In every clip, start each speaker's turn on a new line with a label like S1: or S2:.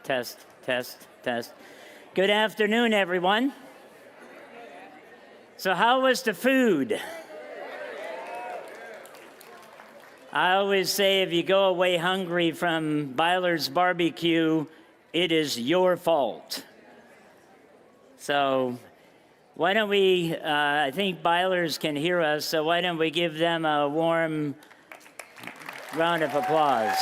S1: Test, test, test. Good afternoon, everyone. So how was the food? I always say if you go away hungry from Byler's Barbecue, it is your fault. So why don't we, I think Byler's can hear us, so why don't we give them a warm round of applause.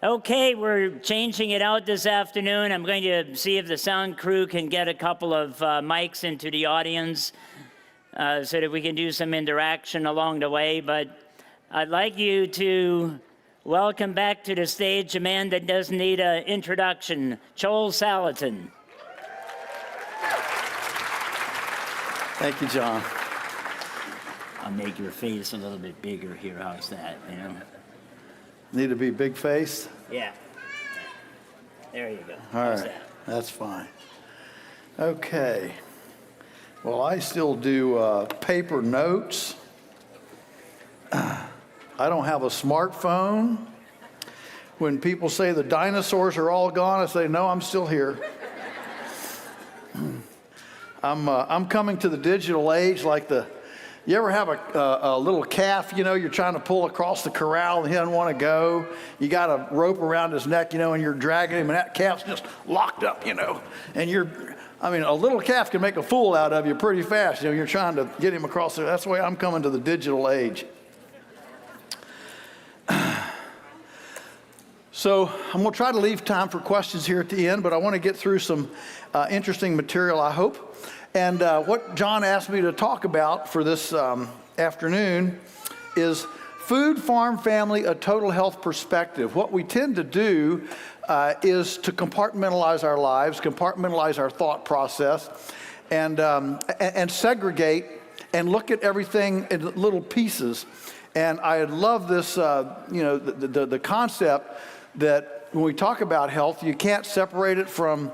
S1: Okay, we're changing it out this afternoon. I'm going to see if the sound crew can get a couple of mics into the audience so that we can do some interaction along the way. But I'd like you to welcome back to the stage a man that doesn't need an introduction, Joel Salatin.
S2: Thank you, John.
S1: I'll make your face a little bit bigger here. How's that, you know?
S2: Need to be big faced?
S1: Yeah. There you go.
S2: All
S1: How's
S2: right,
S1: that?
S2: that's fine. Okay. Well, I still do paper notes. I don't have a smartphone. When people say the dinosaurs are all gone, I say, no, I'm still here. I'm coming to the digital age like you ever have a little calf, you know, you're trying to pull across the corral and he doesn't want to go. You got a rope around his neck, you know, and you're dragging him and that calf's just locked up, you know. And a little calf can make a fool out of you pretty fast. You know, you're trying to get him across there. That's the way I'm coming to the digital age. So I'm going to try to leave time for questions here at the end, but I want to get through some interesting material, I hope. And what John asked me to talk about for this afternoon is food, farm, family, a total health perspective. What we tend to do is to compartmentalize our lives, compartmentalize our thought process, and segregate and look at everything in little pieces. And I love this, the concept that when we talk about health, you can't separate it from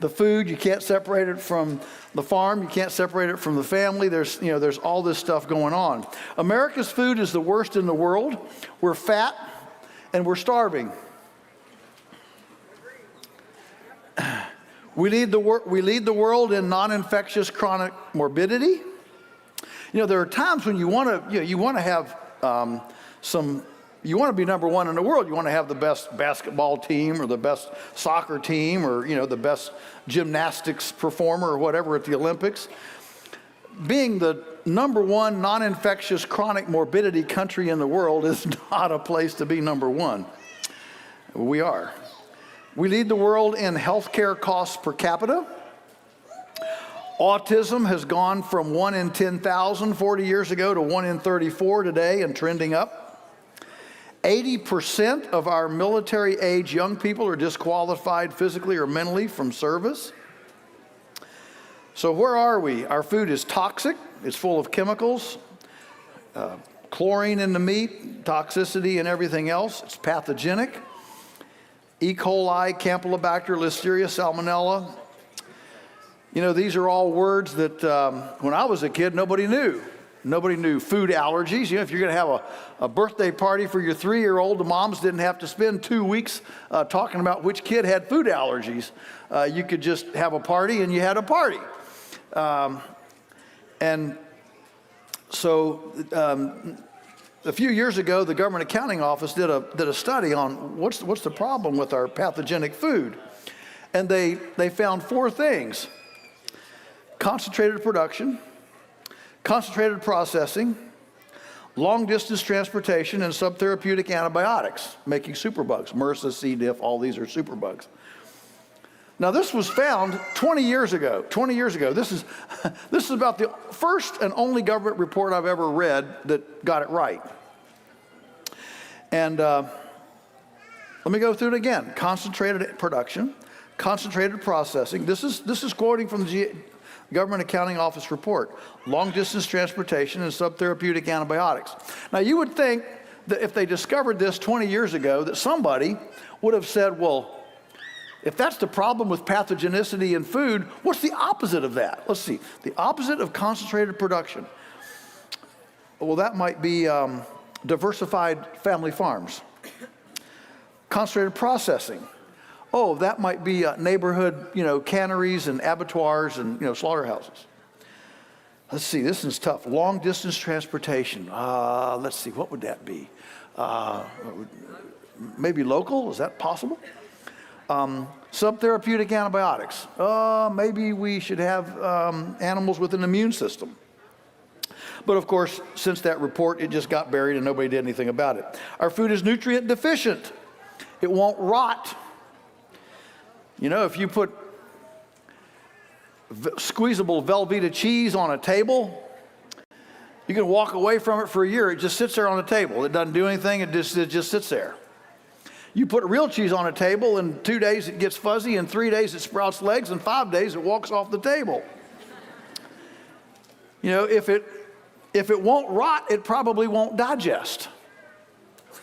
S2: the food, you can't separate it from the farm, you can't separate it from the family. There's all this stuff going on. America's food is the worst in the world. We're fat and we're starving. We lead the world in non-infectious chronic morbidity. You know, there are times when you want to have you want to be number one in the world. You want to have the best basketball team or the best soccer team or, you know, the best gymnastics performer or whatever at the Olympics. Being the number one non-infectious chronic morbidity country in the world is not a place to be number one. We are. We lead the world in healthcare costs per capita. Autism has gone from 1 in 10,000 40 years ago to 1 in 34 today and trending up. 80% of our military-age young people are disqualified physically or mentally from service. So where are we? Our food is toxic. It's full of chemicals, chlorine in the meat, toxicity and everything else. It's pathogenic. E. coli, Campylobacter, Listeria, Salmonella. You know, these are all words that when I was a kid, nobody knew. Nobody knew food allergies. You know, if you're going to have a birthday party for your 3-year-old, the moms didn't have to spend 2 weeks talking about which kid had food allergies. You could just have a party and you had a party. And so a few years ago, the Government Accounting Office did a study on what's the problem with our pathogenic food. And they found 4 things: concentrated production, concentrated processing, long-distance transportation, and subtherapeutic antibiotics, making superbugs. MRSA, C. diff, all these are superbugs. Now, this was found 20 years ago. 20 years ago. This is about the first and only government report I've ever read that got it right. And let me go through it again. Concentrated production, concentrated processing. This is quoting from the Government Accounting Office report. Long-distance transportation and subtherapeutic antibiotics. Now, you would think that if they discovered this 20 years ago, that somebody would have said, well, if that's the problem with pathogenicity in food, what's the opposite of that? Let's see. The opposite of concentrated production. Well, that might be diversified family farms. Concentrated processing. Oh, that might be neighborhood, canneries and abattoirs and, slaughterhouses. Let's see, this is tough. Long distance transportation. Let's see, what would that be? Maybe local, is that possible? Subtherapeutic antibiotics. Maybe we should have animals with an immune system. But of course, since that report, it just got buried and nobody did anything about it. Our food is nutrient deficient. It won't rot. If you put squeezable Velveeta cheese on a table, you can walk away from it for a year. It just sits there on the table. It doesn't do anything. It just sits there. You put real cheese on a table, in 2 days it gets fuzzy, in 3 days it sprouts legs, in 5 days it walks off the table. If it won't rot, it probably won't digest.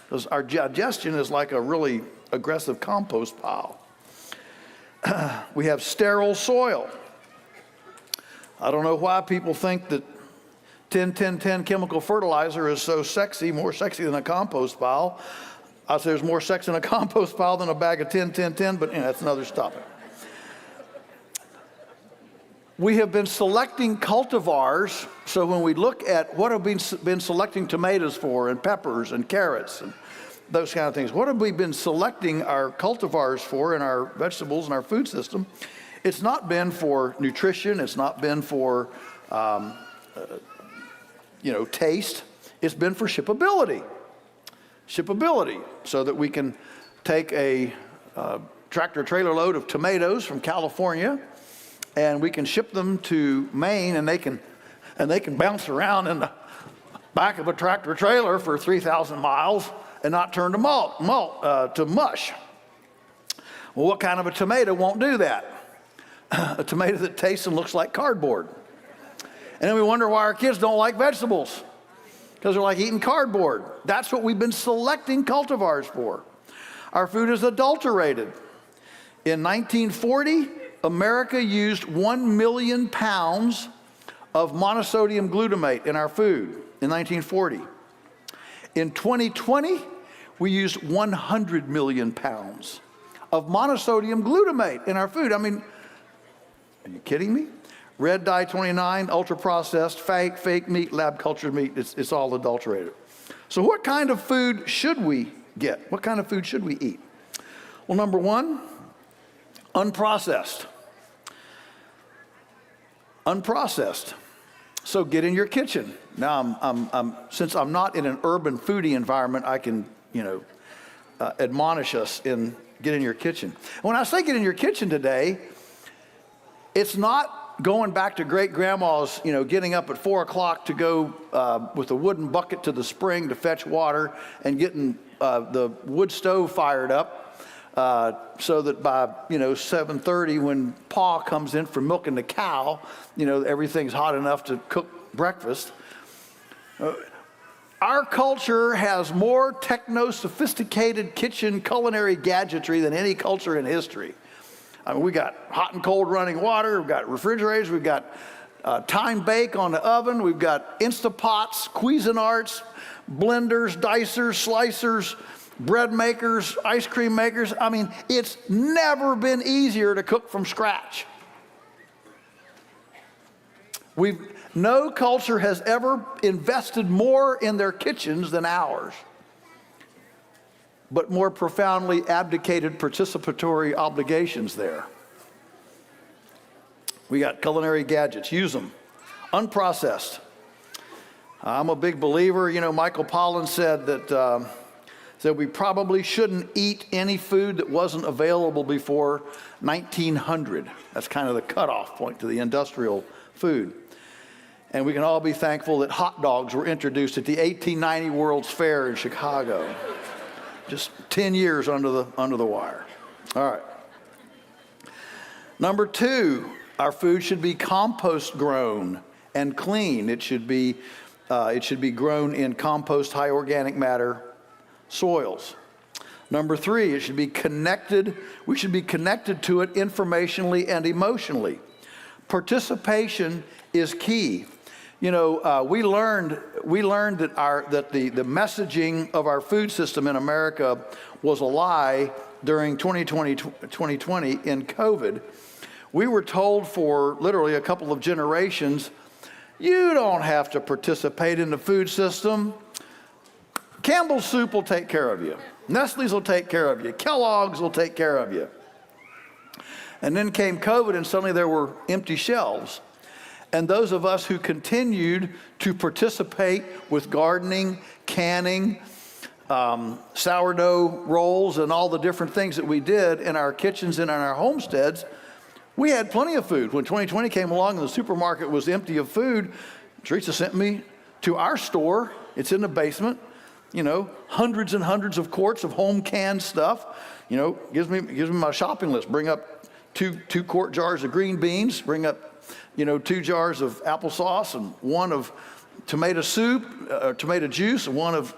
S2: Because our digestion is like a really aggressive compost pile. We have sterile soil. I don't know why people think that 10-10-10 chemical fertilizer is so sexy, more sexy than a compost pile. I'd say there's more sex in a compost pile than a bag of 10-10-10, but that's another topic. We have been selecting cultivars, so when we look at what have we been selecting tomatoes for, and peppers and carrots and those kind of things, what have we been selecting our cultivars for in our vegetables and our food system? It's not been for nutrition, it's not been for taste, it's been for shippability. Shippability, so that we can take a tractor trailer load of tomatoes from California and we can ship them to Maine, and they can bounce around in the back of a tractor trailer for 3,000 miles and not turn to to mush. Well, what kind of a tomato won't do that? A tomato that tastes and looks like cardboard. And then we wonder why our kids don't like vegetables, because they're like eating cardboard. That's what we've been selecting cultivars for. Our food is adulterated. In 1940, America used 1 million pounds of monosodium glutamate in our food in 1940. In 2020, we used 100 million pounds of monosodium glutamate in our food. I mean, are you kidding me? Red dye 29, ultra-processed, fake meat, lab-cultured meat, it's all adulterated. So what kind of food should we get? What kind of food should we eat? Well, number one, unprocessed. Unprocessed. So get in your kitchen. Now, since I'm not in an urban foodie environment, I can, admonish us in get in your kitchen. When I say get in your kitchen today, it's not going back to great grandma's, getting up at 4 o'clock to go with a wooden bucket to the spring to fetch water and getting the wood stove fired up so that by 7:30 when Pa comes in from milking the cow, everything's hot enough to cook breakfast. Our culture has more techno-sophisticated kitchen culinary gadgetry than any culture in history. I mean, we got hot and cold running water, we've got refrigerators, we've got time bake on the oven, we've got Instapots, Cuisinarts, blenders, dicers, slicers, bread makers, ice cream makers. I mean, it's never been easier to cook from scratch. No culture has ever invested more in their kitchens than ours, but more profoundly abdicated participatory obligations there. We got culinary gadgets, use them. Unprocessed. I'm a big believer, Michael Pollan said that we probably shouldn't eat any food that wasn't available before 1900. That's kind of the cutoff point to the industrial food. And we can all be thankful that hot dogs were introduced at the 1890 World's Fair in Chicago. Just 10 years under the wire. All right. Number two, our food should be compost grown and clean. It should be grown in compost, high organic matter soils. Number three, it should be connected. We should be connected to it informationally and emotionally. Participation is key. We learned we learned that the messaging of our food system in America was a lie during 2020 in COVID. We were told for literally a couple of generations, you don't have to participate in the food system. Campbell's Soup will take care of you. Nestle's will take care of you. Kellogg's will take care of you. And then came COVID, and suddenly there were empty shelves. And those of us who continued to participate with gardening, canning, sourdough rolls, and all the different things that we did in our kitchens and in our homesteads, we had plenty of food. When 2020 came along and the supermarket was empty of food, Teresa sent me to our store. It's in the basement. You know, hundreds and hundreds of quarts of home canned stuff. You know, gives me my shopping list. Bring up two quart jars of green beans. Bring up, 2 jars of applesauce and 1 of tomato soup, tomato juice, and 1 of,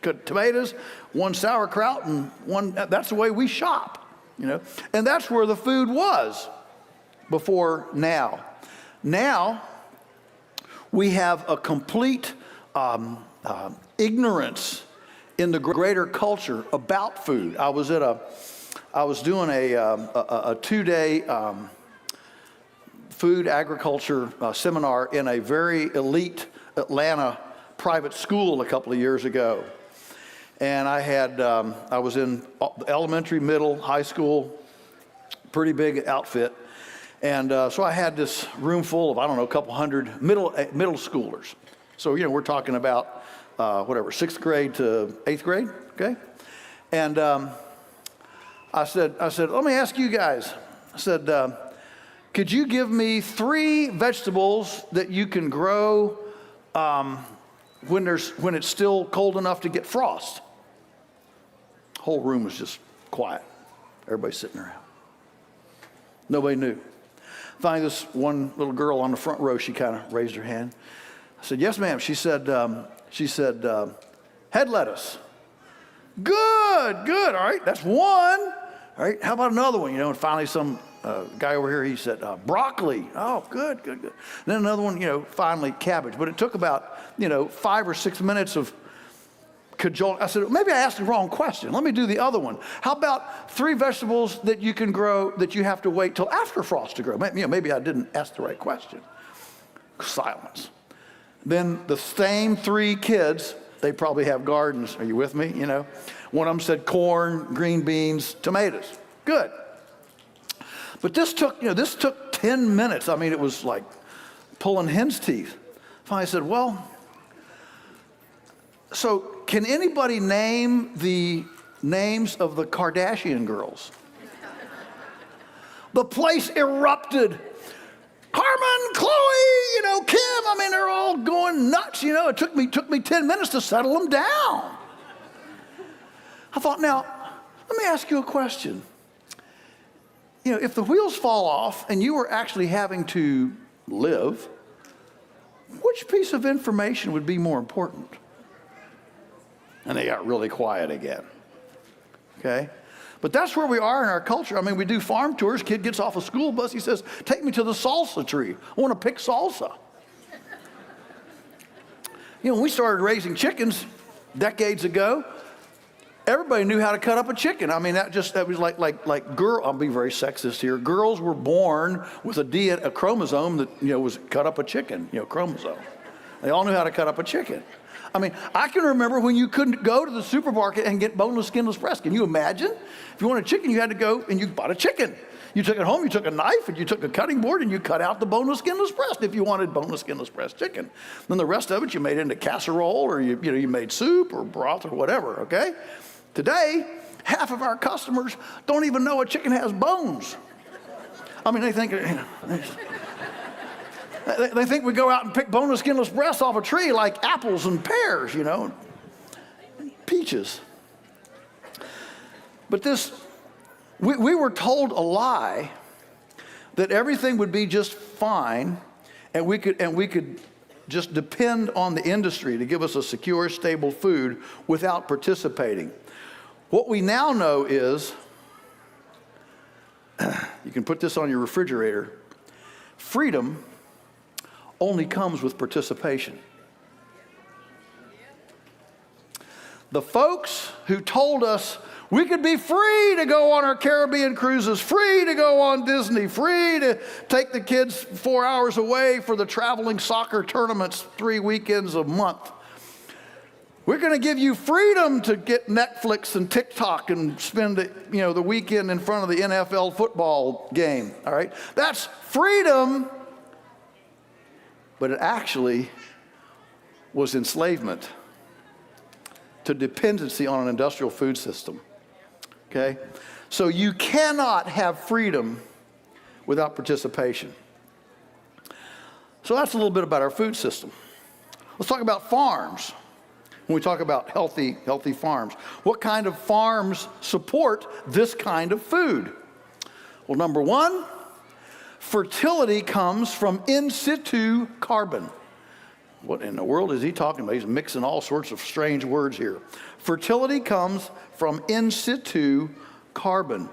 S2: cut tomatoes, 1 sauerkraut, and 1. That's the way we shop. And that's where the food was before now. Now we have a complete ignorance in the greater culture about food. I was doing a 2-day food agriculture seminar in a very elite Atlanta private school a couple of years ago. And I was in elementary, middle, high school, pretty big outfit. And so I had this room full of, a couple hundred middle schoolers. So, we're talking about, 6th grade to 8th grade, okay? And I said, let me ask you guys. I said, could you give me 3 vegetables that you can grow when it's still cold enough to get frost? Whole room was just quiet. Everybody sitting around. Nobody knew. Finally, this one little girl on the front row, she kind of raised her hand. I said, yes, ma'am. She said, head lettuce. Good. All right, that's 1. All right, how about another one? And finally some guy over here, he said, broccoli. Oh, good. Then another one, finally cabbage. But it took about, 5 or 6 minutes of cajoling. I said, maybe I asked the wrong question. Let me do the other one. How about 3 vegetables that you can grow that you have to wait till after frost to grow? Maybe I didn't ask the right question. Silence. Then the same 3 kids, they probably have gardens. Are you with me? One of them said corn, green beans, tomatoes. Good. But this took 10 minutes. It was like pulling hen's teeth. Finally I said, well, so can anybody name the names of the Kardashian girls? The place erupted. Carmen, Chloe, Kim, they're all going nuts, It took me 10 minutes to settle them down. I thought, now, let me ask you a question. If the wheels fall off and you were actually having to live, which piece of information would be more important? And they got really quiet again. Okay? But that's where we are in our culture. We do farm tours. Kid gets off a school bus. He says, take me to the salsa tree. I want to pick salsa. When we started raising chickens decades ago, everybody knew how to cut up a chicken. That was like girl. I'll be very sexist here. Girls were born with a chromosome that, was cut up a chicken, chromosome. They all knew how to cut up a chicken. I can remember when you couldn't go to the supermarket and get boneless, skinless breast. Can you imagine? If you wanted chicken, you had to go and you bought a chicken. You took it home, you took a knife, and you took a cutting board, and you cut out the boneless, skinless breast if you wanted boneless, skinless breast chicken. Then the rest of it, you made into casserole, or you made soup or broth or whatever, okay? Today, half of our customers don't even know a chicken has bones. They think... They think we go out and pick boneless, skinless breasts off a tree like apples and pears, peaches. But we were told a lie that everything would be just fine, and we could just depend on the industry to give us a secure, stable food without participating. What we now know is, you can put this on your refrigerator, freedom only comes with participation. The folks who told us we could be free to go on our Caribbean cruises, free to go on Disney, free to take the kids 4 hours away for the traveling soccer tournaments 3 weekends a month. We're going to give you freedom to get Netflix and TikTok and spend the weekend in front of the NFL football game. All right, that's freedom, but it actually was enslavement to dependency on an industrial food system. Okay? So you cannot have freedom without participation. So that's a little bit about our food system. Let's talk about farms. When we talk about healthy farms, what kind of farms support this kind of food? Well, number one, fertility comes from in situ carbon. What in the world is he talking about? He's mixing all sorts of strange words here. Fertility comes from in situ carbon.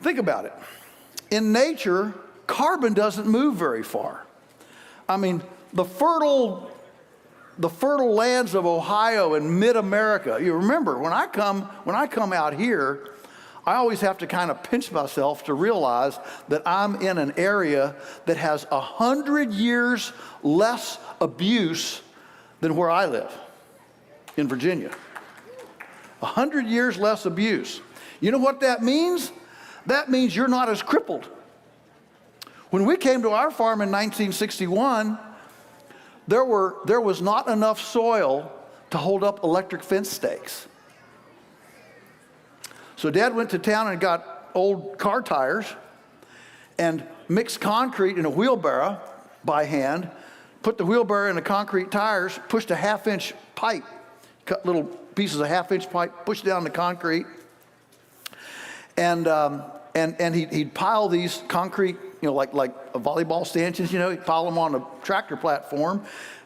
S2: Think about it. In nature, carbon doesn't move very far. I mean, the fertile lands of Ohio and mid-America. You remember, when I come out here, I always have to kind of pinch myself to realize that I'm in an area that has 100 years less abuse than where I live in Virginia. 100 years less abuse. You know what that means? That means you're not as crippled. When we came to our farm in 1961, there was not enough soil to hold up electric fence stakes. So Dad went to town and got old car tires and mixed concrete in a wheelbarrow by hand, put the wheelbarrow in the concrete tires, pushed a 1/2-inch pipe, cut little pieces of 1/2-inch pipe, pushed down the concrete, and he'd pile these concrete, like volleyball stanchions, he'd pile them on a tractor platform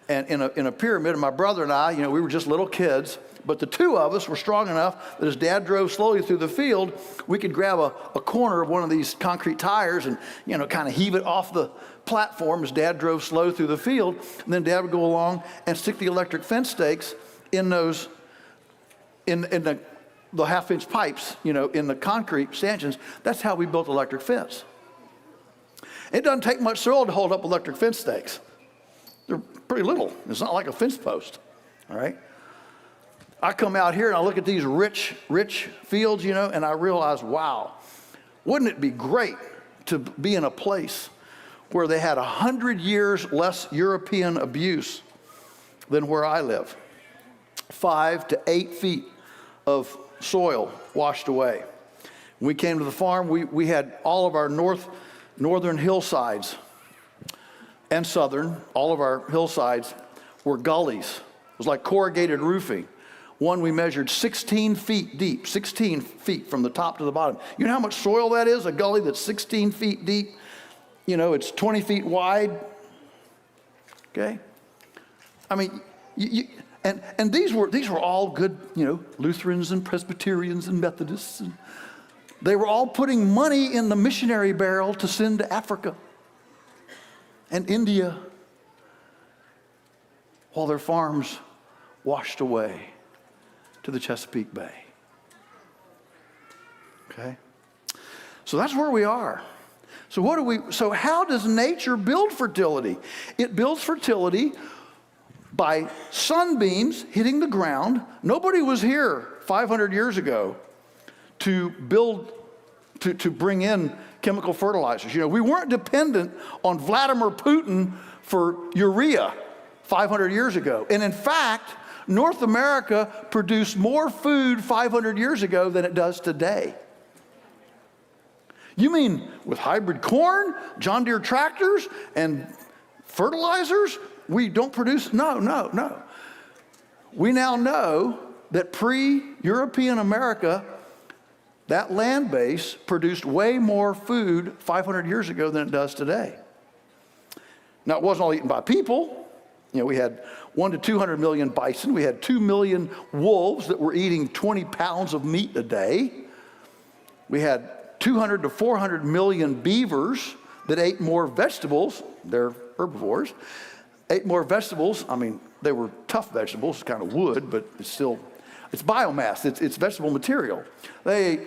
S2: and in a pyramid. And my brother and I, we were just little kids, but the two of us were strong enough that as Dad drove slowly through the field, we could grab a corner of one of these concrete tires and, kind of heave it off the platform as Dad drove slow through the field. And then Dad would go along and stick the electric fence stakes in those, in the 1/2-inch pipes, in the concrete stanchions. That's how we built electric fence. It doesn't take much soil to hold up electric fence stakes. They're pretty little. It's not like a fence post, all right? I come out here and I look at these rich fields, and I realize, wow, wouldn't it be great to be in a place where they had 100 years less European abuse than where I live? 5 to 8 feet of soil washed away. When we came to the farm, we had all of our northern hillsides and southern, all of our hillsides were gullies. It was like corrugated roofing. One we measured 16 feet deep, 16 feet from the top to the bottom. You know how much soil that is? A gully that's 16 feet deep. It's 20 feet wide. Okay? I mean, and these were all good, Lutherans and Presbyterians and Methodists. And they were all putting money in the missionary barrel to send to Africa and India while their farms washed away to the Chesapeake Bay. Okay? So that's where we are. So how does nature build fertility? It builds fertility by sunbeams hitting the ground. Nobody was here 500 years ago to bring in chemical fertilizers. We weren't dependent on Vladimir Putin for urea 500 years ago. And in fact, North America produced more food 500 years ago than it does today. You mean with hybrid corn, John Deere tractors, and fertilizers, we don't produce? No. We now know that pre-European America, that land base produced way more food 500 years ago than it does today. Now, it wasn't all eaten by people. We had 1 to 200 million bison. We had 2 million wolves that were eating 20 pounds of meat a day. We had 200 to 400 million beavers that ate more vegetables. They're herbivores. Ate more vegetables. I mean, they were tough vegetables, kind of wood, but it's biomass, it's vegetable material. They ate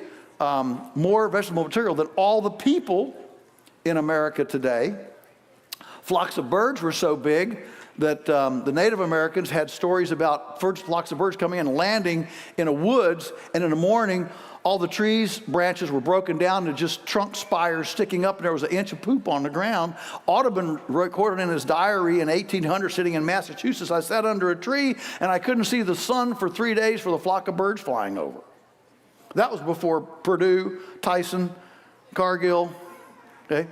S2: more vegetable material than all the people in America today. Flocks of birds were so big that the Native Americans had stories about flocks of birds coming in and landing in a woods, and in the morning, all the trees, branches were broken down and just trunk spires sticking up, and there was an inch of poop on the ground. Audubon recorded in his diary in 1800, sitting in Massachusetts, I sat under a tree and I couldn't see the sun for 3 days for the flock of birds flying over. That was before Purdue, Tyson, Cargill, okay?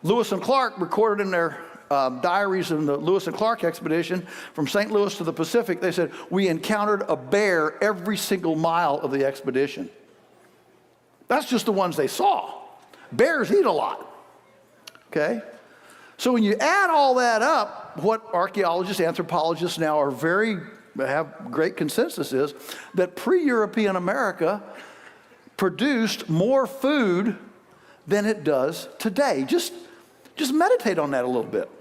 S2: Lewis and Clark recorded in their diaries in the Lewis and Clark expedition from St. Louis to the Pacific, they said, we encountered a bear every single mile of the expedition. That's just the ones they saw. Bears eat a lot, okay? So when you add all that up, what archaeologists, anthropologists now have great consensus is that pre-European America produced more food than it does today. Just meditate on that a little bit.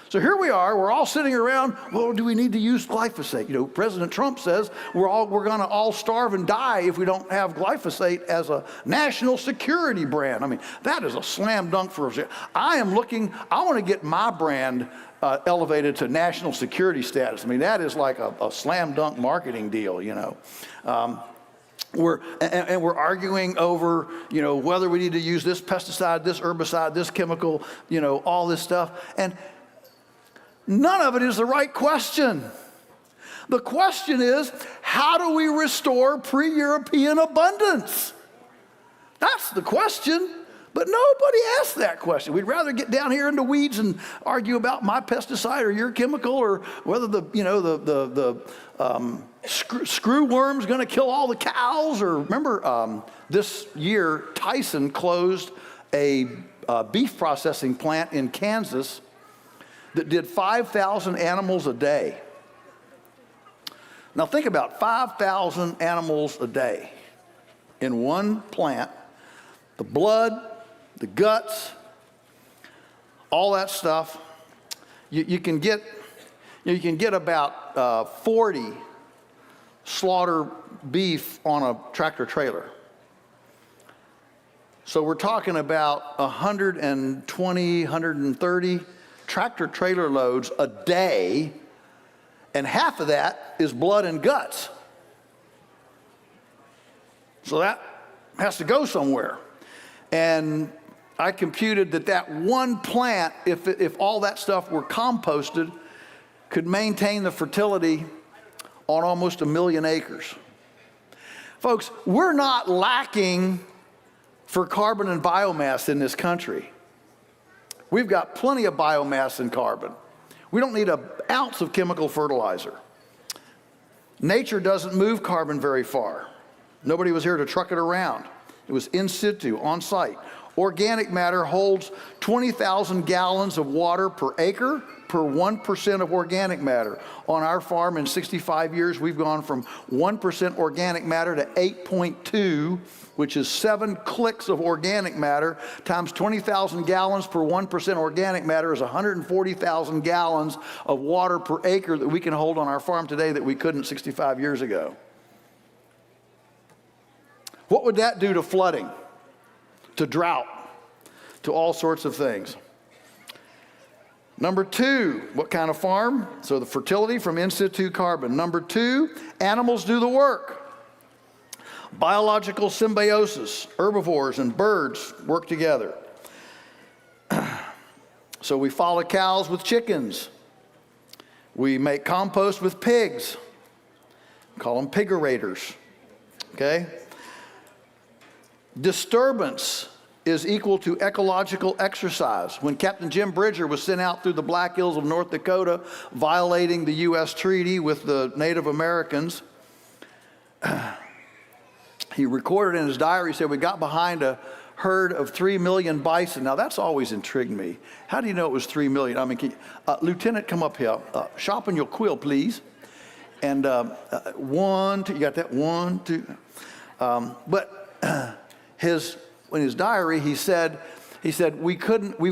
S2: So here we are, we're all sitting around, well, do we need to use glyphosate? You know, President Trump says we're gonna all starve and die if we don't have glyphosate as a national security brand. I mean, that is a slam dunk for us. I wanna get my brand elevated to national security status. I mean, that is like a slam dunk marketing deal, you know. We're arguing over, you know, whether we need to use this pesticide, this herbicide, this chemical, you know, all this stuff. And none of it is the right question. The question is, how do we restore pre-European abundance? That's the question. But nobody asks that question. We'd rather get down here in the weeds and argue about my pesticide or your chemical, or whether the screw worm's going to kill all the cows. Or remember, this year Tyson closed a beef processing plant in Kansas that did 5,000 animals a day. Now think about 5,000 animals a day in one plant. The blood, the guts, all that stuff. You can get about 40 slaughter beef on a tractor trailer. So we're talking about 120, 130 tractor trailer loads a day, and half of that is blood and guts. So that has to go somewhere. And I computed that one plant, if all that stuff were composted, could maintain the fertility on almost 1 million acres. Folks, we're not lacking for carbon and biomass in this country. We've got plenty of biomass and carbon. We don't need an ounce of chemical fertilizer. Nature doesn't move carbon very far. Nobody was here to truck it around. It was in situ, on site. Organic matter holds 20,000 gallons of water per acre per 1% of organic matter. On our farm in 65 years, we've gone from 1% organic matter to 8.2, which is 7 clicks of organic matter times 20,000 gallons per 1% organic matter is 140,000 gallons of water per acre that we can hold on our farm today that we couldn't 65 years ago. What would that do to flooding, to drought, to all sorts of things? Number 2, what kind of farm? So the fertility from in situ carbon. Number 2, animals do the work. Biological symbiosis, herbivores and birds work together. So we follow cows with chickens. We make compost with pigs. We call them pigorators, okay? Disturbance is equal to ecological exercise. When Captain Jim Bridger was sent out through the Black Hills of North Dakota, violating the U.S. treaty with the Native Americans, he recorded in his diary, he said, we got behind a herd of 3 million bison. Now, that's always intrigued me. How do you know it was 3 million? I mean, Lieutenant, come up here. Sharpen your quill, please. And 1, 2, you got that? 1, 2. In his diary, he said we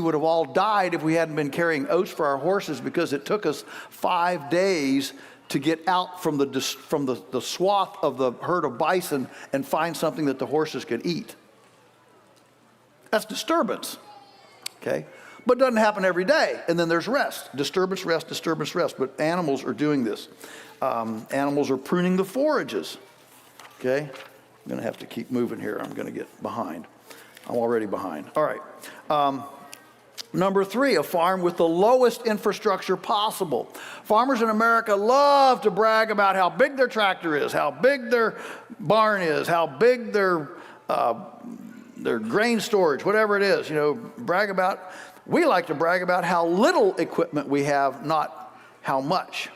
S2: would have all died if we hadn't been carrying oats for our horses, because it took us 5 days to get out from the swath of the herd of bison and find something that the horses could eat. That's disturbance, okay? But it doesn't happen every day. And then there's rest. Disturbance, rest, disturbance, rest. But animals are doing this. Animals are pruning the forages, okay? I'm going to have to keep moving here. I'm going to get behind. I'm already behind. All right. Number 3, a farm with the lowest infrastructure possible. Farmers in America love to brag about how big their tractor is, how big their barn is, how big their grain storage, whatever it is, we like to brag about how little equipment we have, not how much.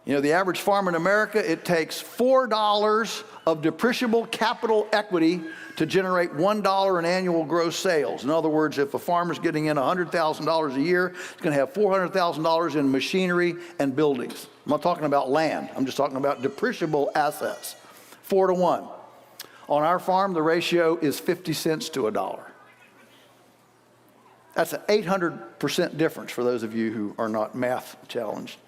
S2: The average farm in America, it takes $4 of depreciable capital equity to generate $1 in annual gross sales. In other words, if a farmer's getting in $100,000 a year, it's going to have $400,000 in machinery and buildings. I'm not talking about land. I'm just talking about depreciable assets. 4 to 1. On our farm, the ratio is 50 cents to $1. That's an 800% difference for those of you who are not math challenged.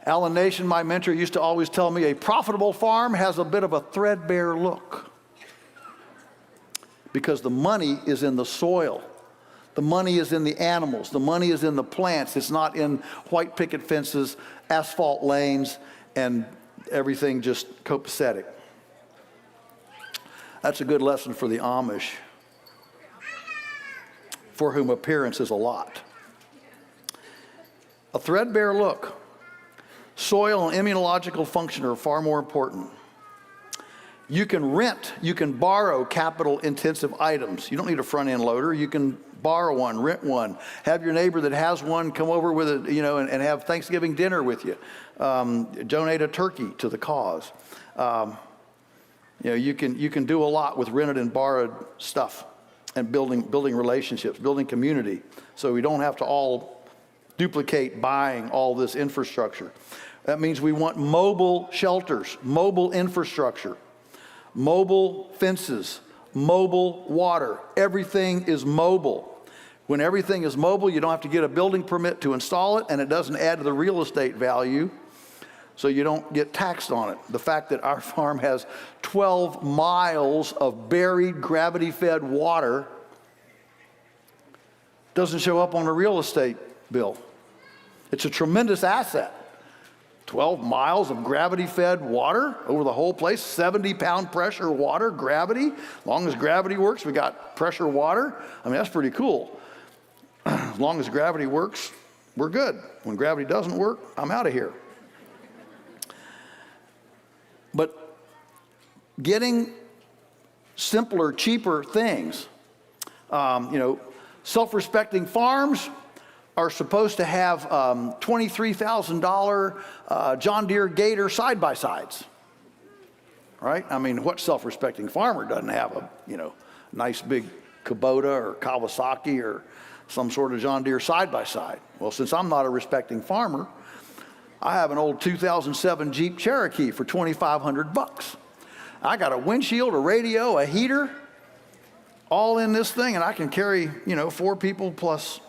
S2: Alan Nation, my mentor, used to always tell me a profitable farm has a bit of a threadbare look because the money is in the soil. The money is in the animals. The money is in the plants. It's not in white picket fences, asphalt lanes, and everything just copacetic. That's a good lesson for the Amish, for whom appearance is a lot. A threadbare look. Soil and immunological function are far more important. You can borrow capital-intensive items. You don't need a front-end loader. You can borrow one, rent one. Have your neighbor that has one come over with it, and have Thanksgiving dinner with you. Donate a turkey to the cause. You can do a lot with rented and borrowed stuff, and building relationships, building community, so we don't have to all duplicate buying all this infrastructure. That means we want mobile shelters, mobile infrastructure, mobile fences, mobile water. Everything is mobile. When everything is mobile, you don't have to get a building permit to install it, and it doesn't add to the real estate value, so you don't get taxed on it. The fact that our farm has 12 miles of buried gravity-fed water doesn't show up on a real estate bill. It's a tremendous asset. 12 miles of gravity-fed water over the whole place, 70-pound pressure water, gravity. As long as gravity works, we got pressure water. I mean, that's pretty cool. As long as gravity works, we're good. When gravity doesn't work, I'm out of here. But getting simpler, cheaper things, self-respecting farms are supposed to have $23,000 John Deere Gator side-by-sides, right? I mean, what self-respecting farmer doesn't have a, nice big Kubota or Kawasaki or some sort of John Deere side-by-side? Well, since I'm not a respecting farmer, I have an old 2007 Jeep Cherokee for $2,500. I got a windshield, a radio, a heater, all in this thing, and I can carry, 4 people plus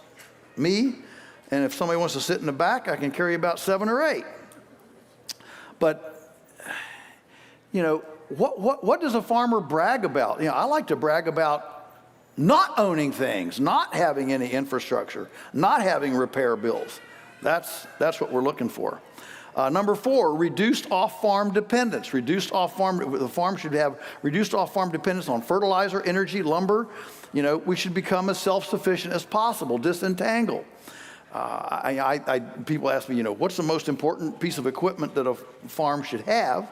S2: me, and if somebody wants to sit in the back, I can carry about 7 or 8. But, what does a farmer brag about? I like to brag about not owning things, not having any infrastructure, not having repair bills. That's what we're looking for. Number 4, reduced off-farm dependence. The farm should have reduced off-farm dependence on fertilizer, energy, lumber. We should become as self-sufficient as possible, disentangle. People ask me, what's the most important piece of equipment that a farm should have?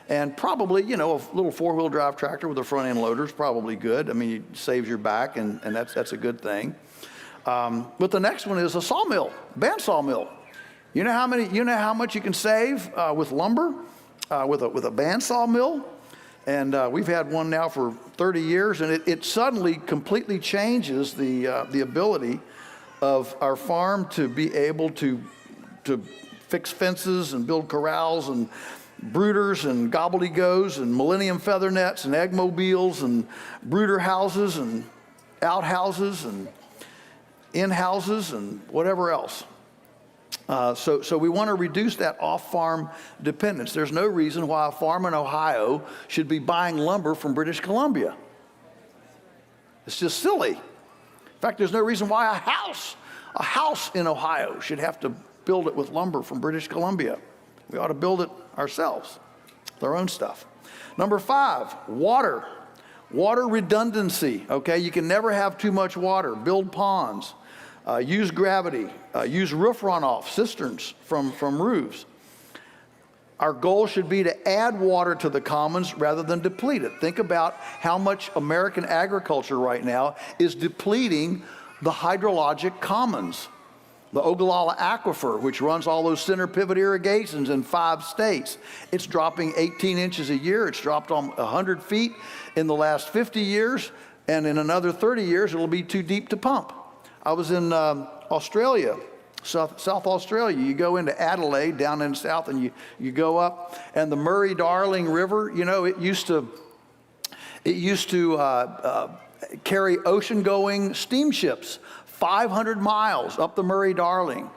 S2: And probably, a little 4-wheel drive tractor with a front-end loader is probably good. I mean, it saves your back, and that's a good thing. But the next one is a sawmill, bandsaw mill. You know how much you can save with lumber, with a bandsaw mill? And we've had one now for 30 years, and it suddenly completely changes the ability of our farm to be able to fix fences and build corrals and brooders and gobbledygos and millennium feather nets and egg mobiles and brooder houses and outhouses and in houses and whatever else. So we want to reduce that off-farm dependence. There's no reason why a farm in Ohio should be buying lumber from British Columbia. It's just silly. In fact, there's no reason why a house in Ohio should have to build it with lumber from British Columbia. We ought to build it ourselves, with our own stuff. Number 5, water. Water redundancy, okay? You can never have too much water. Build ponds. Use gravity, use roof runoff, cisterns from roofs. Our goal should be to add water to the commons rather than deplete it. Think about how much American agriculture right now is depleting the hydrologic commons. The Ogallala Aquifer, which runs all those center pivot irrigations in 5 states, it's dropping 18 inches a year. It's dropped on 100 feet in the last 50 years, and in another 30 years, it'll be too deep to pump. I was in Australia, South Australia. You go into Adelaide, down in the south, and you go up, and the Murray-Darling River, you know, it used to carry ocean-going steamships 500 miles up the Murray-Darling.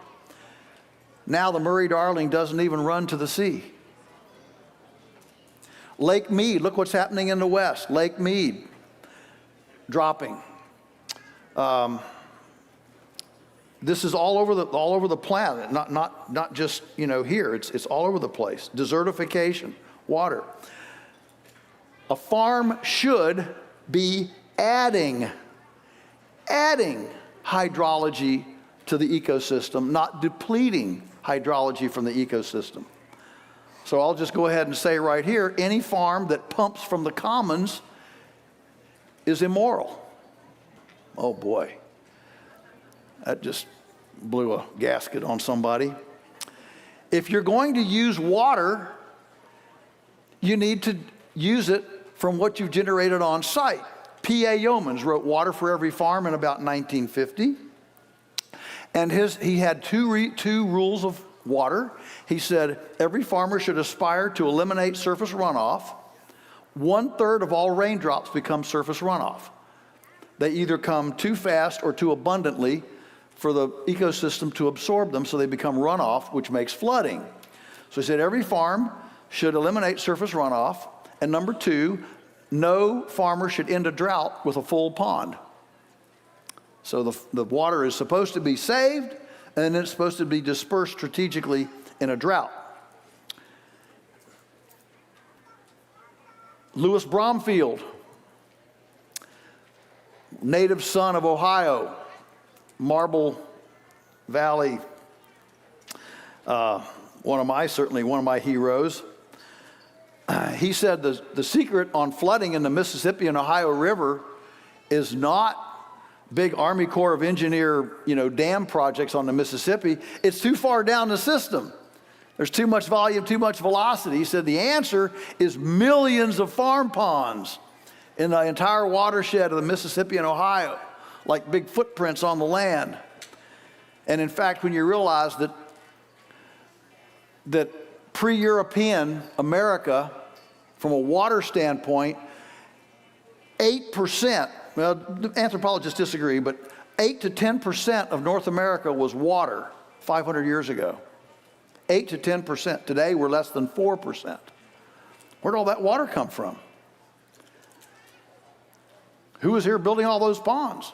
S2: Now the Murray-Darling doesn't even run to the sea. Lake Mead, look what's happening in the west. Lake Mead, dropping. This is all over the planet, not just, you know, here. It's all over the place. Desertification, water. A farm should be adding hydrology to the ecosystem, not depleting hydrology from the ecosystem. So I'll just go ahead and say right here, any farm that pumps from the commons is immoral. Oh boy. That just blew a gasket on somebody. If you're going to use water, you need to use it from what you've generated on site. P.A. Yeomans wrote Water for Every Farm in about 1950. And he had two rules of water. He said every farmer should aspire to eliminate surface runoff. 1/3 of all raindrops become surface runoff. They either come too fast or too abundantly for the ecosystem to absorb them, so they become runoff, which makes flooding. So he said every farm should eliminate surface runoff. And number 2, no farmer should end a drought with a full pond. So the water is supposed to be saved, and then it's supposed to be dispersed strategically in a drought. Louis Bromfield, native son of Ohio, Marble Valley, certainly one of my heroes. He said the secret on flooding in the Mississippi and Ohio River is not big Army Corps of Engineer, dam projects on the Mississippi. It's too far down the system. There's too much volume, too much velocity. He said the answer is millions of farm ponds in the entire watershed of the Mississippi and Ohio, like big footprints on the land. And in fact, when you realize that pre-European America, from a water standpoint, 8%, well, anthropologists disagree, but 8 to 10% of North America was water 500 years ago. 8 to 10%. Today, we're less than 4%. Where'd all that water come from? Who was here building all those ponds?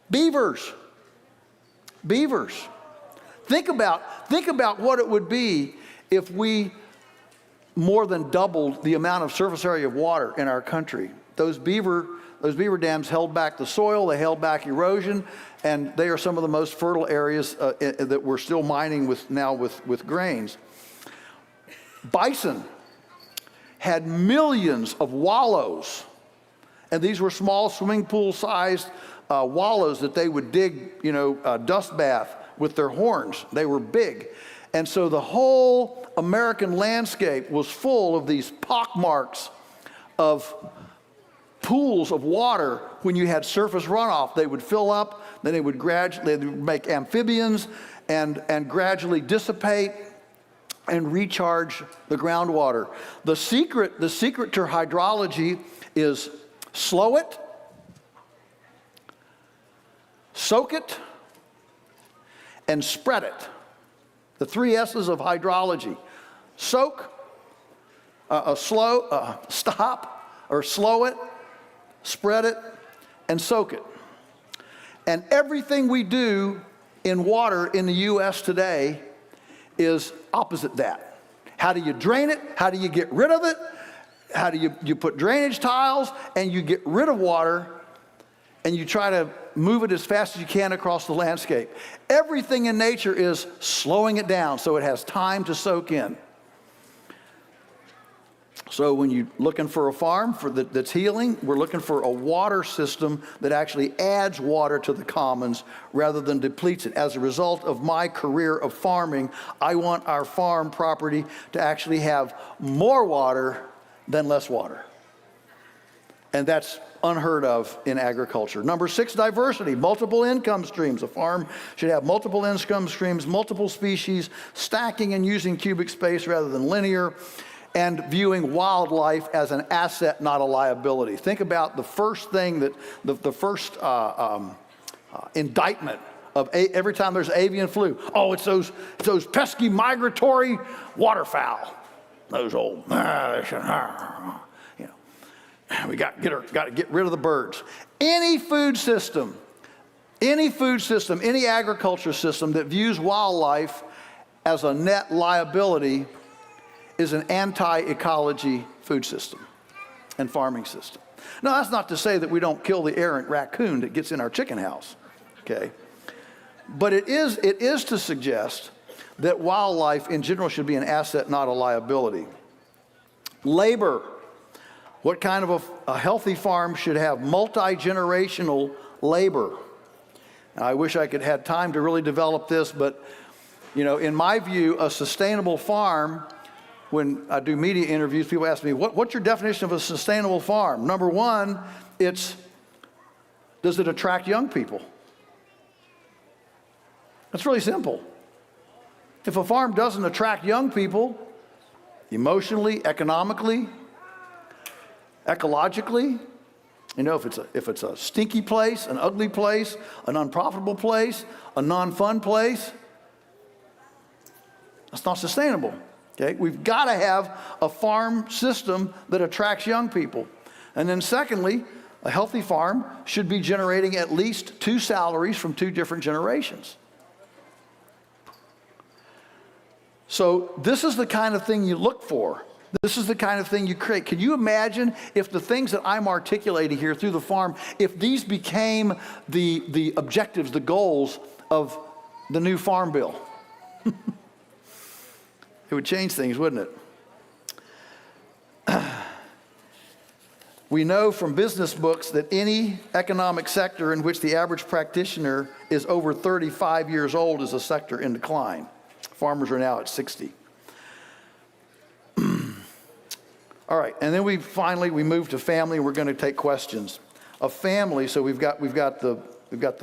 S2: Beavers. Beavers. Think about what it would be if we more than doubled the amount of surface area of water in our country. Those beaver dams held back the soil, they held back erosion, and they are some of the most fertile areas that we're still mining with grains. Bison had millions of wallows, and these were small swimming pool-sized wallows that they would dig, a dust bath with their horns. They were big. And so the whole American landscape was full of these pockmarks of pools of water. When you had surface runoff, they would fill up, then they would make amphibians and gradually dissipate and recharge the groundwater. The secret to hydrology is slow it, soak it, and spread it. The 3 S's of hydrology: soak, stop or slow it, spread it, and soak it. And everything we do in water in the U.S. today is opposite that. How do you drain it? How do you get rid of it? How do you put drainage tiles and you get rid of water and you try to move it as fast as you can across the landscape. Everything in nature is slowing it down so it has time to soak in. So when you're looking for a farm that's healing, we're looking for a water system that actually adds water to the commons rather than depletes it. As a result of my career of farming, I want our farm property to actually have more water than less water. And that's unheard of in agriculture. Number 6, diversity, multiple income streams. A farm should have multiple income streams, multiple species, stacking and using cubic space rather than linear, and viewing wildlife as an asset, not a liability. Think about the first thing that, the first indictment of every time there's avian flu. Oh, it's those pesky migratory waterfowl. Those old, we got to get rid of the birds. Any food system, any agriculture system that views wildlife as a net liability is an anti-ecology food system and farming system. Now, that's not to say that we don't kill the errant raccoon that gets in our chicken house, okay? But it is to suggest that wildlife in general should be an asset, not a liability. Labor. What kind of a healthy farm should have multi-generational labor? Now, I wish I could have time to really develop this, but in my view, a sustainable farm, when I do media interviews, people ask me, what's your definition of a sustainable farm? Number 1, does it attract young people? That's really simple. If a farm doesn't attract young people, emotionally, economically, ecologically, if it's a stinky place, an ugly place, an unprofitable place, a non-fun place, that's not sustainable. Okay, we've got to have a farm system that attracts young people. And then secondly, a healthy farm should be generating at least 2 salaries from 2 different generations. So this is the kind of thing you look for. This is the kind of thing you create. Can you imagine if the things that I'm articulating here through the farm, if these became the objectives, the goals of the new farm bill? It would change things, wouldn't it? We know from business books that any economic sector in which the average practitioner is over 35 years old is a sector in decline. Farmers are now at 60. All right, and then we move to family. We're going to take questions. A family, so we've got the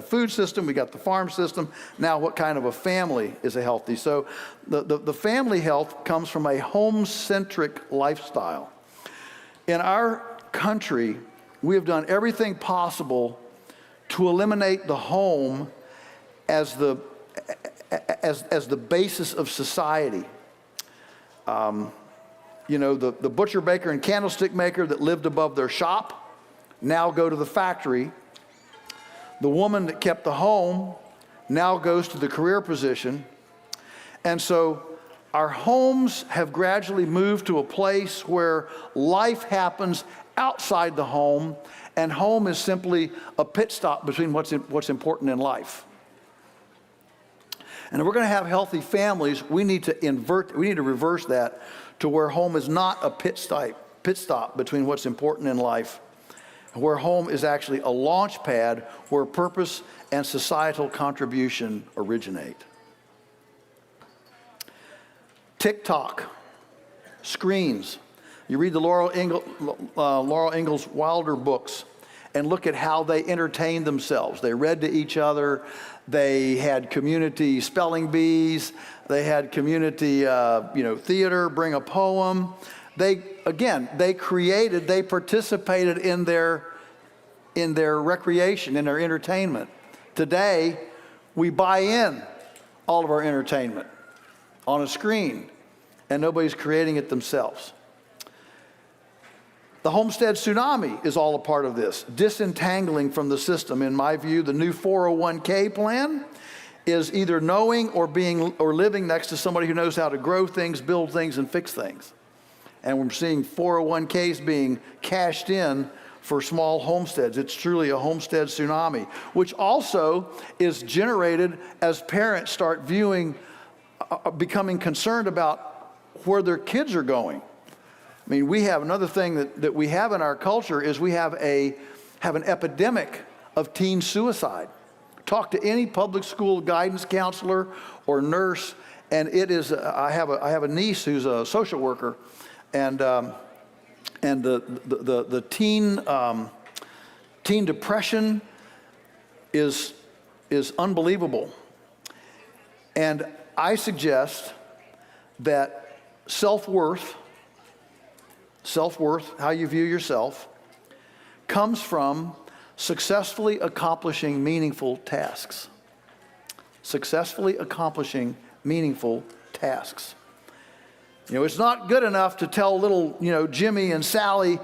S2: food system, we got the farm system. Now, what kind of a family is a healthy? So the family health comes from a home-centric lifestyle. In our country, we have done everything possible to eliminate the home as the basis of society. The butcher, baker, and candlestick maker that lived above their shop now go to the factory. The woman that kept the home now goes to the career position. And so our homes have gradually moved to a place where life happens outside the home, and home is simply a pit stop between what's important in life. And if we're going to have healthy families, we need to reverse that to where home is not a pit stop between what's important in life, where home is actually a launch pad where purpose and societal contribution originate. TikTok, screens. You read the Laurel Ingalls Wilder books and look at how they entertained themselves. They read to each other. They had community spelling bees. They had community, theater, bring a poem. They participated in their recreation, in their entertainment. Today, we buy in. all of our entertainment on a screen, and nobody's creating it themselves. The homestead tsunami is all a part of this, disentangling from the system. In my view, the new 401k plan is either knowing or living next to somebody who knows how to grow things, build things, and fix things. And we're seeing 401ks being cashed in for small homesteads. It's truly a homestead tsunami, which also is generated as parents start becoming concerned about where their kids are going. I mean, we have another thing that we have in our culture is we have an epidemic of teen suicide. Talk to any public school guidance counselor or nurse, and it is. I have a niece who's a social worker, and the teen depression is unbelievable. And I suggest that self-worth, how you view yourself, comes from successfully accomplishing meaningful tasks. Successfully accomplishing meaningful tasks. You know, it's not good enough to tell little, Jimmy and Sally,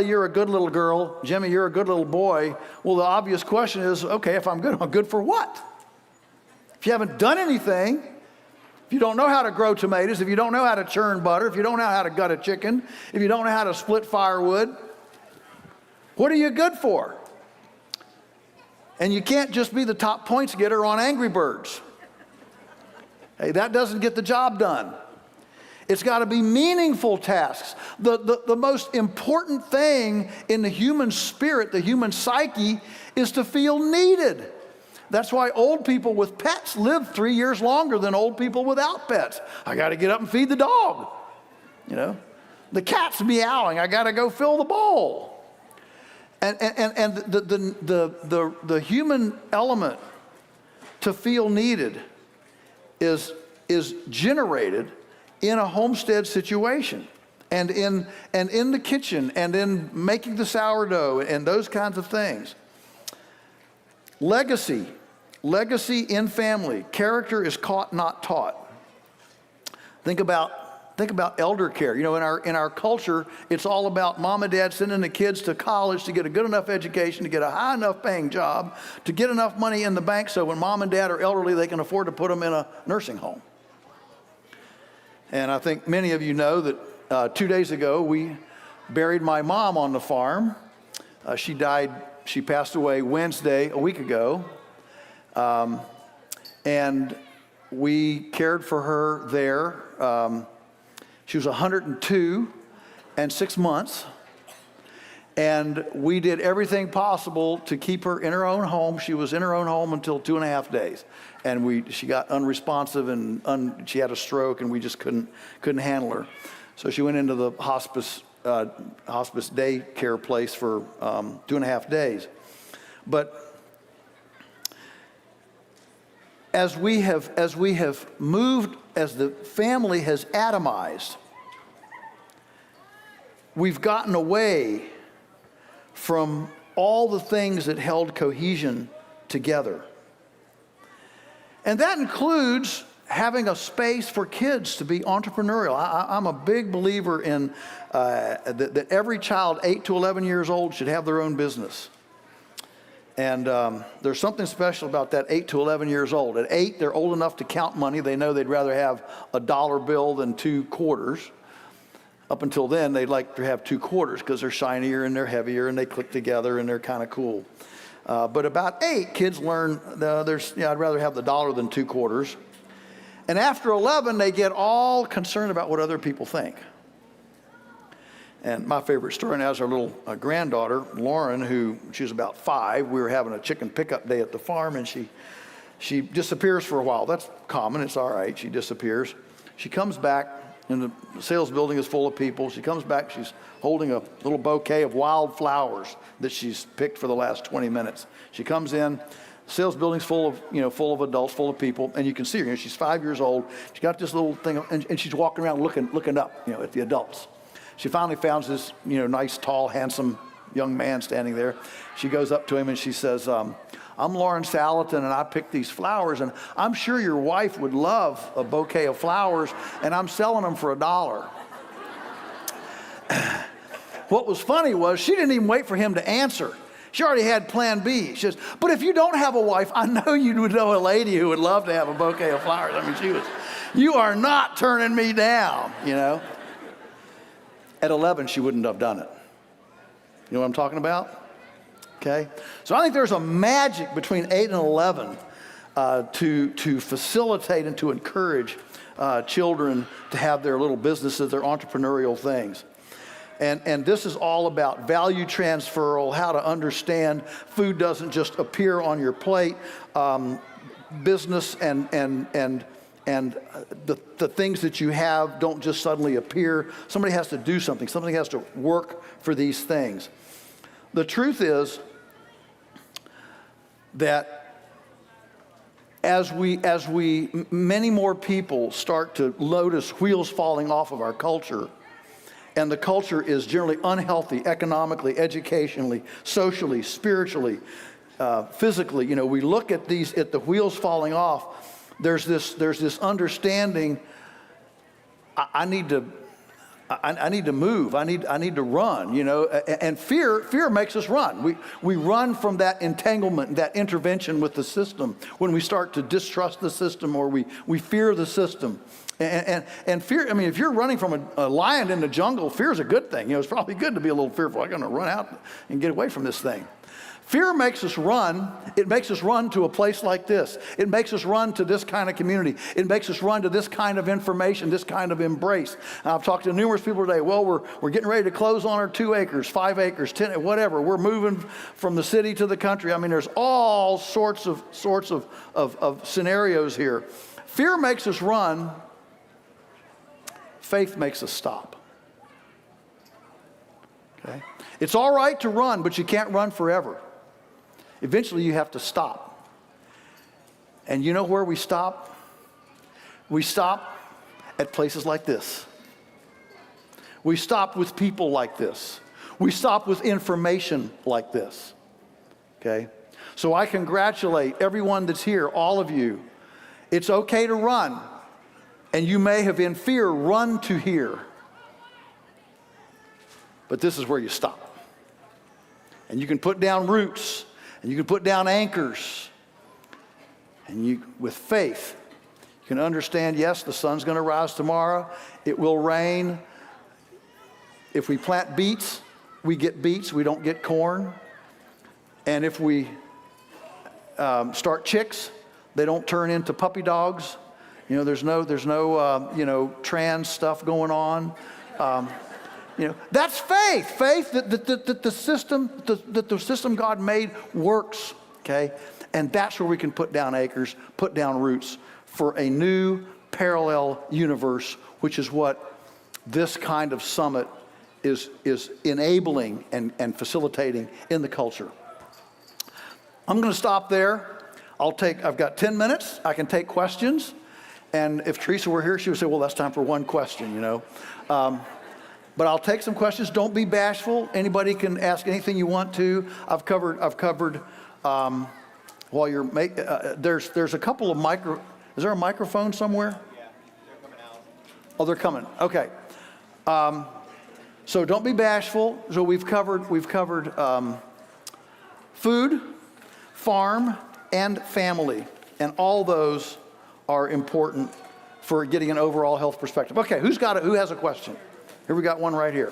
S2: you're a good little girl, Jimmy, you're a good little boy. Well, the obvious question is, okay, if I'm good for what? If you haven't done anything, if you don't know how to grow tomatoes, if you don't know how to churn butter, if you don't know how to gut a chicken, if you don't know how to split firewood, what are you good for? And you can't just be the top points getter on Angry Birds. Hey, that doesn't get the job done. It's got to be meaningful tasks. The most important thing in the human spirit, the human psyche, is to feel needed. That's why old people with pets live 3 years longer than old people without pets. I got to get up and feed the dog. The cat's meowing. I got to go fill the bowl. And the human element to feel needed is generated in a homestead situation, and in the kitchen, and in making the sourdough, and those kinds of things. Legacy in family. Character is caught, not taught. Think about elder care. In our culture, it's all about mom and dad sending the kids to college to get a good enough education, to get a high enough paying job, to get enough money in the bank so when mom and dad are elderly, they can afford to put them in a nursing home. And I think many of you know that 2 days ago, we buried my mom on the farm. She passed away Wednesday, a week ago. And we cared for her there. She was 102 and 6 months. And we did everything possible to keep her in her own home. She was in her own home until 2.5 days. And she got unresponsive and she had a stroke, and we just couldn't handle her. So she went into the hospice day care place for 2.5 days. But as we have moved, as the family has atomized, we've gotten away from all the things that held cohesion together. And that includes having a space for kids to be entrepreneurial. I'm a big believer in that every child 8 to 11 years old should have their own business. And there's something special about that 8 to 11 years old. At 8, they're old enough to count money. They know they'd rather have a dollar bill than 2 quarters. Up until then, they'd like to have 2 quarters because they're shinier and they're heavier and they click together and they're kind of cool. But about 8, kids learn I'd rather have the dollar than 2 quarters. And after 11, they get all concerned about what other people think. And my favorite story now is our little granddaughter, Lauren, she was about 5. We were having a chicken pickup day at the farm, and she disappears for a while. That's common. It's all right. She disappears. She comes back, and the sales building is full of people. She comes back. She's holding a little bouquet of wild flowers that she's picked for the last 20 minutes. She comes in. The sales building's full of adults, full of people, and you can see her. She's 5 years old. She's got this little thing, and she's walking around looking up, at the adults. She finally finds this, nice, tall, handsome young man standing there. She goes up to him and she says, I'm I'm Lawrence Salatin, and I pick these flowers, and I'm sure your wife would love a bouquet of flowers, and I'm selling them for $1. What was funny was she didn't even wait for him to answer. She already had plan B. She says, but if you don't have a wife, I know you would know a lady who would love to have a bouquet of flowers. I mean, you are not turning me down, you know. At 11, she wouldn't have done it. You know what I'm talking about? Okay? So I think there's a magic between 8 and 11 to facilitate and to encourage children to have their little businesses, their entrepreneurial things. And this is all about value transferal, how to understand food doesn't just appear on your plate. Business and the things that you have don't just suddenly appear. Somebody has to do something. Somebody has to work for these things. The truth is that as many more people start to notice wheels falling off of our culture, and the culture is generally unhealthy economically, educationally, socially, spiritually, physically. You know, we look at the wheels falling off. There's this understanding. I need to move. I need to run. You know, and fear makes us run. We run from that entanglement, that intervention with the system when we start to distrust the system or we fear the system. And fear, I mean, if you're running from a lion in the jungle, fear is a good thing. You know, it's probably good to be a little fearful. I'm going to run out and get away from this thing. Fear makes us run. It makes us run to a place like this. It makes us run to this kind of community. It makes us run to this kind of information, this kind of embrace. And I've talked to numerous people today. Well, we're getting ready to close on our 2 acres, 5 acres, 10, whatever. We're moving from the city to the country. I mean, there's all sorts of scenarios here. Fear makes us run. Faith makes us stop. Okay? It's all right to run, but you can't run forever. Eventually, you have to stop. And you know where we stop? We stop at places like this. We stop with people like this. We stop with information like this. Okay? So I congratulate everyone that's here, all of you. It's okay to run. And you may have in fear run to here. But this is where you stop. And you can put down roots. And you can put down anchors. And you, with faith, you can understand, yes, the sun's going to rise tomorrow. It will rain. If we plant beets, we get beets. We don't get corn. And if we start chicks, they don't turn into puppy dogs. You know, there's no trans stuff going on. You know, that's faith. Faith that the system God made works. Okay, and that's where we can put down acres, put down roots for a new parallel universe, which is what this kind of summit is enabling and facilitating in the culture. I'm going to stop there. I've got 10 minutes. I can take questions. And if Teresa were here, she would say, well, that's time for one question, you know. But I'll take some questions. Don't be bashful. Anybody can ask anything you want to. I've covered while you're there's a couple of is there a microphone somewhere?
S3: Yeah, they're coming out.
S2: Oh, they're coming. Okay. So don't be bashful. So we've covered food, farm, and family. And all those are important for getting an overall health perspective. Okay, who has a question? Here we got one right here.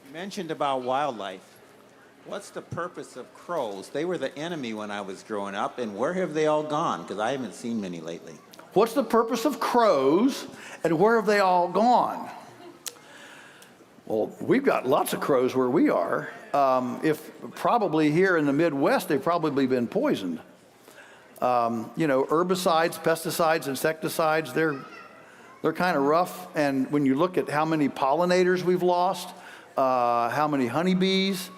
S3: You mentioned about wildlife. What's the purpose of crows? They were the enemy when I was growing up, and where have they all gone? Because I haven't seen many lately.
S2: What's the purpose of crows, and where have they all gone? Well, we've got lots of crows where we are. If probably here in the Midwest, they've probably been poisoned. Herbicides, pesticides, insecticides, they're kind of rough. And when you look at how many pollinators we've lost, how many honeybees,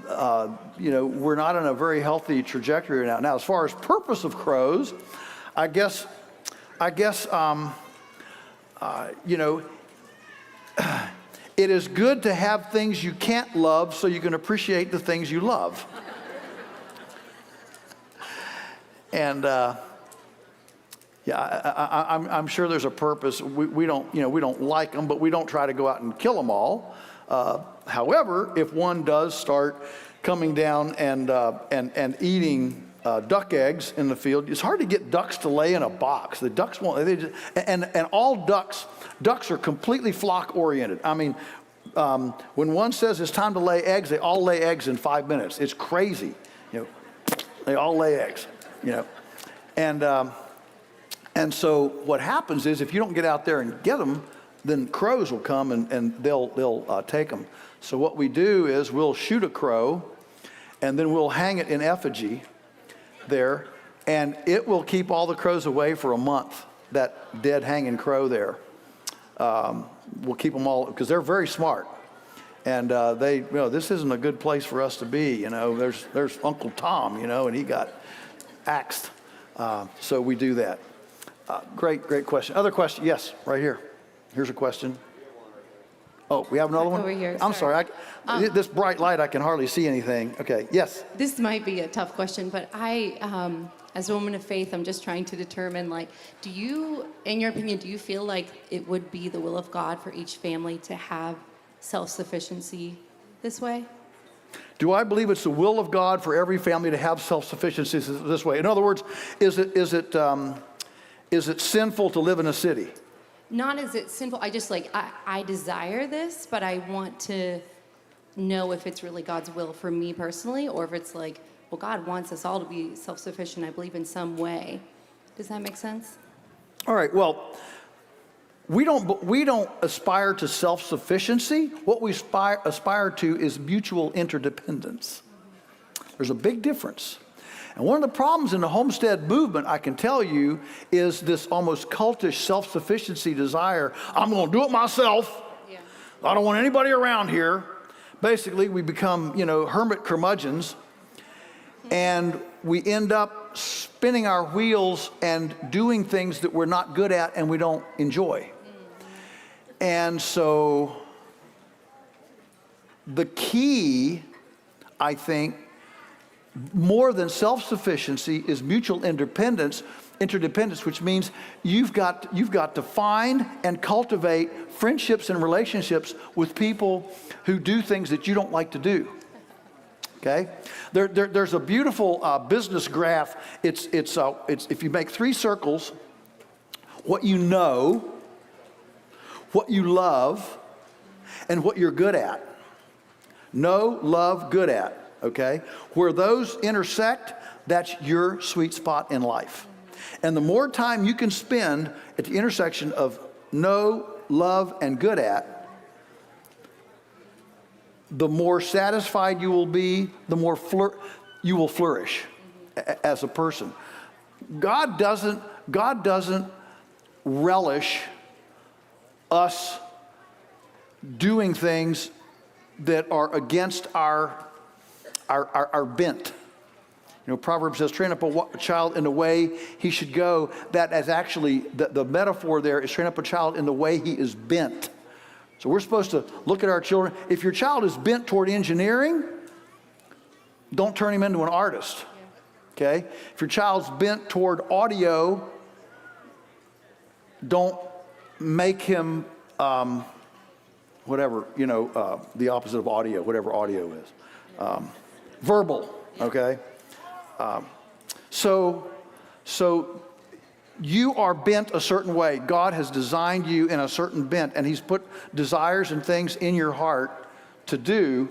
S2: we're not on a very healthy trajectory now. Now, as far as purpose of crows, I guess, it is good to have things you can't love so you can appreciate the things you love. And I'm sure there's a purpose. We don't like them, but we don't try to go out and kill them all. However, if one does start coming down and eating duck eggs in the field, it's hard to get ducks to lay in a box. The ducks won't. And all ducks are completely flock oriented. I mean, when one says it's time to lay eggs, they all lay eggs in 5 minutes. It's crazy. They all lay eggs. And so what happens is if you don't get out there and get them, then crows will come and they'll take them. So what we do is we'll shoot a crow, and then we'll hang it in effigy there, and it will keep all the crows away for a month, that dead hanging crow there. We'll keep them all, because they're very smart. And this isn't a good place for us to be, There's Uncle Tom, and he got axed. So we do that. Great question. Other question? Yes, right here. Here's a question. Oh, we have another one?
S4: Over here,
S2: I'm
S4: sorry.
S2: sorry. This bright light, I can hardly see anything. Okay, yes.
S4: This might be a tough question, but I, as a woman of faith, I'm just trying to determine, do you, in your opinion, do you feel like it would be the will of God for each family to have self-sufficiency this way?
S2: Do I believe it's the will of God for every family to have self-sufficiency this way? In other words, is it sinful to live in a city?
S4: Not as it's sinful. I just I desire this, but I want to know if it's really God's will for me personally, or if it's God wants us all to be self-sufficient, I believe, in some way. Does that make sense?
S2: All right, well, we don't aspire to self-sufficiency. What we aspire to is mutual interdependence. There's a big difference. And one of the problems in the homestead movement, I can tell you, is this almost cultish self-sufficiency desire. I'm going to do it myself. Yeah. I don't want anybody around here. Basically, we become, hermit curmudgeons, and we end up spinning our wheels and doing things that we're not good at and we don't enjoy. And so the key, I think, more than self-sufficiency is mutual interdependence, which means you've got to find and cultivate friendships and relationships with people who do things that you don't like to do. Okay, there's a beautiful business graph. It's if you make 3 circles: what you know, what you love, and what you're good at. Know, love, good at. Okay? Where those intersect, that's your sweet spot in life. And the more time you can spend at the intersection of know, love, and good at, the more satisfied you will be, the more you will flourish as a person. God doesn't relish us doing things that are against our bent. Proverbs says, train up a child in the way he should go. That is actually, the metaphor there is train up a child in the way he is bent. So we're supposed to look at our children. If your child is bent toward engineering, don't turn him into an artist. Okay? If your child's bent toward audio, don't make him whatever, the opposite of audio, whatever audio is. Verbal, okay? So you are bent a certain way. God has designed you in a certain bent, and he's put desires and things in your heart to do.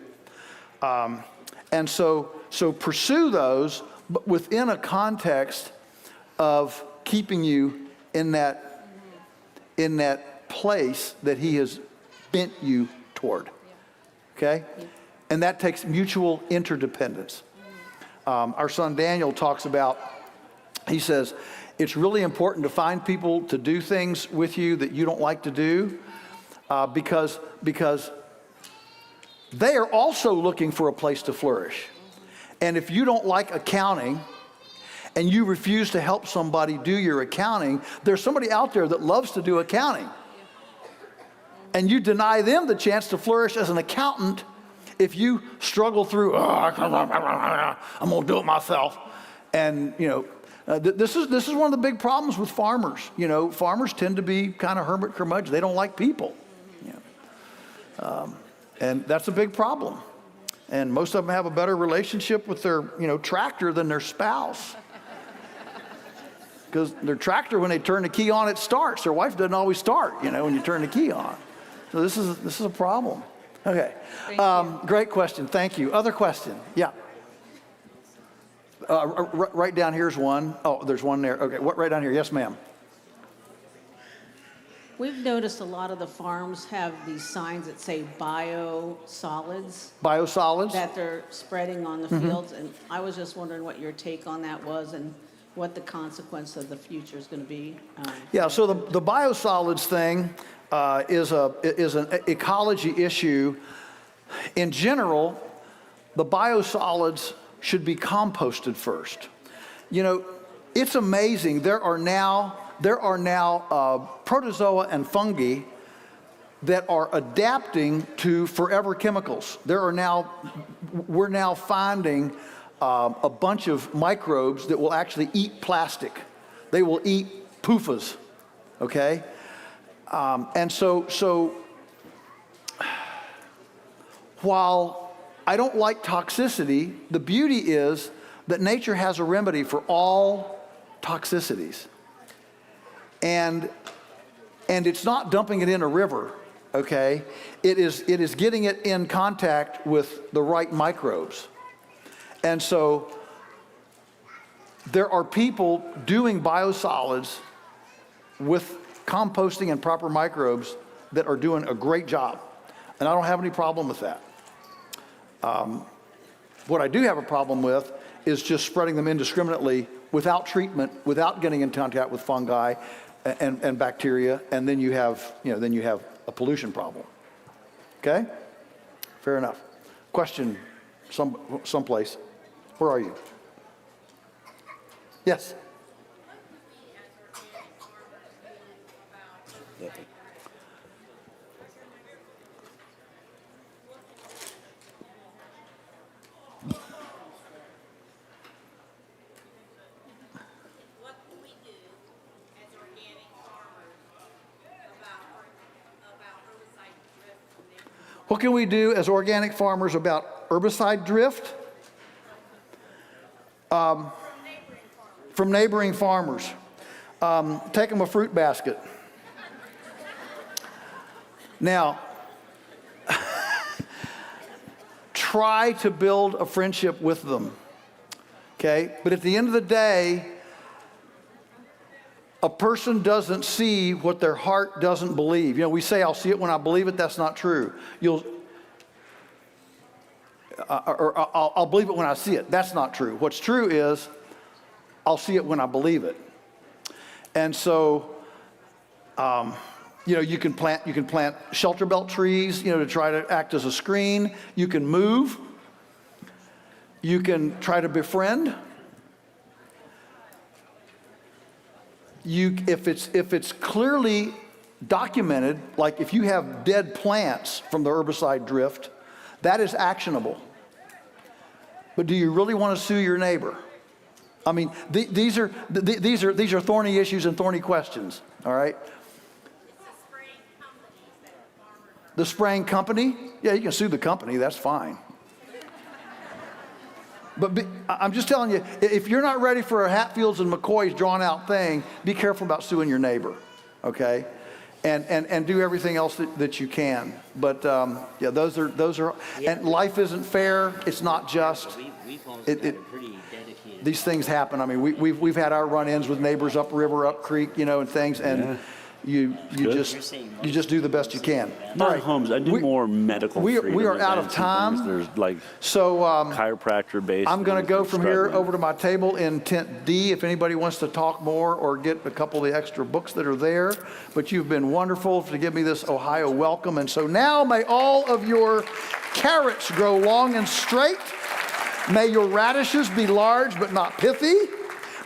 S2: And so pursue those, but within a context of keeping you in that place that he has bent you toward, okay? And that takes mutual interdependence. Our son Daniel talks about, he says, it's really important to find people to do things with you that you don't like to do, because they are also looking for a place to flourish. And if you don't like accounting and you refuse to help somebody do your accounting, there's somebody out there that loves to do accounting. And you deny them the chance to flourish as an accountant if you struggle through, I'm going to do it myself. And, This is one of the big problems with farmers. You know, farmers tend to be kind of hermit curmudgeon. They don't like people. You know. And that's a big problem. And most of them have a better relationship with their, tractor than their spouse. Because their tractor, when they turn the key on, it starts. Their wife doesn't always start, when you turn the key on. So this is a problem. Okay. Great question. Thank you. Other question? Yeah. Right down here's one. Oh, there's one there. Okay. What? Right down here. Yes, ma'am.
S5: We've noticed a lot of the farms have these signs that say biosolids
S2: Biosolids.
S5: that they're spreading on the fields, and I was just wondering what your take on that was and what the consequence of the future is going to be.
S2: Yeah. So the biosolids thing is an ecology issue. In general, the biosolids should be composted first. It's amazing. There are now protozoa and fungi that are adapting to forever chemicals. We're now finding a bunch of microbes that will actually eat plastic. They will eat PUFAs, okay? And so while I don't like toxicity, the beauty is that nature has a remedy for all toxicities. And it's not dumping it in a river, okay? It is getting it in contact with the right microbes. And so there are people doing biosolids with composting and proper microbes that are doing a great job. And I don't have any problem with that. What I do have a problem with is just spreading them indiscriminately without treatment, without getting in contact with fungi and bacteria, and then you have a pollution problem. Okay? Fair enough. Question someplace. Where are you? Yes. What can we do as organic farmers about herbicide drift? From neighboring farmers. Take them a fruit basket. Now, try to build a friendship with them, okay? But at the end of the day, a person doesn't see what their heart doesn't believe. We say, I'll see it when I believe it. That's not true. I'll believe it when I see it. That's not true. What's true is, I'll see it when I believe it. And so, you can plant shelter belt trees, to try to act as a screen. You can move. You can try to befriend. If it's clearly documented, like if you have dead plants from the herbicide drift, that is actionable. But do you really want to sue your neighbor? I mean, these are thorny issues and thorny questions. All right. The spraying company? Yeah, you can sue the company. That's fine. But I'm just telling you, if you're not ready for a Hatfields and McCoy's drawn out thing, be careful about suing your neighbor, okay? And do everything else that you can. But yeah, those are, and life isn't fair. It's not just. These things happen. I mean, we've had our run-ins with neighbors upriver, up creek, and things, and you just do the best you can.
S6: Not right. Homes. I do more medical.
S2: We are out of time.
S6: There's like chiropractor based.
S2: I'm going to go from here over to my table in tent D if anybody wants to talk more or get a couple of the extra books that are there. But you've been wonderful to give me this Ohio welcome. And so now may all of your carrots grow long and straight. May your radishes be large but not pithy.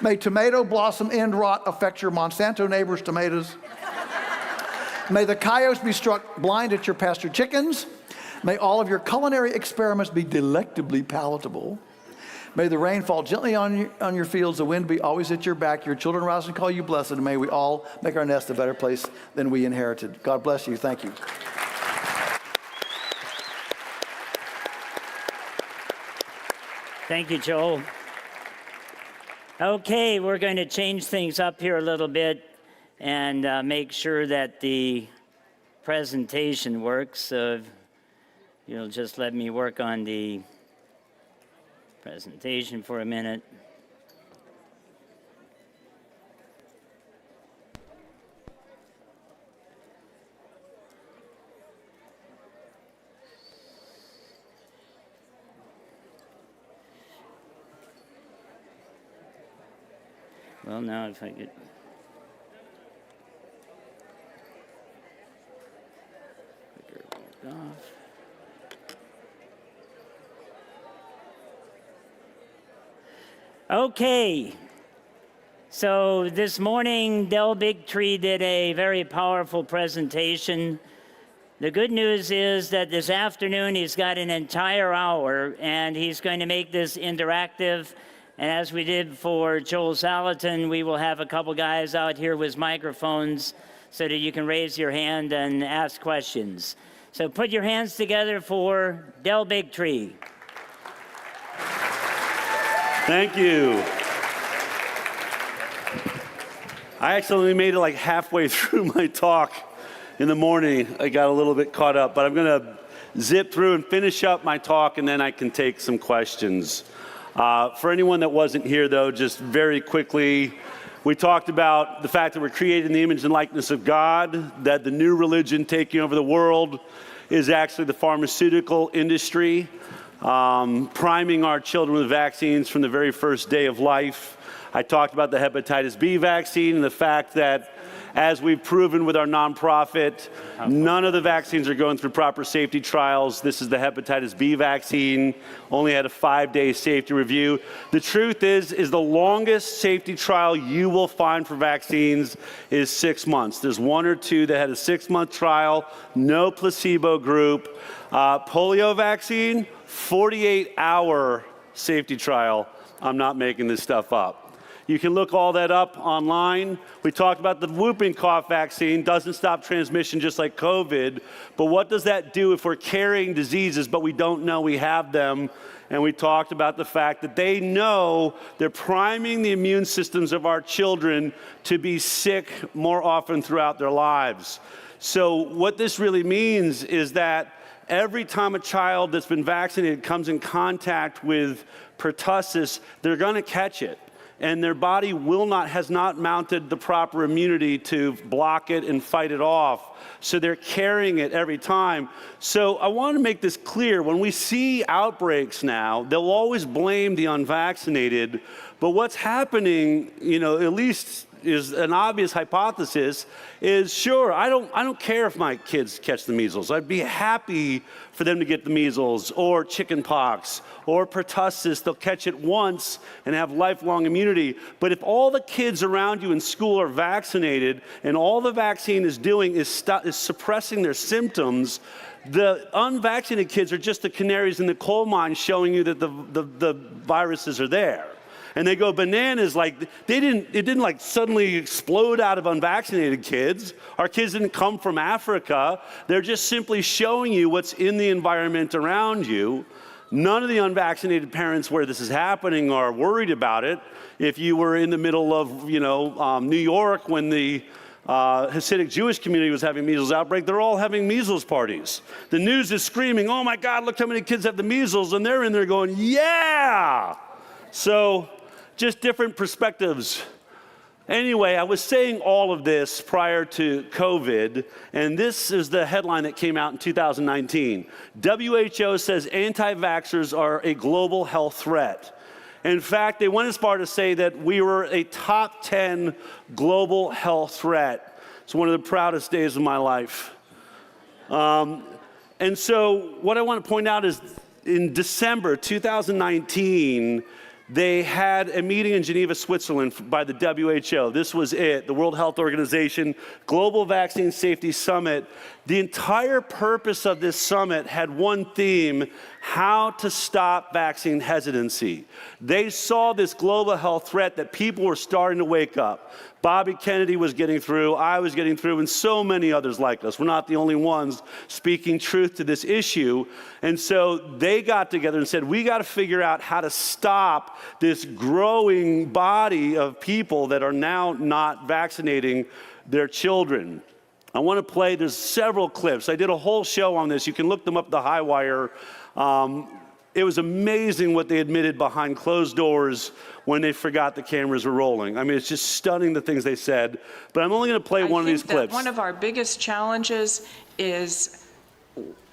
S2: May tomato blossom end rot affect your Monsanto neighbor's tomatoes. May the coyotes be struck blind at your pastured chickens. May all of your culinary experiments be delectably palatable. May the rain fall gently on your fields, the wind be always at your back. Your children rise and call you blessed, and may we all make our nest a better place than we inherited. God bless you. Thank you.
S1: Thank you, Joel. Okay, we're going to change things up here a little bit and make sure that the presentation works. So you'll just let me work on the presentation for a minute. Well, now if I could. Clicker back off. Okay. So this morning, Del Bigtree did a very powerful presentation. The good news is that this afternoon he's got an entire hour and he's going to make this interactive. And as we did for Joel Salatin, we will have a couple guys out here with microphones so that you can raise your hand and ask questions. So put your hands together for Del Bigtree.
S6: Thank you. I accidentally made it like halfway through my talk in the morning. I got a little bit caught up, but I'm going to zip through and finish up my talk, and then I can take some questions. For anyone that wasn't here, though, just very quickly, we talked about the fact that we're created in the image and likeness of God, that the new religion taking over the world is actually the pharmaceutical industry, priming our children with vaccines from the very first day of life. I talked about the hepatitis B vaccine and the fact that, as we've proven with our nonprofit, none of the vaccines are going through proper safety trials. This is the hepatitis B vaccine, only had a 5-day safety review. The truth is the longest safety trial you will find for vaccines is 6 months. There's one or two that had a 6-month trial, no placebo group. Polio vaccine, 48-hour safety trial. I'm not making this stuff up. You can look all that up online. We talked about the whooping cough vaccine. Doesn't stop transmission just like COVID. But what does that do if we're carrying diseases but we don't know we have them? And we talked about the fact that they know they're priming the immune systems of our children to be sick more often throughout their lives. So what this really means is that every time a child that's been vaccinated comes in contact with pertussis, they're going to catch it. And their body has not mounted the proper immunity to block it and fight it off. So they're carrying it every time. So I want to make this clear. When we see outbreaks now, they'll always blame the unvaccinated. But what's happening, at least is an obvious hypothesis, is sure, I don't care if my kids catch the measles. I'd be happy for them to get the measles or chicken pox or pertussis. They'll catch it once and have lifelong immunity. But if all the kids around you in school are vaccinated and all the vaccine is doing is suppressing their symptoms, the unvaccinated kids are just the canaries in the coal mine showing you that the viruses are there. And they go bananas, like it didn't like suddenly explode out of unvaccinated kids. Our kids didn't come from Africa. They're just simply showing you what's in the environment around you. None of the unvaccinated parents where this is happening are worried about it. If you were in the middle of, New York when the Hasidic Jewish community was having measles outbreak, they're all having measles parties. The news is screaming, oh my God, look how many kids have the measles, and they're in there going, yeah! So, just different perspectives. Anyway, I was saying all of this prior to COVID, and this is the headline that came out in 2019. WHO says anti-vaxxers are a global health threat. In fact, they went as far to say that we were a top 10 global health threat. It's one of the proudest days of my life. And so what I want to point out is in December 2019, they had a meeting in Geneva, Switzerland by the WHO. This was it, the World Health Organization Global Vaccine Safety Summit. The entire purpose of this summit had one theme: how to stop vaccine hesitancy. They saw this global health threat that people were starting to wake up. Bobby Kennedy was getting through, I was getting through, and so many others like us. We're not the only ones speaking truth to this issue. And so they got together and said, we got to figure out how to stop this growing body of people that are now not vaccinating their children. I want to play, there's several clips. I did a whole show on this. You can look them up at the Highwire. It was amazing what they admitted behind closed doors when they forgot the cameras were rolling. I mean, it's just stunning the things they said. But I'm only going to play one of these clips.
S7: One of our biggest challenges is,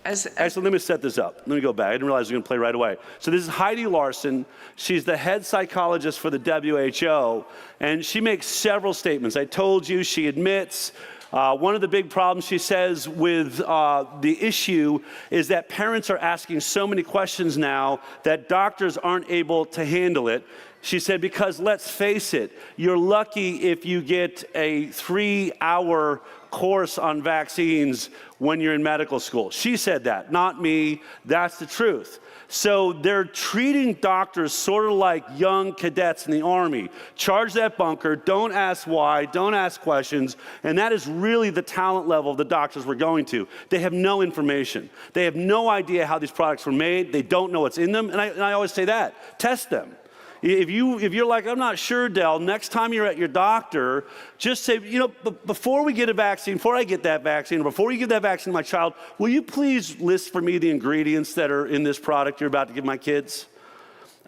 S6: Actually, let me set this up. Let me go back. I didn't realize we were going to play right away. So this is Heidi Larson. She's the head psychologist for the WHO, and she makes several statements. I told you, she admits one of the big problems, she says, with the issue is that parents are asking so many questions now that doctors aren't able to handle it. She said, because let's face it, you're lucky if you get a 3-hour course on vaccines when you're in medical school. She said that, not me. That's the truth. So they're treating doctors sort of like young cadets in the Army. Charge that bunker, don't ask why, don't ask questions, and that is really the talent level of the doctors we're going to. They have no information. They have no idea how these products were made. They don't know what's in them, and I always say that. Test them. If you're like, I'm not sure, Del, next time you're at your doctor, just say, before we get a vaccine, before I get that vaccine, or before you give that vaccine to my child, will you please list for me the ingredients that are in this product you're about to give my kids?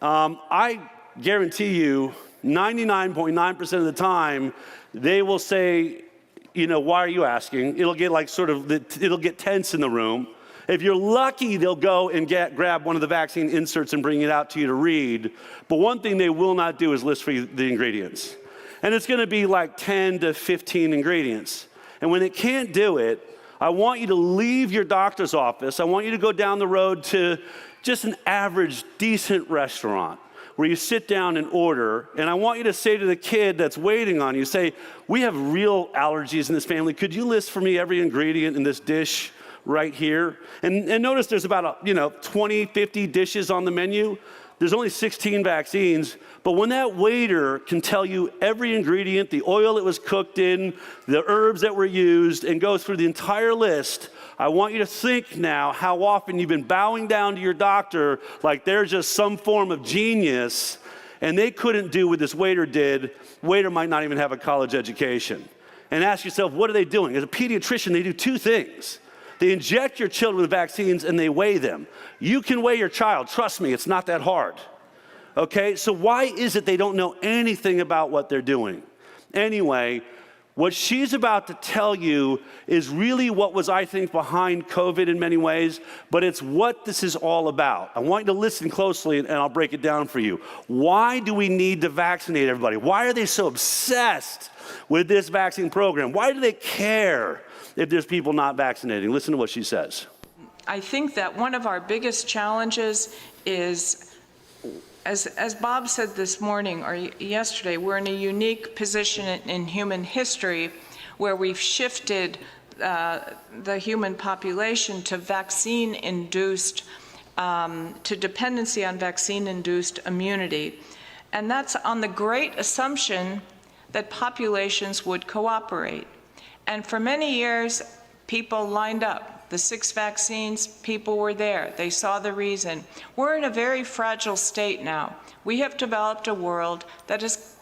S6: I guarantee you, 99.9% of the time, they will say, why are you asking? It'll get it'll get tense in the room. If you're lucky, they'll go and grab one of the vaccine inserts and bring it out to you to read. But one thing they will not do is list for you the ingredients. And it's going to be like 10 to 15 ingredients. And when they can't do it, I want you to leave your doctor's office. I want you to go down the road to just an average, decent restaurant where you sit down and order. And I want you to say to the kid that's waiting on you, say, we have real allergies in this family. Could you list for me every ingredient in this dish right here? And notice there's about 20, 50 dishes on the menu. There's only 16 vaccines, but when that waiter can tell you every ingredient, the oil it was cooked in, the herbs that were used, and go through the entire list, I want you to think now how often you've been bowing down to your doctor like they're just some form of genius, and they couldn't do what this waiter did. Waiter might not even have a college education. And ask yourself, what are they doing? As a pediatrician, they do two things. They inject your children with vaccines and they weigh them. You can weigh your child. Trust me, it's not that hard. Okay, so why is it they don't know anything about what they're doing? Anyway, what she's about to tell you is really what was, I think, behind COVID in many ways, but it's what this is all about. I want you to listen closely and I'll break it down for you. Why do we need to vaccinate everybody? Why are they so obsessed with this vaccine program? Why do they care if there's people not vaccinating? Listen to what she says.
S7: I think that one of our biggest challenges is, as Bob said this morning or yesterday, we're in a unique position in human history where we've shifted the human population to vaccine-induced, to dependency on vaccine-induced immunity. And that's on the great assumption that populations would cooperate. And for many years, people lined up. The 6 vaccines, people were there. They saw the reason. We're in a very fragile state now. We have developed a world that is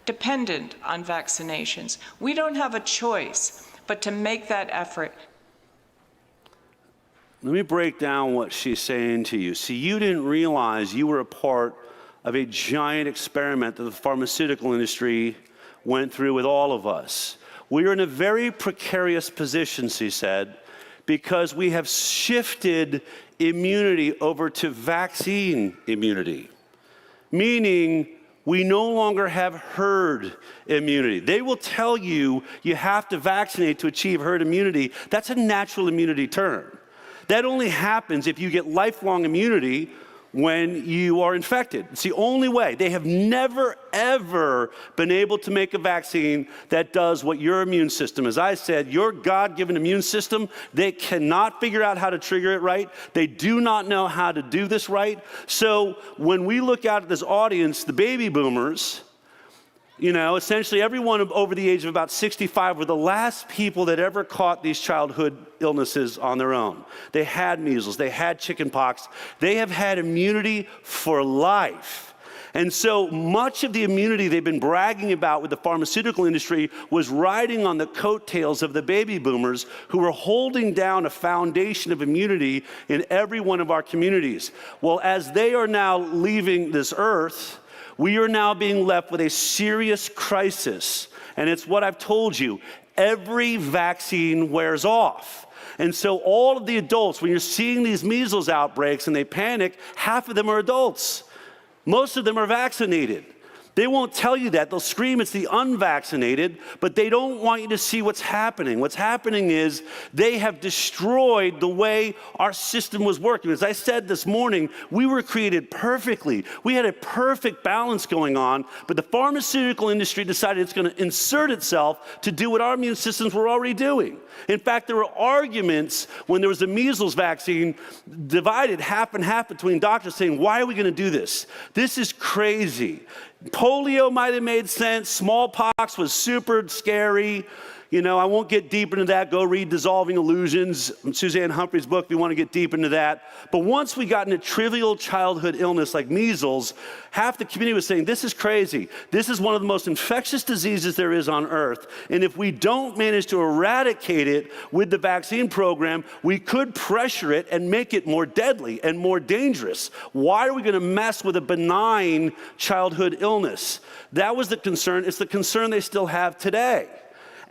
S7: dependent on vaccinations. We don't have a choice but to make that effort.
S6: Let me break down what she's saying to you. See, you didn't realize you were a part of a giant experiment that the pharmaceutical industry went through with all of us. We are in a very precarious position, she said, because we have shifted immunity over to vaccine immunity, meaning we no longer have herd immunity. They will tell you you have to vaccinate to achieve herd immunity. That's a natural immunity term. That only happens if you get lifelong immunity, when you are infected. It's the only way. They have never, ever been able to make a vaccine that does what your immune system, as I said, your God-given immune system, they cannot figure out how to trigger it right. They do not know how to do this right. So when we look out at this audience, the baby boomers, you know, essentially everyone over the age of about 65 were the last people that ever caught these childhood illnesses on their own. They had measles, they had chickenpox, they have had immunity for life. And so much of the immunity they've been bragging about with the pharmaceutical industry was riding on the coattails of the baby boomers who were holding down a foundation of immunity in every one of our communities. Well, as they are now leaving this earth, we are now being left with a serious crisis. And it's what I've told you. Every vaccine wears off. And so all of the adults, when you're seeing these measles outbreaks and they panic, half of them are adults. Most of them are vaccinated. They won't tell you that. They'll scream it's the unvaccinated, but they don't want you to see what's happening. What's happening is they have destroyed the way our system was working. As I said this morning, we were created perfectly. We had a perfect balance going on, but the pharmaceutical industry decided it's going to insert itself to do what our immune systems were already doing. In fact, there were arguments when there was a measles vaccine divided half and half between doctors saying, why are we going to do this? This is crazy. Polio might have made sense. Smallpox was super scary. You know, I won't get deep into that. Go read Dissolving Illusions, Suzanne Humphrey's book, if you want to get deep into that. But once we got into trivial childhood illness like measles, half the community was saying, this is crazy. This is one of the most infectious diseases there is on earth. And if we don't manage to eradicate it with the vaccine program, we could pressure it and make it more deadly and more dangerous. Why are we going to mess with a benign childhood illness? That was the concern. It's the concern they still have today.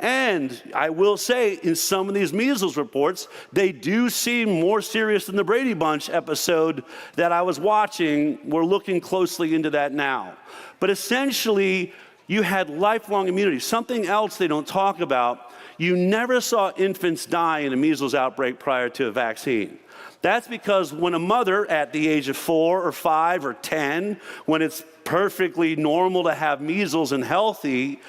S6: And I will say, in some of these measles reports, they do seem more serious than the Brady Bunch episode that I was watching. We're looking closely into that now. But essentially, you had lifelong immunity. Something else they don't talk about, you never saw infants die in a measles outbreak prior to a vaccine. That's because when a mother at the age of 4 or 5 or 10, when it's perfectly normal to have measles and healthy,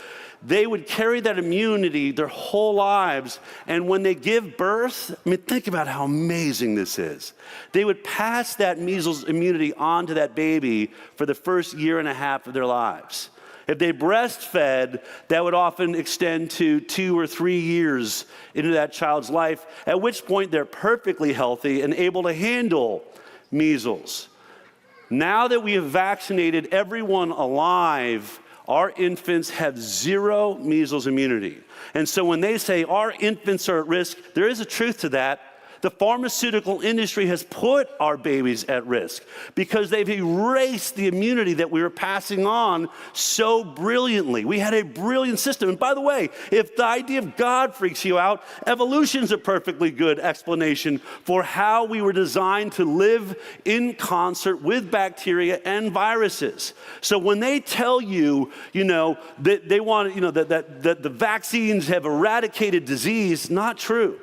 S6: they would carry that immunity their whole lives. And when they give birth, I mean, think about how amazing this is. They would pass that measles immunity on to that baby for the first year and a half of their lives. If they breastfed, that would often extend to 2 or 3 years into that child's life, at which point they're perfectly healthy and able to handle measles. Now that we have vaccinated everyone alive, our infants have 0 measles immunity. And so when they say our infants are at risk, there is a truth to that. The pharmaceutical industry has put our babies at risk because they've erased the immunity that we were passing on so brilliantly. We had a brilliant system. And by the way, if the idea of God freaks you out, evolution's a perfectly good explanation for how we were designed to live in concert with bacteria and viruses. So when they tell you, that they want, that the vaccines have eradicated disease, not true.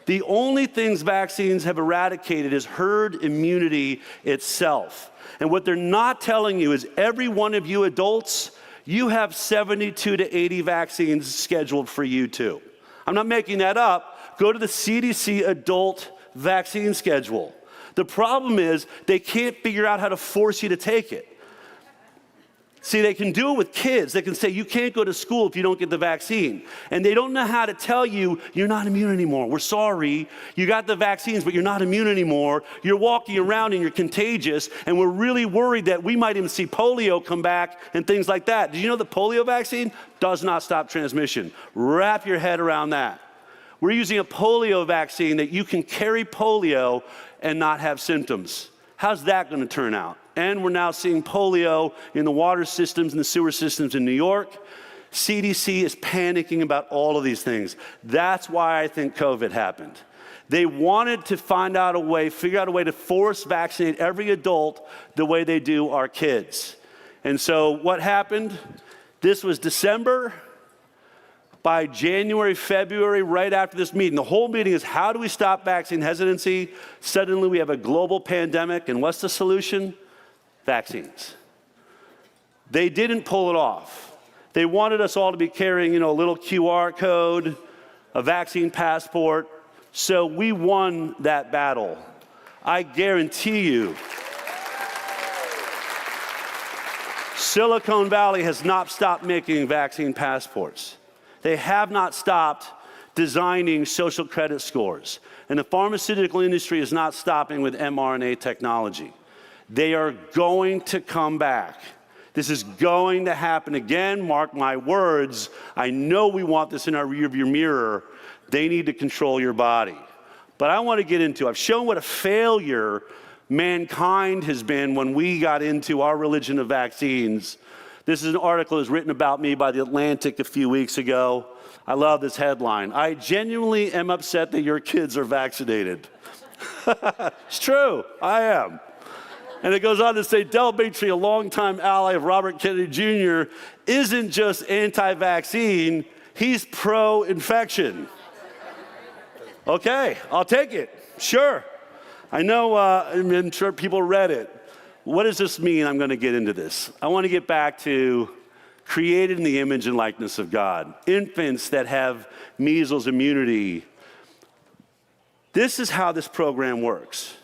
S6: The only things vaccines have eradicated is herd immunity itself. And what they're not telling you is every one of you adults, you have 72 to 80 vaccines scheduled for you too. I'm not making that up. Go to the CDC adult vaccine schedule. The problem is they can't figure out how to force you to take it. See, they can do it with kids. They can say, you can't go to school if you don't get the vaccine. And they don't know how to tell you, you're not immune anymore. We're sorry. You got the vaccines, but you're not immune anymore. You're walking around and you're contagious. And we're really worried that we might even see polio come back and things like that. Did you know the polio vaccine does not stop transmission? Wrap your head around that. We're using a polio vaccine that you can carry polio and not have symptoms. How's that going to turn out? And we're now seeing polio in the water systems and the sewer systems in New York. CDC is panicking about all of these things. That's why I think COVID happened. They wanted to figure out a way to force vaccinate every adult the way they do our kids. And so what happened? This was December. by January, February, right after this meeting. The whole meeting is how do we stop vaccine hesitancy? Suddenly we have a global pandemic, and what's the solution? Vaccines. They didn't pull it off. They wanted us all to be carrying, a little QR code, a vaccine passport. So we won that battle. I guarantee you, Silicon Valley has not stopped making vaccine passports. They have not stopped designing social credit scores. And the pharmaceutical industry is not stopping with mRNA technology. They are going to come back. This is going to happen again, mark my words. I know we want this in our rearview mirror. They need to control your body. But I want to get into, I've shown what a failure mankind has been when we got into our religion of vaccines. This is an article that was written about me by The Atlantic a few weeks ago. I love this headline. I genuinely am upset that your kids are vaccinated. It's true, I am. And it goes on to say, Del Bigtree, a longtime ally of Robert Kennedy Jr., isn't just anti-vaccine, he's pro-infection. Okay, I'll take it, sure. I know, I'm sure people read it. What does this mean? I'm going to get into this. I want to get back to created in the image and likeness of God. Infants that have measles immunity. This is how this program works.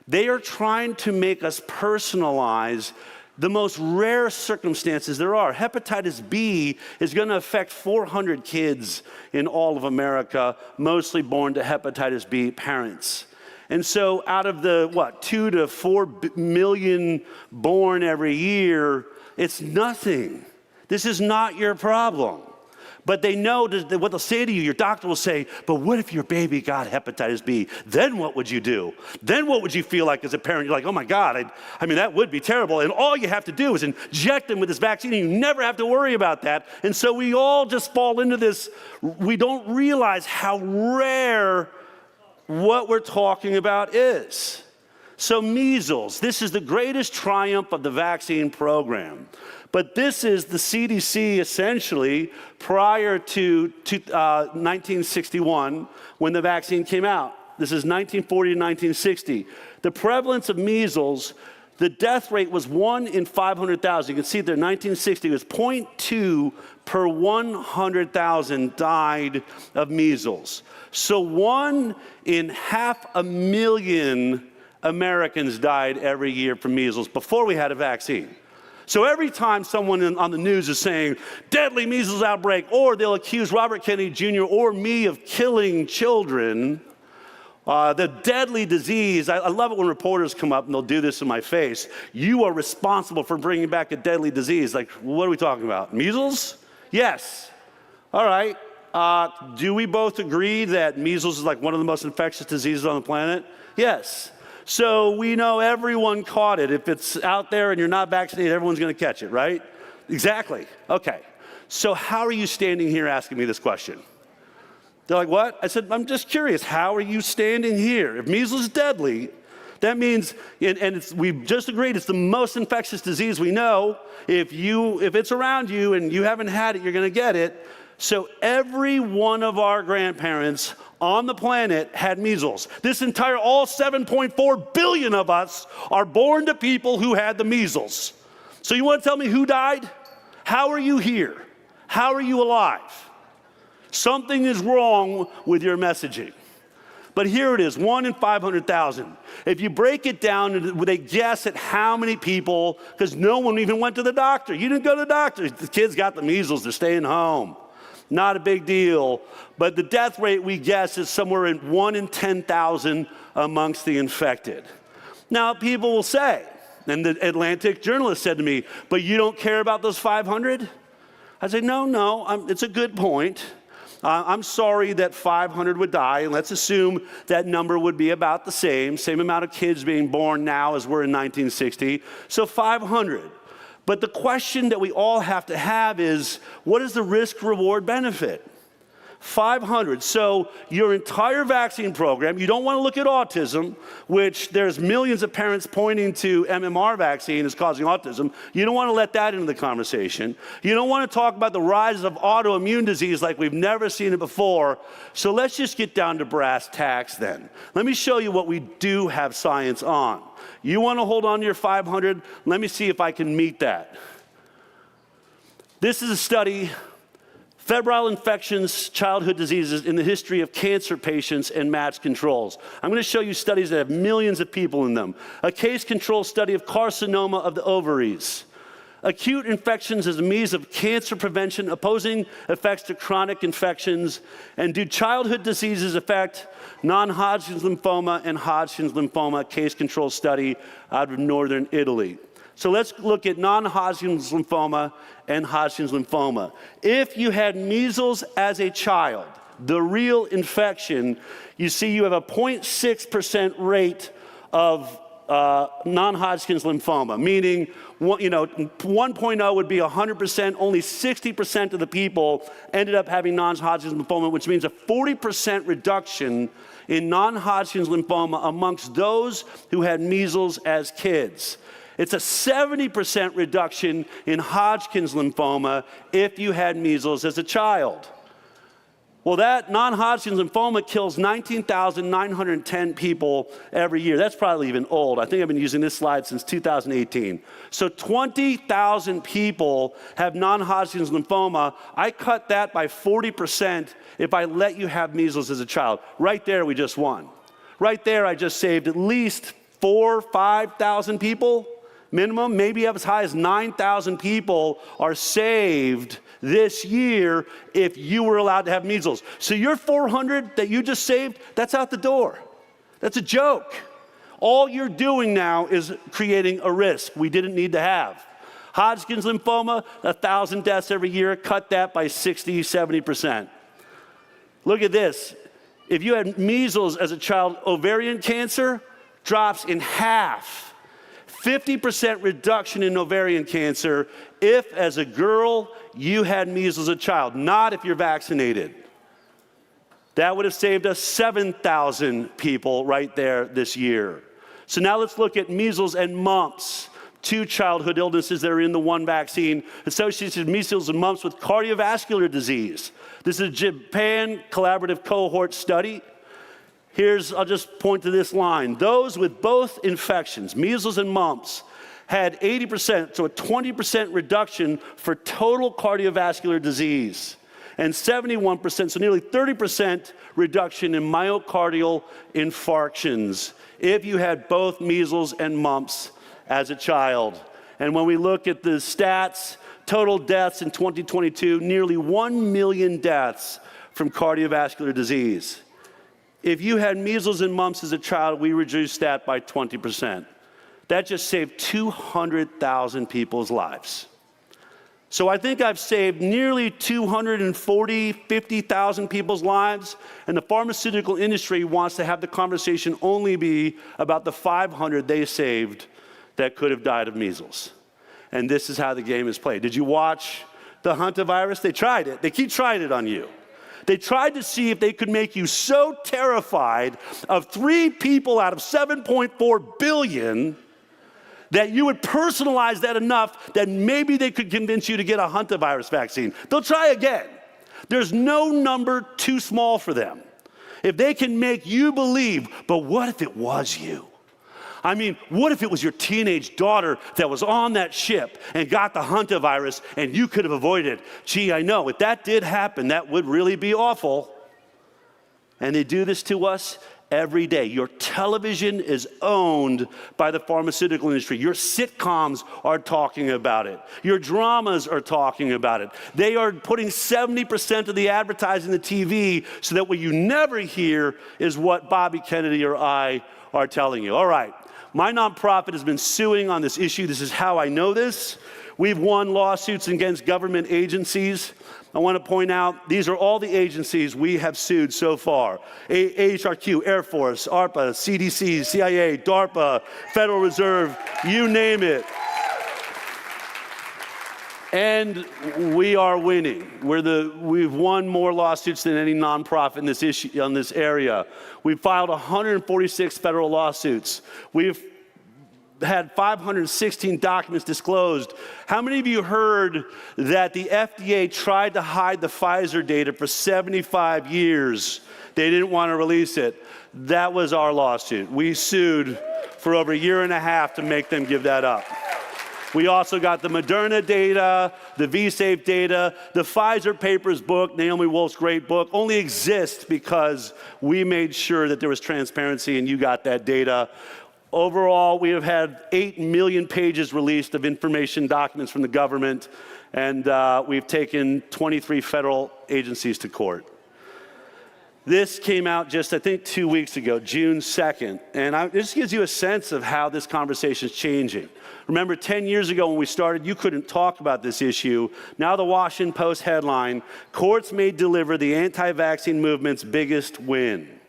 S6: They are trying to make us personalize the most rare circumstances there are. Hepatitis B is going to affect 400 kids in all of America, mostly born to hepatitis B parents. And so out of the, 2 to 4 million born every year, it's nothing. This is not your problem. But they know that what they'll say to you, your doctor will say, but what if your baby got hepatitis B? Then what would you do? Then what would you feel like as a parent? You're like, oh my God, I mean, that would be terrible. And all you have to do is inject them with this vaccine, and you never have to worry about that. And so we all just fall into this. We don't realize how rare what we're talking about is. So measles, this is the greatest triumph of the vaccine program. But this is the CDC essentially prior to 1961 when the vaccine came out. This is 1940 to 1960. The prevalence of measles, the death rate was 1 in 500,000. You can see there, 1960 was 0.2 per 100,000 died of measles. So 1 in 500,000 Americans died every year from measles before we had a vaccine. So every time someone on the news is saying, deadly measles outbreak, or they'll accuse Robert Kennedy Jr. or me of killing children, the deadly disease, I love it when reporters come up and they'll do this in my face. You are responsible for bringing back a deadly disease. Like, what are we talking about? Measles? Yes. All right. Do we both agree that measles is like one of the most infectious diseases on the planet? Yes. So we know everyone caught it. If it's out there and you're not vaccinated, everyone's going to catch it, right? Exactly. Okay. So how are you standing here asking me this question? They're like, what? I said, I'm just curious. How are you standing here? If measles is deadly, that means, we've just agreed, it's the most infectious disease we know. If it's around you and you haven't had it, you're going to get it. So every one of our grandparents on the planet had measles. All 7.4 billion of us are born to people who had the measles. So you want to tell me who died? How are you here? How are you alive? Something is wrong with your messaging. But here it is, 1 in 500,000. If you break it down, they guess at how many people, because no one even went to the doctor. You didn't go to the doctor. The kids got the measles, they're staying home. Not a big deal. But the death rate, we guess, is somewhere in 1 in 10,000 amongst the infected. Now, people will say, and the Atlantic journalist said to me, but you don't care about those 500? I said, no, it's a good point. I'm sorry that 500 would die, and let's assume that number would be about the same amount of kids being born now as were in 1960, so 500. But the question that we all have to have is, what is the risk-reward benefit? 500. So your entire vaccine program, you don't want to look at autism, which there's millions of parents pointing to MMR vaccine as causing autism. You don't want to let that into the conversation. You don't want to talk about the rise of autoimmune disease like we've never seen it before. So let's just get down to brass tacks then. Let me show you what we do have science on. You want to hold on to your 500? Let me see if I can meet that. This is a study, febrile infections, childhood diseases in the history of cancer patients and matched controls. I'm going to show you studies that have millions of people in them. A case control study of carcinoma of the ovaries. Acute infections as a means of cancer prevention, opposing effects to chronic infections. And do childhood diseases affect non-Hodgkin's lymphoma and Hodgkin's lymphoma? Case control study out of northern Italy. So let's look at non-Hodgkin's lymphoma and Hodgkin's lymphoma. If you had measles as a child, the real infection, you see you have a 0.6% rate of non-Hodgkin's lymphoma, meaning 1.0 would be 100%, only 60% of the people ended up having non-Hodgkin's lymphoma, which means a 40% reduction in non-Hodgkin's lymphoma amongst those who had measles as kids. It's a 70% reduction in Hodgkin's lymphoma if you had measles as a child. Well, that non-Hodgkin's lymphoma kills 19,910 people every year. That's probably even old. I think I've been using this slide since 2018. So 20,000 people have non-Hodgkin's lymphoma. I cut that by 40% if I let you have measles as a child. Right there, we just won. Right there, I just saved at least 4,000 or 5,000 people. Minimum, maybe as high as 9,000 people are saved this year if you were allowed to have measles. So your 400 that you just saved, that's out the door. That's a joke. All you're doing now is creating a risk we didn't need to have. Hodgkin's lymphoma, 1,000 deaths every year, cut that by 60, 70%. Look at this. If you had measles as a child, ovarian cancer drops in half. 50% reduction in ovarian cancer if, as a girl, you had measles as a child, not if you're vaccinated. That would have saved us 7,000 people right there this year. So now let's look at measles and mumps, two childhood illnesses that are in the one vaccine, associated measles and mumps with cardiovascular disease. This is a Japan collaborative cohort study. I'll just point to this line. Those with both infections, measles and mumps, had 80%, so a 20% reduction for total cardiovascular disease, and 71%, so nearly 30% reduction in myocardial infarctions if you had both measles and mumps as a child. And when we look at the stats, total deaths in 2022, nearly 1 million deaths from cardiovascular disease. If you had measles and mumps as a child, we reduced that by 20%. That just saved 200,000 people's lives. So I think I've saved nearly 50,000 people's lives, and the pharmaceutical industry wants to have the conversation only be about the 500 they saved that could have died of measles. And this is how the game is played. Did you watch the hantavirus? They tried it. They keep trying it on you. They tried to see if they could make you so terrified of 3 people out of 7.4 billion that you would personalize that enough that maybe they could convince you to get a hantavirus vaccine. They'll try again. There's no number too small for them. If they can make you believe, but what if it was you? I mean, what if it was your teenage daughter that was on that ship and got the hantavirus and you could have avoided it? Gee, I know, if that did happen, that would really be awful. And they do this to us every day. Your television is owned by the pharmaceutical industry. Your sitcoms are talking about it. Your dramas are talking about it. They are putting 70% of the advertising in the TV so that what you never hear is what Bobby Kennedy or I are telling you. All right. My nonprofit has been suing on this issue. This is how I know this. We've won lawsuits against government agencies. I want to point out, these are all the agencies we have sued so far. AHRQ, Air Force, ARPA, CDC, CIA, DARPA, Federal Reserve, you name it. And we are winning. We've won more lawsuits than any nonprofit in this area. We've filed 146 federal lawsuits. We've had 516 documents disclosed. How many of you heard that the FDA tried to hide the Pfizer data for 75 years? They didn't want to release it. That was our lawsuit. We sued for over a year and a half to make them give that up. We also got the Moderna data, the V-Safe data. The Pfizer Papers book, Naomi Wolf's great book, only exists because we made sure that there was transparency and you got that data. Overall, we have had 8 million pages released of information documents from the government, and we've taken 23 federal agencies to court. This came out just, I think, 2 weeks ago, June 2nd, and this gives you a sense of how this conversation is changing. Remember, 10 years ago when we started, you couldn't talk about this issue. Now the Washington Post headline, "Courts may deliver the anti-vaccine movement's biggest win."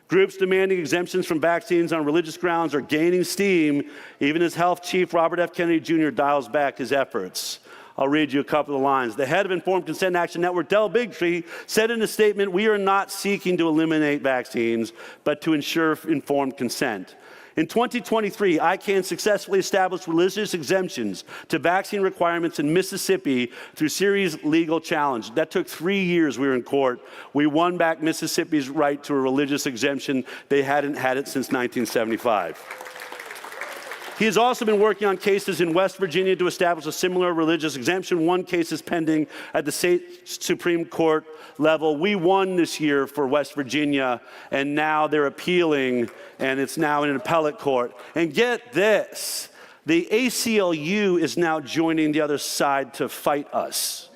S6: Groups demanding exemptions from vaccines on religious grounds are gaining steam, even as Health Chief Robert F. Kennedy Jr. dials back his efforts. I'll read you a couple of lines. The head of Informed Consent Action Network, Del Bigtree, said in a statement, "We are not seeking to eliminate vaccines, but to ensure informed consent." In 2023, ICANN successfully established religious exemptions to vaccine requirements in Mississippi through series legal challenge. That took 3 years. We were in court. We won back Mississippi's right to a religious exemption. They hadn't had it since 1975. He has also been working on cases in West Virginia to establish a similar religious exemption. One case is pending at the state Supreme Court level. We won this year for West Virginia, and now they're appealing, and it's now in an appellate court. And get this, the ACLU is now joining the other side to fight us.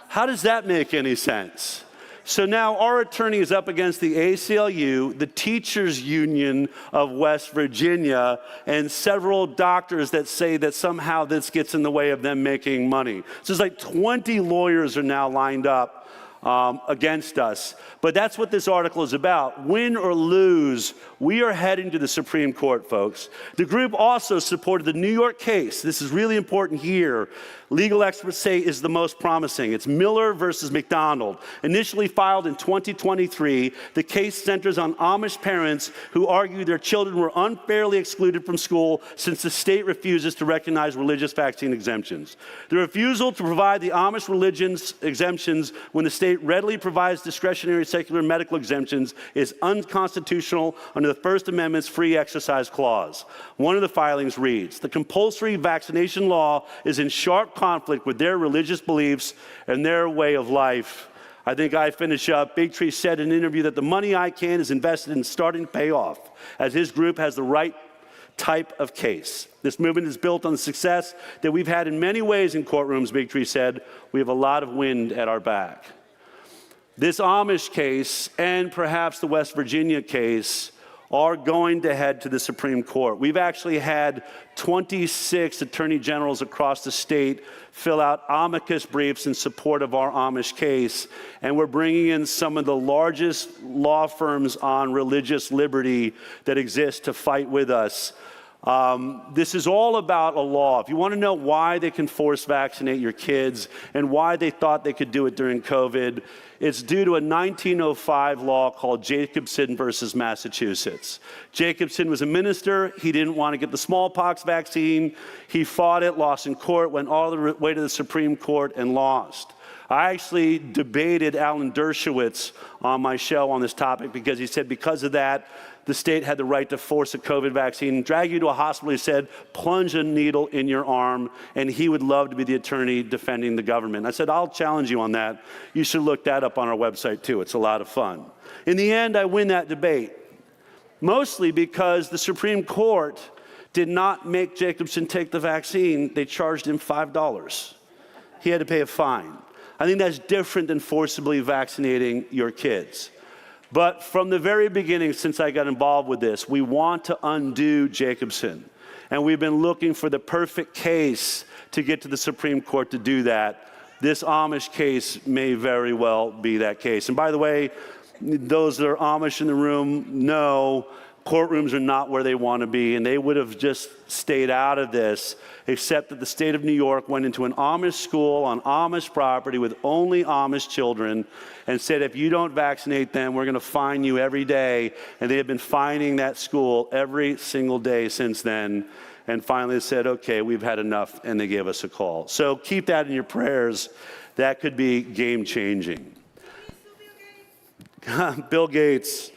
S6: How does that make any sense? So now our attorney is up against the ACLU, the Teachers Union of West Virginia, and several doctors that say that somehow this gets in the way of them making money. So it's like 20 lawyers are now lined up against us. But that's what this article is about. Win or lose, we are heading to the Supreme Court, folks. The group also supported the New York case. This is really important here. Legal experts say is the most promising. It's Miller versus McDonald. Initially filed in 2023, the case centers on Amish parents who argue their children were unfairly excluded from school since the state refuses to recognize religious vaccine exemptions. The refusal to provide the Amish religions exemptions when the state readily provides discretionary secular medical exemptions is unconstitutional under the First Amendment's free exercise clause. One of the filings reads, "The compulsory vaccination law is in sharp conflict with their religious beliefs and their way of life." I think I finish up. Bigtree said in an interview that the money ICANN is invested in starting to pay off, as his group has the right type of case. This movement is built on the success that we've had in many ways in courtrooms, Bigtree said. We have a lot of wind at our back. This Amish case and perhaps the West Virginia case are going to head to the Supreme Court. We've actually had 26 attorney generals across the state fill out amicus briefs in support of our Amish case, and we're bringing in some of the largest law firms on religious liberty that exist to fight with us. This is all about a law. If you want to know why they can force vaccinate your kids and why they thought they could do it during COVID, it's due to a 1905 law called Jacobson versus Massachusetts. Jacobson was a minister. He didn't want to get the smallpox vaccine. He fought it, lost in court, went all the way to the Supreme Court and lost. I actually debated Alan Dershowitz on my show on this topic because he said because of that, the state had the right to force a COVID vaccine, drag you to a hospital, he said, plunge a needle in your arm, and he would love to be the attorney defending the government. I said, I'll challenge you on that. You should look that up on our website too. It's a lot of fun. In the end, I win that debate, mostly because the Supreme Court did not make Jacobson take the vaccine. They charged him $5. He had to pay a fine. I think that's different than forcibly vaccinating your kids. But from the very beginning, since I got involved with this, we want to undo Jacobson. And we've been looking for the perfect case to get to the Supreme Court to do that. This Amish case may very well be that case. And by the way, those that are Amish in the room know courtrooms are not where they want to be, and they would have just stayed out of this, except that the state of New York went into an Amish school on Amish property with only Amish children and said, if you don't vaccinate them, we're going to fine you every day. And they have been fining that school every single day since then. And finally said, okay, we've had enough, and they gave us a call. So keep that in your prayers. That could be game-changing. Bill Gates.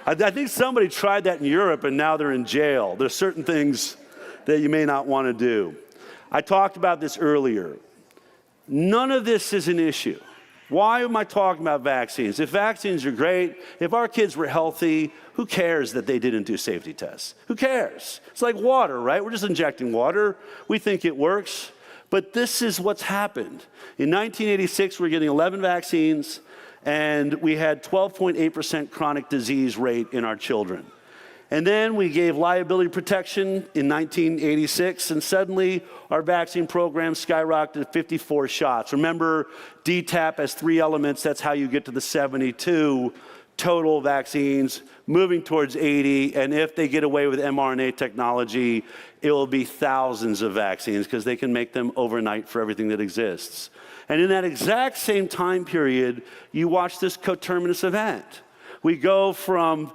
S6: I think somebody tried that in Europe, and now they're in jail. There's certain things that you may not want to do. I talked about this earlier. None of this is an issue. Why am I talking about vaccines? If vaccines are great, if our kids were healthy, who cares that they didn't do safety tests? Who cares? It's like water, right? We're just injecting water. We think it works. But this is what's happened. In 1986, we were getting 11 vaccines, and we had 12.8% chronic disease rate in our children. And then we gave liability protection in 1986, and suddenly our vaccine program skyrocketed to 54 shots. Remember, DTaP has 3 elements. That's how you get to the 72 total vaccines, moving towards 80. And if they get away with mRNA technology, it will be thousands of vaccines because they can make them overnight for everything that exists. And in that exact same time period, you watch this coterminous event. We go from,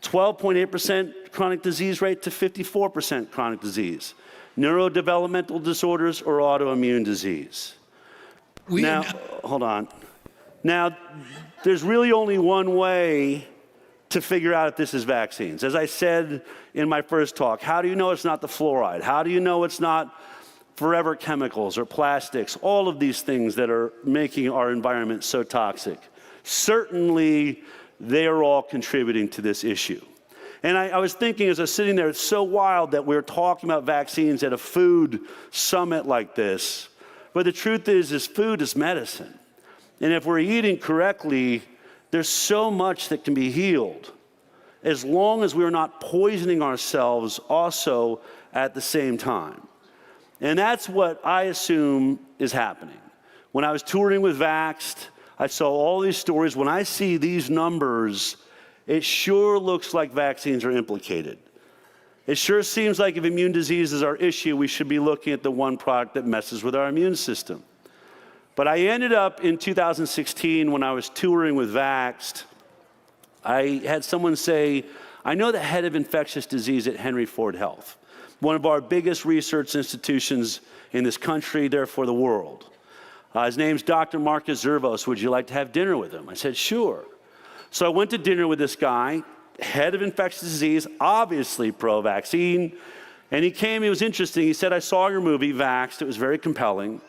S6: 12.8% chronic disease rate to 54% chronic disease. Neurodevelopmental disorders or autoimmune disease. Hold on. Now, there's really only one way to figure out if this is vaccines. As I said in my first talk, how do you know it's not the fluoride? How do you know it's not forever chemicals or plastics? All of these things that are making our environment so toxic. Certainly, they are all contributing to this issue. And I was thinking as I was sitting there, it's so wild that we're talking about vaccines at a food summit like this. But the truth is food is medicine. And if we're eating correctly, there's so much that can be healed, as long as we're not poisoning ourselves also at the same time. And that's what I assume is happening. When I was touring with Vaxxed, I saw all these stories. When I see these numbers, it sure looks like vaccines are implicated. It sure seems like if immune disease is our issue, we should be looking at the one product that messes with our immune system. But I ended up in 2016 when I was touring with Vaxxed, I had someone say, I know the head of infectious disease at Henry Ford Health, one of our biggest research institutions in this country, therefore the world. His name's Dr. Marcus Zervos. Would you like to have dinner with him? I said, sure. So I went to dinner with this guy, head of infectious disease, obviously pro-vaccine. And he came, it was interesting. He said, I saw your movie, Vaxxed. It was very compelling.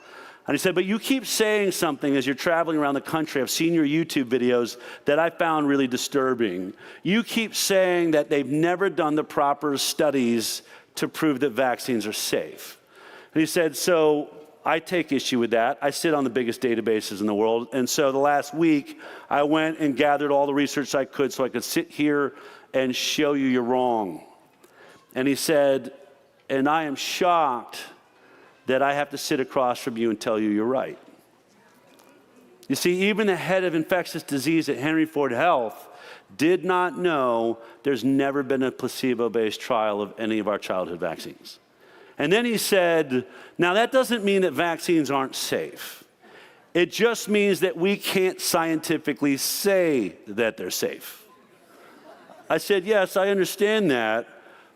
S6: And he said, but you keep saying something as you're traveling around the country. I've seen your YouTube videos that I found really disturbing. You keep saying that they've never done the proper studies to prove that vaccines are safe. And he said, so I take issue with that. I sit on the biggest databases in the world. And so the last week, I went and gathered all the research I could so I could sit here and show you you're wrong. And he said, and I am shocked that I have to sit across from you and tell you you're right. You see, even the head of infectious disease at Henry Ford Health did not know there's never been a placebo-based trial of any of our childhood vaccines. And then he said, now that doesn't mean that vaccines aren't safe. It just means that we can't scientifically say that they're safe. I said, yes, I understand that,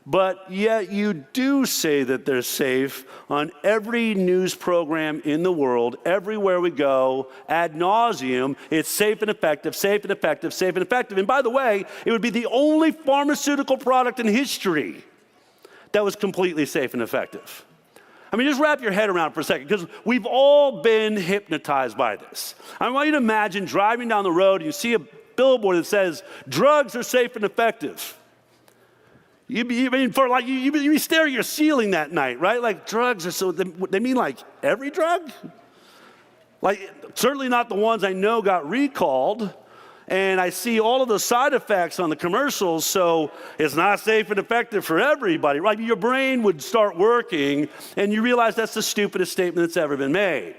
S6: but yet you do say that they're safe on every news program in the world, everywhere we go, ad nauseum. It's safe and effective, safe and effective, safe and effective. And by the way, it would be the only pharmaceutical product in history that was completely safe and effective. I mean, just wrap your head around it for a second, because we've all been hypnotized by this. I want you to imagine driving down the road and you see a billboard that says, drugs are safe and effective. You stare at your ceiling that night, right? Like drugs are so, they mean like every drug? Like certainly not the ones I know got recalled. And I see all of the side effects on the commercials, so it's not safe and effective for everybody, right? Your brain would start working, and you realize that's the stupidest statement that's ever been made.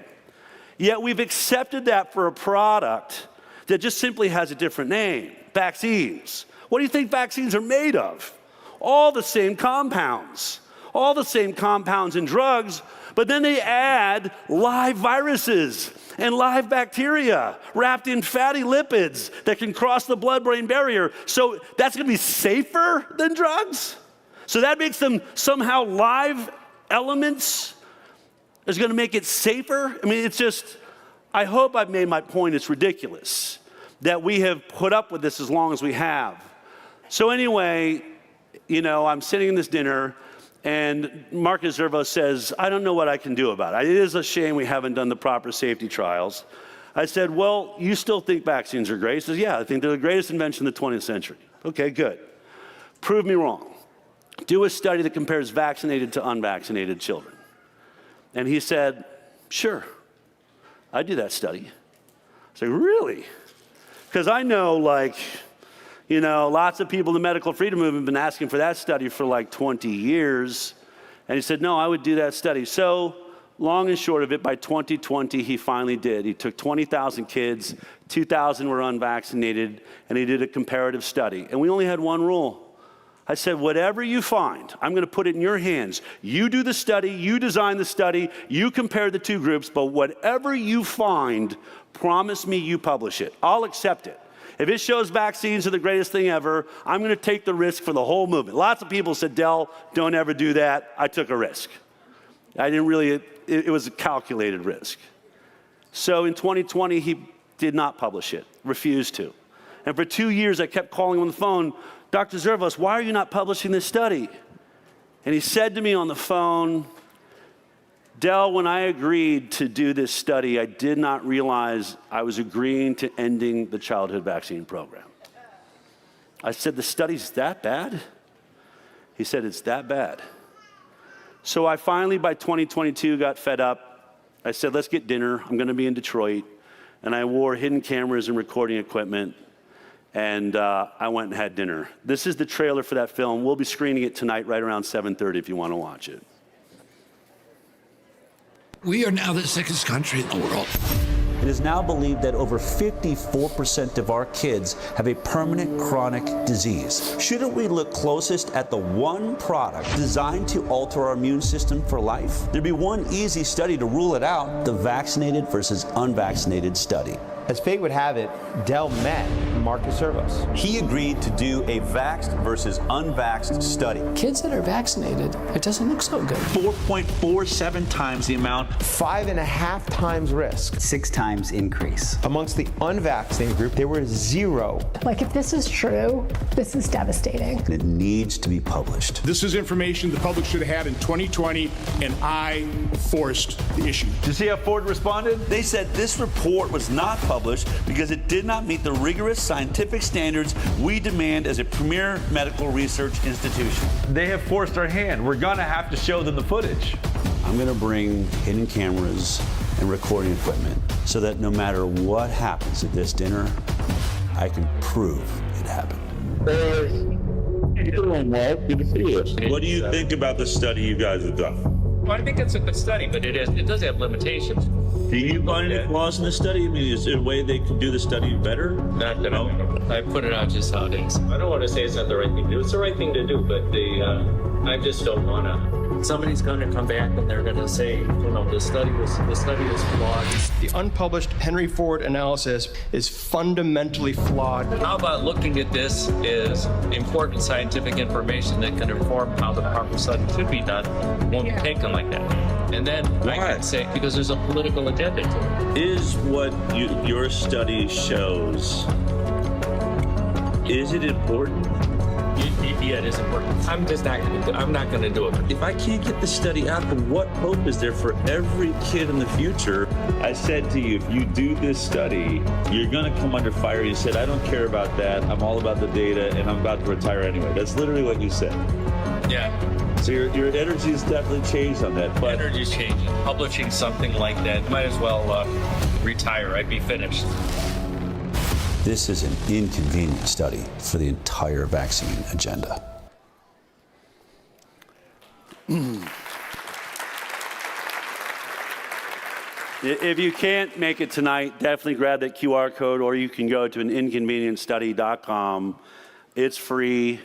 S6: Yet we've accepted that for a product that just simply has a different name, vaccines. What do you think vaccines are made of? All the same compounds. All the same compounds in drugs, but then they add live viruses and live bacteria wrapped in fatty lipids that can cross the blood-brain barrier. So that's gonna be safer than drugs? So that makes them somehow live elements is gonna make it safer? I mean, it's just, I hope I've made my point. It's ridiculous that we have put up with this as long as we have. So anyway, you know, I'm sitting in this dinner, and Marcus Zervos says, I don't know what I can do about it. It is a shame we haven't done the proper safety trials. I said, well, you still think vaccines are great? He says, yeah, I think they're the greatest invention of the 20th century. Okay, good. Prove me wrong. Do a study that compares vaccinated to unvaccinated children. And he said, sure, I'd do that study. I said, really? Because I know, like, you know, lots of people in the medical freedom movement have been asking for that study for like 20 years. And he said, no, I would do that study. So long and short of it, by 2020, he finally did. He took 20,000 kids, 2,000 were unvaccinated, and he did a comparative study. And we only had one rule. I said, whatever you find, I'm going to put it in your hands. You do the study, you design the study, you compare the two groups, but whatever you find, promise me you publish it. I'll accept it. If it shows vaccines are the greatest thing ever, I'm going to take the risk for the whole movement. Lots of people said, Del, don't ever do that. I took a risk. I didn't really, it was a calculated risk. So in 2020, he did not publish it, refused to. And for 2 years, I kept calling him on the phone, Dr. Zervos, why are you not publishing this study? And he said to me on the phone, Del, when I agreed to do this study, I did not realize I was agreeing to ending the childhood vaccine program. I said, the study's that bad? He said, it's that bad. So I finally, by 2022, got fed up. I said, let's get dinner. I'm going to be in Detroit. And I wore hidden cameras and recording equipment. And I went and had dinner. This is the trailer for that film. We'll be screening it tonight right around 7:30 if you want to watch it.
S8: We are now the sickest country in the world.
S9: It is now believed that over 54% of our kids have a permanent chronic disease. Shouldn't we look closest at the one product designed to alter our immune system for life? There'd be one easy study to rule it out, the vaccinated versus unvaccinated study.
S10: As fate would have it, Del met Marcus Zervos.
S9: He agreed to do a vaxxed versus unvaxxed study.
S11: Kids that are vaccinated, it doesn't look so good.
S9: 4.47 times the amount.
S10: 5.5 times risk.
S12: 6 times increase.
S10: Amongst the unvaccinated group, there were 0.
S13: Like, if this is true, this is devastating.
S9: And it needs to be published.
S14: This is information the public should have had in 2020, and I forced the issue.
S6: Did you see how Ford responded?
S9: They said this report was not published because it did not meet the rigorous scientific standards we demand as a premier medical research institution.
S6: They have forced our hand. We're going to have to show them the footage.
S9: I'm going to bring hidden cameras and recording equipment so that no matter what happens at this dinner, I can prove it happened.
S6: What do you think about the study you guys have done?
S15: Well, I think it's a good study, but it does have limitations.
S6: Do you find any flaws in the study? I mean, is there a way they could do the study better?
S15: Not that I put it out just how it is. I don't want to say it's not the right thing to do. It's the right thing to do, but I just don't want to. Somebody's going to come back and they're going to say, you know, the study is flawed.
S16: The unpublished Henry Ford analysis is fundamentally flawed.
S15: How about looking at this as important scientific information that can inform how the proper study should be done? Won't be taken like that. And then I can say, because there's a political agenda to it.
S6: Is what your study shows, is it important?
S15: Yeah, it is important. I'm just not going to do it. I'm not going to do it.
S6: If I can't get the study out, then what hope is there for every kid in the future? I said to you, if you do this study, you're going to come under fire. You said, I don't care about that. I'm all about the data, and I'm about to retire anyway. That's literally what you said.
S15: Yeah.
S6: So your energy has definitely changed on that. But
S15: energy's changing. Publishing something like that, might as well retire. I'd be finished.
S9: This is an inconvenient study for the entire vaccine agenda.
S6: If you can't make it tonight, definitely grab that QR code, or you can go to an inconvenientstudy.com. It's free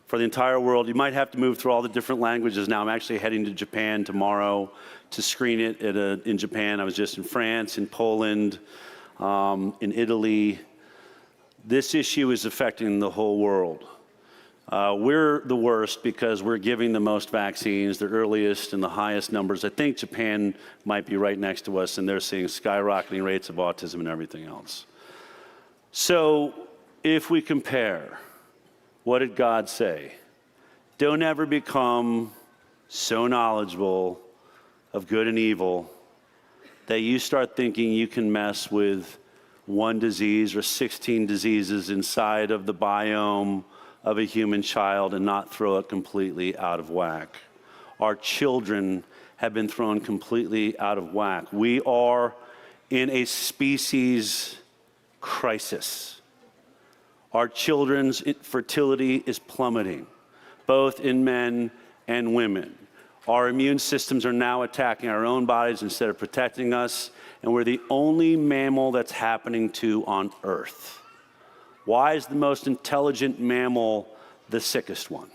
S6: for the entire world. You might have to move through all the different languages now. I'm actually heading to Japan tomorrow to screen it in Japan. I was just in France, in Poland, in Italy. This issue is affecting the whole world. We're the worst because we're giving the most vaccines, the earliest and the highest numbers. I think Japan might be right next to us, and they're seeing skyrocketing rates of autism and everything else. So if we compare, what did God say? Don't ever become so knowledgeable of good and evil that you start thinking you can mess with one disease or 16 diseases inside of the biome of a human child and not throw it completely out of whack. Our children have been thrown completely out of whack. We are in a species crisis. Our children's fertility is plummeting, both in men and women. Our immune systems are now attacking our own bodies instead of protecting us, and we're the only mammal that's happening to on Earth. Why is the most intelligent mammal the sickest one?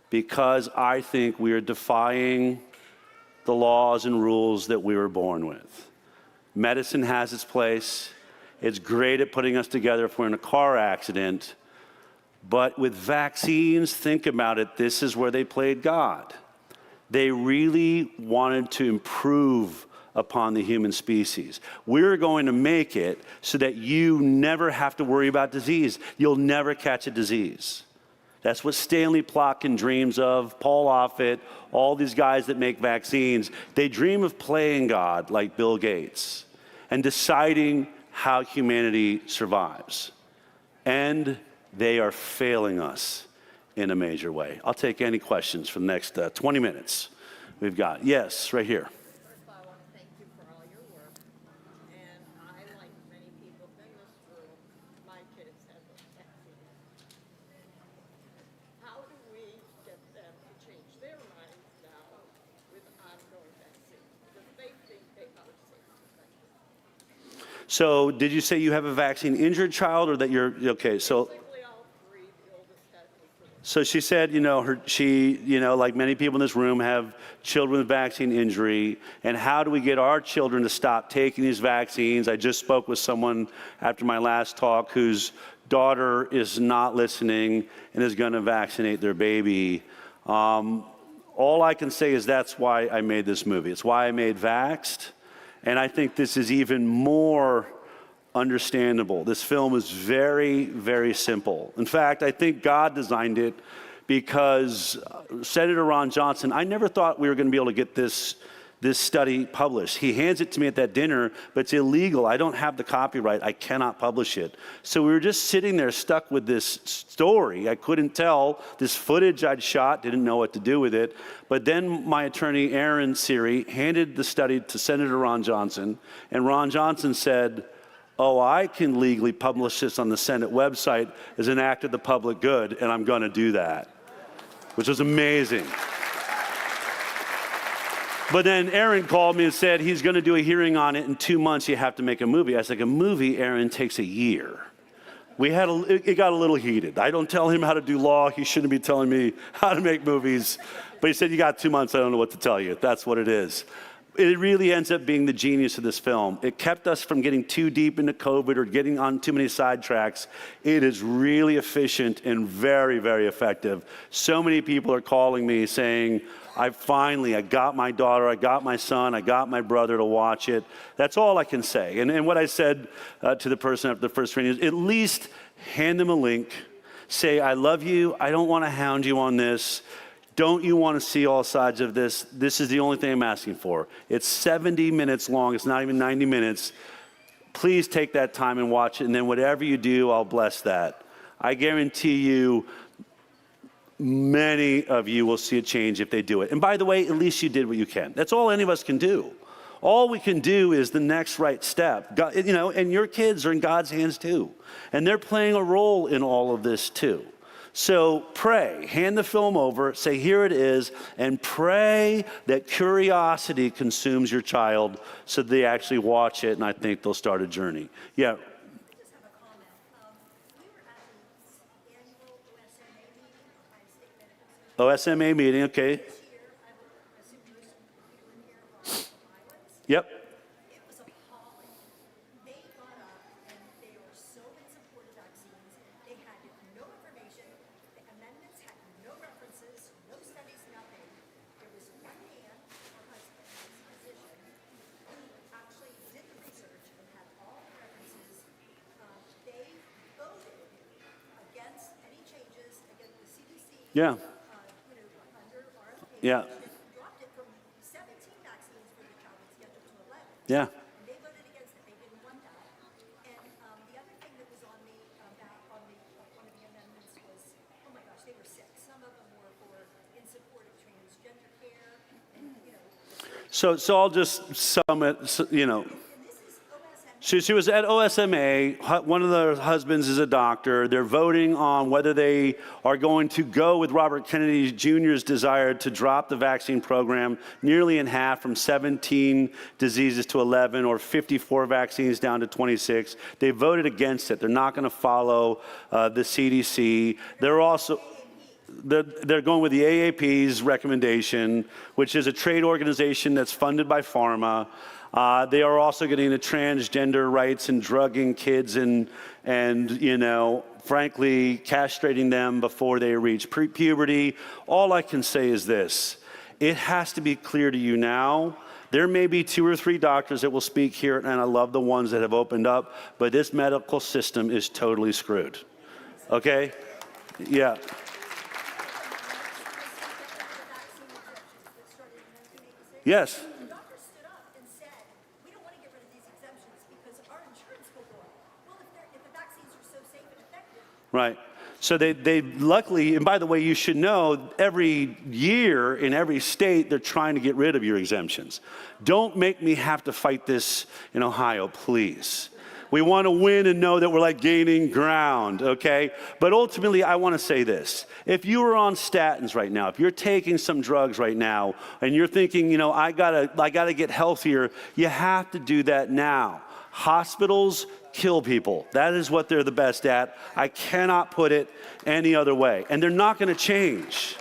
S6: Because I think we are defying the laws and rules that we were born with. Medicine has its place. It's great at putting us together if we're in a car accident. But with vaccines, think about it, this is where they played God. They really wanted to improve upon the human species. We're going to make it so that you never have to worry about disease. You'll never catch a disease. That's what Stanley Plotkin dreams of, Paul Offit, all these guys that make vaccines. They dream of playing God like Bill Gates and deciding how humanity survives. And they are failing us in a major way. I'll take any questions for the next 20 minutes we've got. Yes, right here. So did you say you have a vaccine-injured child, or that you're, okay, so she said, like many people in this room, have children with vaccine injury, and how do we get our children to stop taking these vaccines? I just spoke with someone after my last talk whose daughter is not listening and is going to vaccinate their baby. All I can say is that's why I made this movie. It's why I made Vaxxed. And I think this is even more understandable. This film is very, very simple. In fact, I think God designed it because Senator Ron Johnson, I never thought we were going to be able to get this study published. He hands it to me at that dinner, but it's illegal. I don't have the copyright. I cannot publish it. So we were just sitting there stuck with this story. I couldn't tell. This footage I'd shot, didn't know what to do with it. But then my attorney, Aaron Siri, handed the study to Senator Ron Johnson, and Ron Johnson said, "Oh, I can legally publish this on the Senate website as an act of the public good, and I'm going to do that," which was amazing. But then Aaron called me and said he's going to do a hearing on it in 2 months. You have to make a movie. I was like, a movie, Aaron, takes a year. It got a little heated. I don't tell him how to do law. He shouldn't be telling me how to make movies. But he said, you got 2 months. I don't know what to tell you. That's what it is. It really ends up being the genius of this film. It kept us from getting too deep into COVID or getting on too many sidetracks. It is really efficient and very, very effective. So many people are calling me saying, I got my daughter, I got my son, I got my brother to watch it. That's all I can say. And what I said to the person after the first training is, at least hand them a link. Say, I love you. I don't want to hound you on this. Don't you want to see all sides of this? This is the only thing I'm asking for. It's 70 minutes long. It's not even 90 minutes. Please take that time and watch it, and then whatever you do, I'll bless that. I guarantee you, many of you will see a change if they do it. And by the way, at least you did what you can. That's all any of us can do. All we can do is the next right step. God, and your kids are in God's hands too. And they're playing a role in all of this too. So pray, hand the film over, say, here it is, and pray that curiosity consumes your child so they actually watch it, and I think they'll start a journey. Yeah. OSMA meeting, okay. Yep. Yeah. Yeah. Yeah. So I'll just sum it, you know. She was at OSMA. One of the husbands is a doctor. They're voting on whether they are going to go with Robert Kennedy Jr.'s desire to drop the vaccine program nearly in half from 17 diseases to 11 or 54 vaccines down to 26. They voted against it. They're not going to follow the CDC. They're also... They're going with the AAP's recommendation, which is a trade organization that's funded by pharma. They are also getting the transgender rights and drugging kids and you know, frankly, castrating them before they reach puberty. All I can say is this. It has to be clear to you now. There may be 2 or 3 doctors that will speak here, and I love the ones that have opened up, but this medical system is totally screwed. Okay? Yeah. Yes.
S12: Doctors stood up and said, we don't want to get rid of these exemptions because our insurance will go up. Well, if the vaccines are so safe and effective.
S6: Right. So they luckily, and by the way, you should know, every year in every state, they're trying to get rid of your exemptions. Don't make me have to fight this in Ohio, please. We want to win and know that we're like gaining ground, okay? But ultimately, I want to say this. If you are on statins right now, if you're taking some drugs right now, and you're thinking, you know, I gotta get healthier, you have to do that now. Hospitals kill people. That is what they're the best at. I cannot put it any other way. And they're not going to change.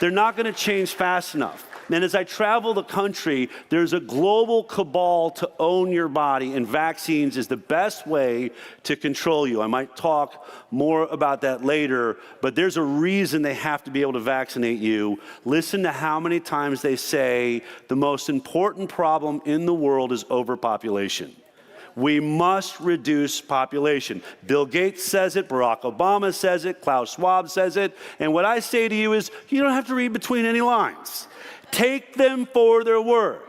S6: They're not going to change fast enough. And as I travel the country, there's a global cabal to own your body, and vaccines is the best way to control you. I might talk more about that later, but there's a reason they have to be able to vaccinate you. Listen to how many times they say the most important problem in the world is overpopulation. We must reduce population. Bill Gates says it, Barack Obama says it, Klaus Schwab says it, and what I say to you is, you don't have to read between any lines. Take them for their word.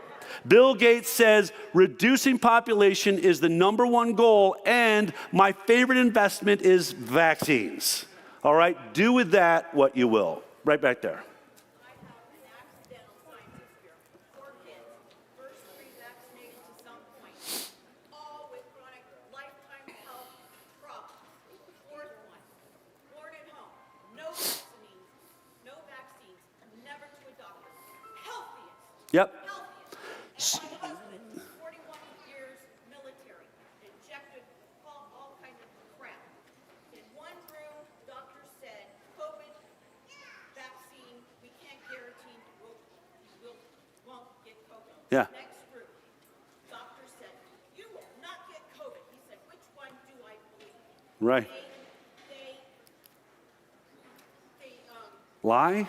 S6: Bill Gates says reducing population is the #1 goal, and my favorite investment is vaccines. All right, do with that what you will. Right back there. Yep.
S12: My husband, 41 years military, injected all kinds of crap. In one room, doctor said, COVID vaccine, we can't guarantee won't get COVID.
S6: Yeah.
S12: Next room, doctor said, you will not get COVID. He said, which one do I believe?
S6: Right. Lie?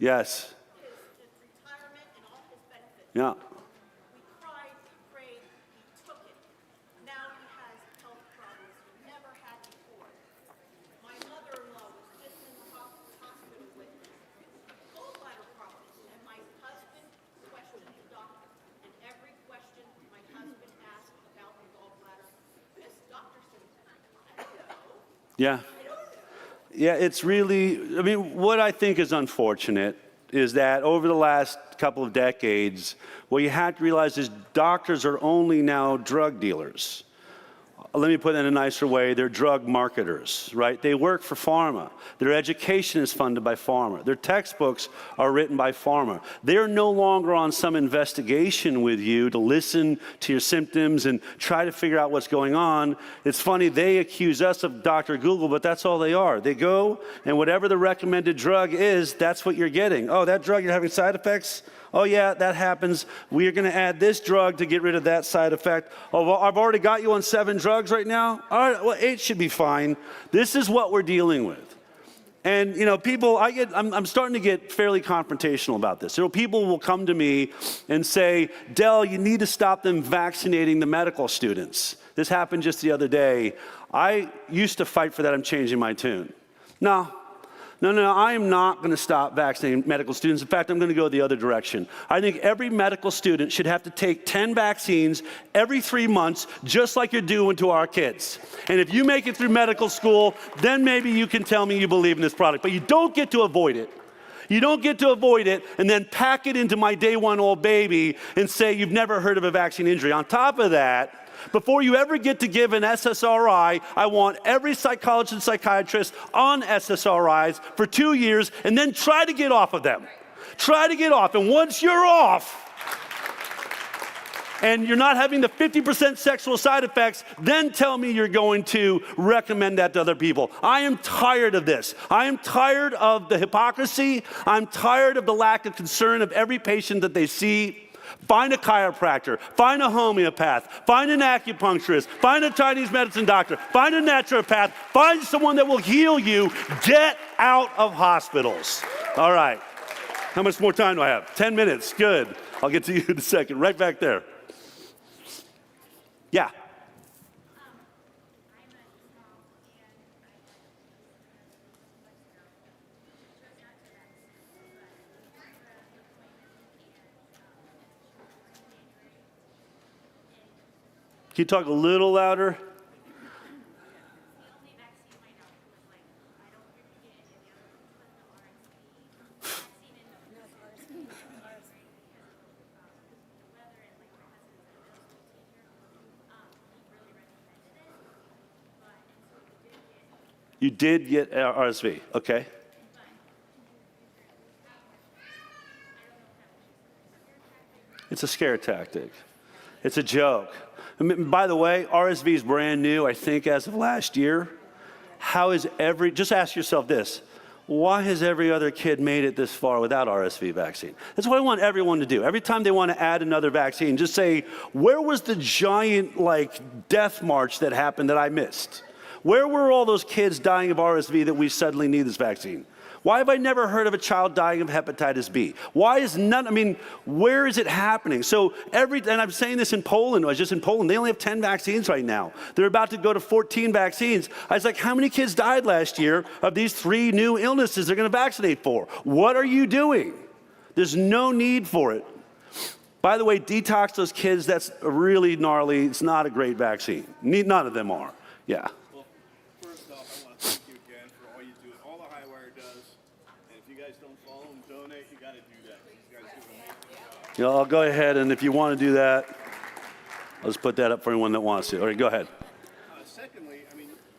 S6: Yes.
S12: His retirement and all his benefits.
S6: Yeah.
S12: We cried, we prayed, he took it. Now he has health problems he never had before. My mother-in-law was just in the hospital with gallbladder problems, and my husband questioned the doctor. And every question my husband asked about the gallbladder, this doctor said, I don't know.
S6: Yeah. Yeah, it's really, I mean, what I think is unfortunate is that over the last couple of decades, what you have to realize is doctors are only now drug dealers. let me put it in a nicer way, they're drug marketers, right? They work for pharma. Their education is funded by pharma. Their textbooks are written by pharma. They're no longer on some investigation with you to listen to your symptoms and try to figure out what's going on. It's funny, they accuse us of Dr. Google, but that's all they are. They go, and whatever the recommended drug is, that's what you're getting. Oh, that drug, you're having side effects? Oh, yeah, that happens. We're going to add this drug to get rid of that side effect. Oh, well, I've already got you on 7 drugs right now. All right, well, 8 should be fine. This is what we're dealing with. And, you know, people, I'm starting to get fairly confrontational about this. People will come to me and say, Del, you need to stop them vaccinating the medical students. This happened just the other day. I used to fight for that. I'm changing my tune. No, I am not going to stop vaccinating medical students. In fact, I'm going to go the other direction. I think every medical student should have to take 10 vaccines every 3 months, just like you're doing to our kids. And if you make it through medical school, then maybe you can tell me you believe in this product. But you don't get to avoid it. You don't get to avoid it and then pack it into my day 1 old baby and say you've never heard of a vaccine injury. On top of that, before you ever get to give an SSRI, I want every psychologist and psychiatrist on SSRIs for 2 years and then try to get off of them. Try to get off. And once you're off and you're not having the 50% sexual side effects, then tell me you're going to recommend that to other people. I am tired of this. I am tired of the hypocrisy. I'm tired of the lack of concern of every patient that they see. Find a chiropractor, find a homeopath, find an acupuncturist, find a Chinese medicine doctor, find a naturopath, find someone that will heal you. Get out of hospitals. All right. How much more time do I have? 10 minutes. Good. I'll get to you in a second. Right back there. Yeah. Can you talk a little louder? You did get RSV, okay. It's a scare tactic. It's a joke. By the way, RSV is brand new, I think, as of last year. Just ask yourself this, why has every other kid made it this far without RSV vaccine? That's what I want everyone to do. Every time they want to add another vaccine, just say, where was the giant, death march that happened that I missed? Where were all those kids dying of RSV that we suddenly need this vaccine? Why have I never heard of a child dying of hepatitis B? Where is it happening? And I'm saying this in Poland, I was just in Poland, they only have 10 vaccines right now. They're about to go to 14 vaccines. I was like, how many kids died last year of these 3 new illnesses they're gonna vaccinate for? What are you doing? There's no need for it. By the way, detox those kids, that's really gnarly. It's not a great vaccine. None of them are, yeah. I'll go ahead, and if you want to do that, I'll just put that up for anyone that wants to. All right, go ahead.
S17: Secondly,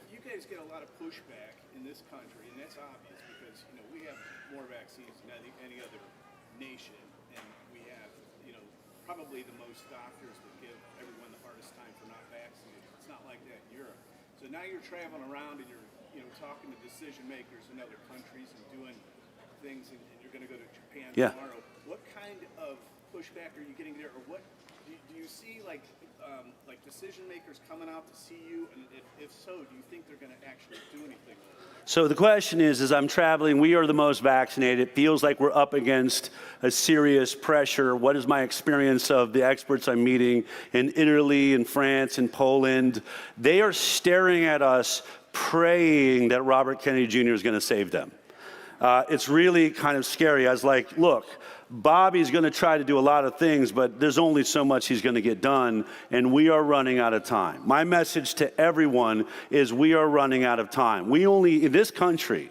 S17: you guys get a lot of pushback in this country, and that's obvious because, we have more vaccines than any other nation, and we have, probably the most doctors that give everyone the hardest time for not vaccinating. It's not like that in Europe. So now you're traveling around and you're, talking to decision makers in other countries and doing things, and you're going to go to Japan tomorrow. What kind of pushback are you getting there, or what do you see like decision makers coming out to see you, and if so, do you think they're going to actually do anything?
S6: So the question is, as I'm traveling, we are the most vaccinated. It feels like we're up against a serious pressure. What is my experience of the experts I'm meeting in Italy and France and Poland? They are staring at us, praying that Robert Kennedy Jr. is going to save them. It's really kind of scary. I was like, look, Bobby's going to try to do a lot of things, but there's only so much he's going to get done, and we are running out of time. My message to everyone is we are running out of time. In this country,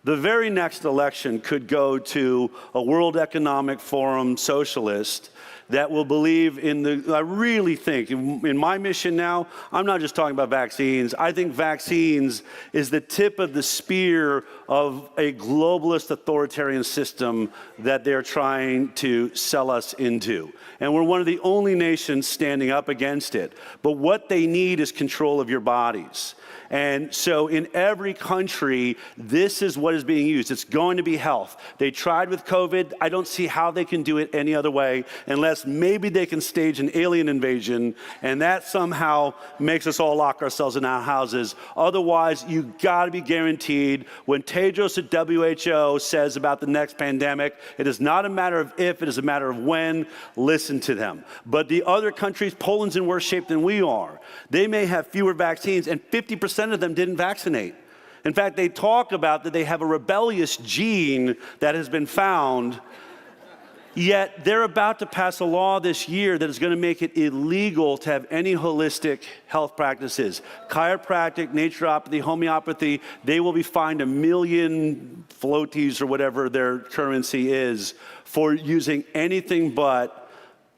S6: The very next election could go to a World Economic Forum socialist that will believe in I really think, in my mission now, I'm not just talking about vaccines. I think vaccines is the tip of the spear of a globalist authoritarian system that they're trying to sell us into. And we're one of the only nations standing up against it. But what they need is control of your bodies. And so in every country, this is what is being used. It's going to be health. They tried with COVID. I don't see how they can do it any other way unless maybe they can stage an alien invasion, and that somehow makes us all lock ourselves in our houses. Otherwise, you got to be guaranteed. When Tedros at WHO says about the next pandemic, it is not a matter of if, it is a matter of when. Listen to them. But the other countries, Poland's in worse shape than we are. They may have fewer vaccines, and 50% of them didn't vaccinate. In fact, they talk about that they have a rebellious gene that has been found, yet they're about to pass a law this year that is going to make it illegal to have any holistic health practices. Chiropractic, naturopathy, homeopathy, they will be fined $1 million floaties or whatever their currency is for using anything but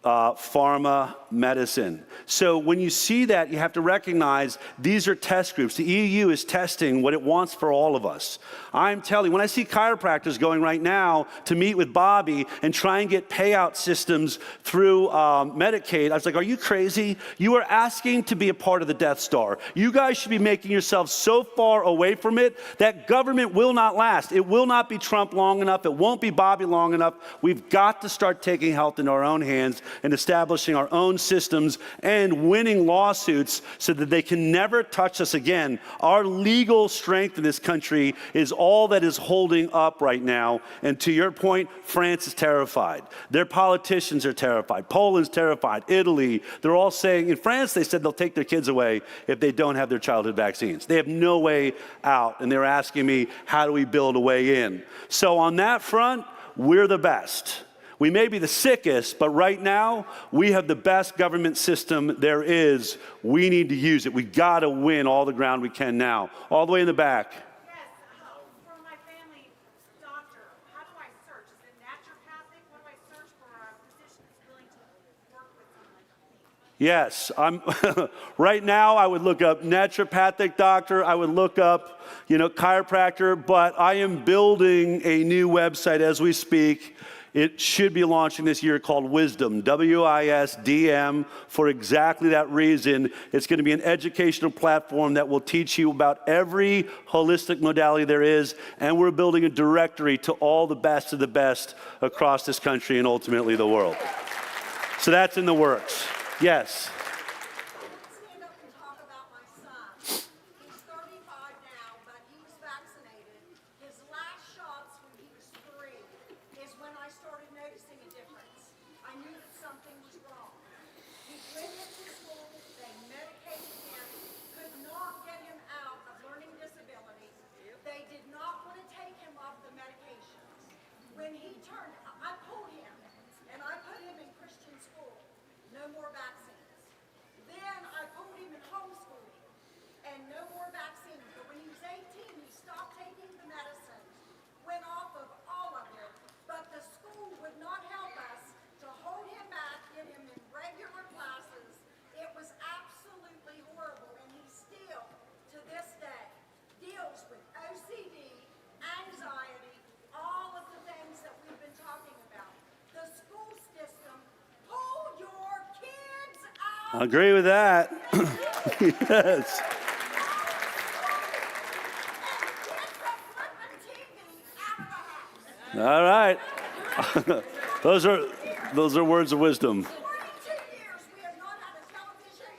S6: pharma medicine. So when you see that, you have to recognize these are test groups. The EU is testing what it wants for all of us. I'm telling you, when I see chiropractors going right now to meet with Bobby and try and get payout systems through Medicaid, I was like, are you crazy? You are asking to be a part of the Death Star. You guys should be making yourselves so far away from it that government will not last. It will not be Trump long enough. It won't be Bobby long enough. We've got to start taking health in our own hands and establishing our own systems and winning lawsuits so that they can never touch us again. Our legal strength in this country is all that is holding up right now. And to your point, France is terrified. Their politicians are terrified. Poland's terrified. Italy, they're all saying, in France, they said they'll take their kids away if they don't have their childhood vaccines. They have no way out. And they're asking me, how do we build a way in? So on that front, we're the best. We may be the sickest, but right now, we have the best government system there is. We need to use it. We got to win all the ground we can now. All the way in the back.
S12: Yes, for my family doctor, how do I search? Is it naturopathic? What do I search for a physician that's willing to work with someone like me?
S6: Yes, right now I would look up naturopathic doctor, I would look up, chiropractor, but I am building a new website as we speak. It should be launching this year called Wisdom, WISDM, for exactly that reason. It's going to be an educational platform that will teach you about every holistic modality there is, and we're building a directory to all the best of the best across this country and ultimately the world. So that's in the works. Yes.
S12: Stand up and talk about my son. He's 35 now, but he's vaccinated. His last shots when he was 3 is when I started noticing a difference. I knew that something was wrong. He went into school, they medicated him, could not get him out of learning disabilities. They did not want to take him off the medications. When he turned, I pulled him and I put him in Christian school. No more vaccines. Then I pulled him in homeschooling and no more vaccines. But when he was 18, he stopped taking the medicine, went off of all of it. But the school would not help us to hold him back, get him in regular classes. It was absolutely horrible. And he still, to this day, deals with OCD, anxiety, all of the things that we've been talking about. The school system, pull your kids out.
S6: I agree with that. Yes. All right. Those are words of wisdom.
S12: 42 years we have not had a television.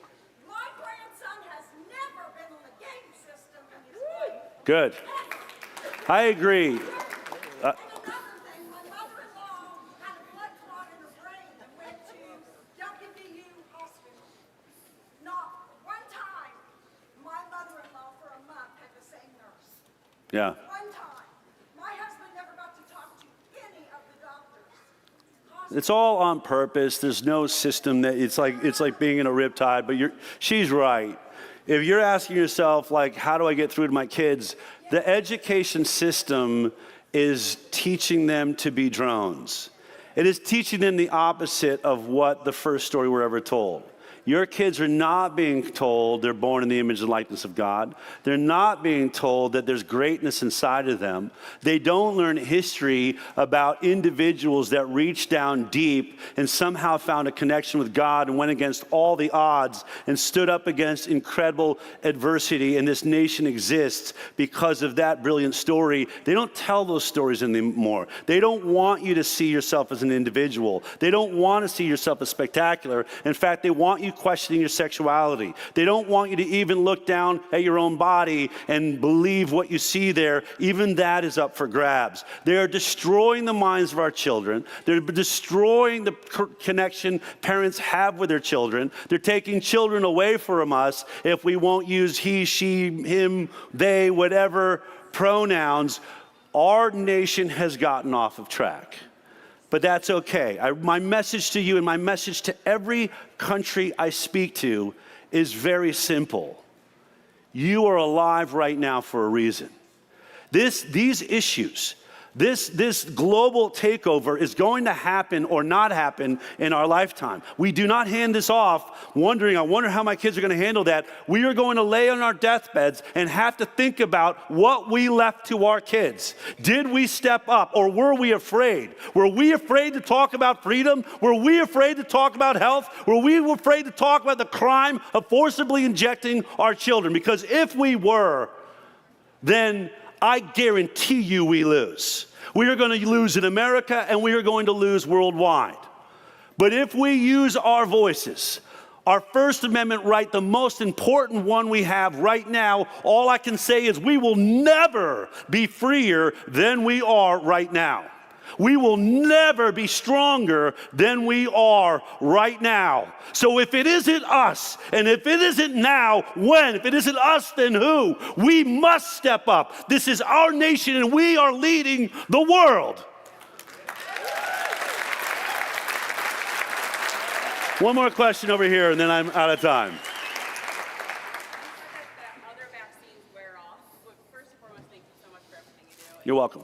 S12: My grandson has never been on a game system in his life.
S6: Good. I agree.
S12: And another thing, my mother-in-law had a blood clot in her brain and went to WVU Hospital. Not one time my mother-in-law for a month had the same nurse.
S6: Yeah.
S12: One time. My husband never got to talk to any of the doctors.
S6: It's all on purpose. There's no system that it's like being in a riptide, but she's right. If you're asking yourself, like, how do I get through to my kids? The education system is teaching them to be drones. It is teaching them the opposite of what the first story we're ever told. Your kids are not being told they're born in the image and likeness of God. They're not being told that there's greatness inside of them. They don't learn history about individuals that reached down deep and somehow found a connection with God and went against all the odds and stood up against incredible adversity, and this nation exists because of that brilliant story. They don't tell those stories anymore. They don't want you to see yourself as an individual. They don't want to see yourself as spectacular. In fact, they want you questioning your sexuality. They don't want you to even look down at your own body and believe what you see there. Even that is up for grabs. They are destroying the minds of our children. They're destroying the connection parents have with their children. They're taking children away from us if we won't use he, she, him, they, whatever pronouns. Our nation has gotten off of track. But that's okay. My message to you and my message to every country I speak to is very simple. You are alive right now for a reason. These issues, this global takeover is going to happen or not happen in our lifetime. We do not hand this off wondering, I wonder how my kids are going to handle that. We are going to lay on our deathbeds and have to think about what we left to our kids. Did we step up, or were we afraid? Were we afraid to talk about freedom? Were we afraid to talk about health? Were we afraid to talk about the crime of forcibly injecting our children? Because if we were, then I guarantee you we lose. We are going to lose in America, and we are going to lose worldwide. But if we use our voices, our First Amendment right, the most important one we have right now, all I can say is we will never be freer than we are right now. We will never be stronger than we are right now. So if it isn't us, and if it isn't now, when? If it isn't us, then who? We must step up. This is our nation, and we are leading the world. One more question over here, and then I'm out of time. You're welcome.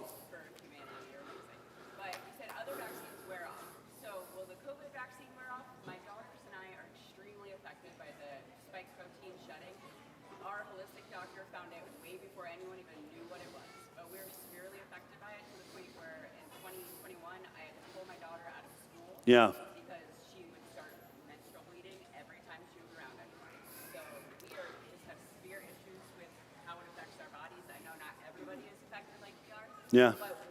S6: Yeah.
S18: Because she would start menstrual bleeding every time she was around anyone. So we just have severe issues with how it affects our bodies. I know not everybody is affected like we are.
S6: Yeah.
S18: But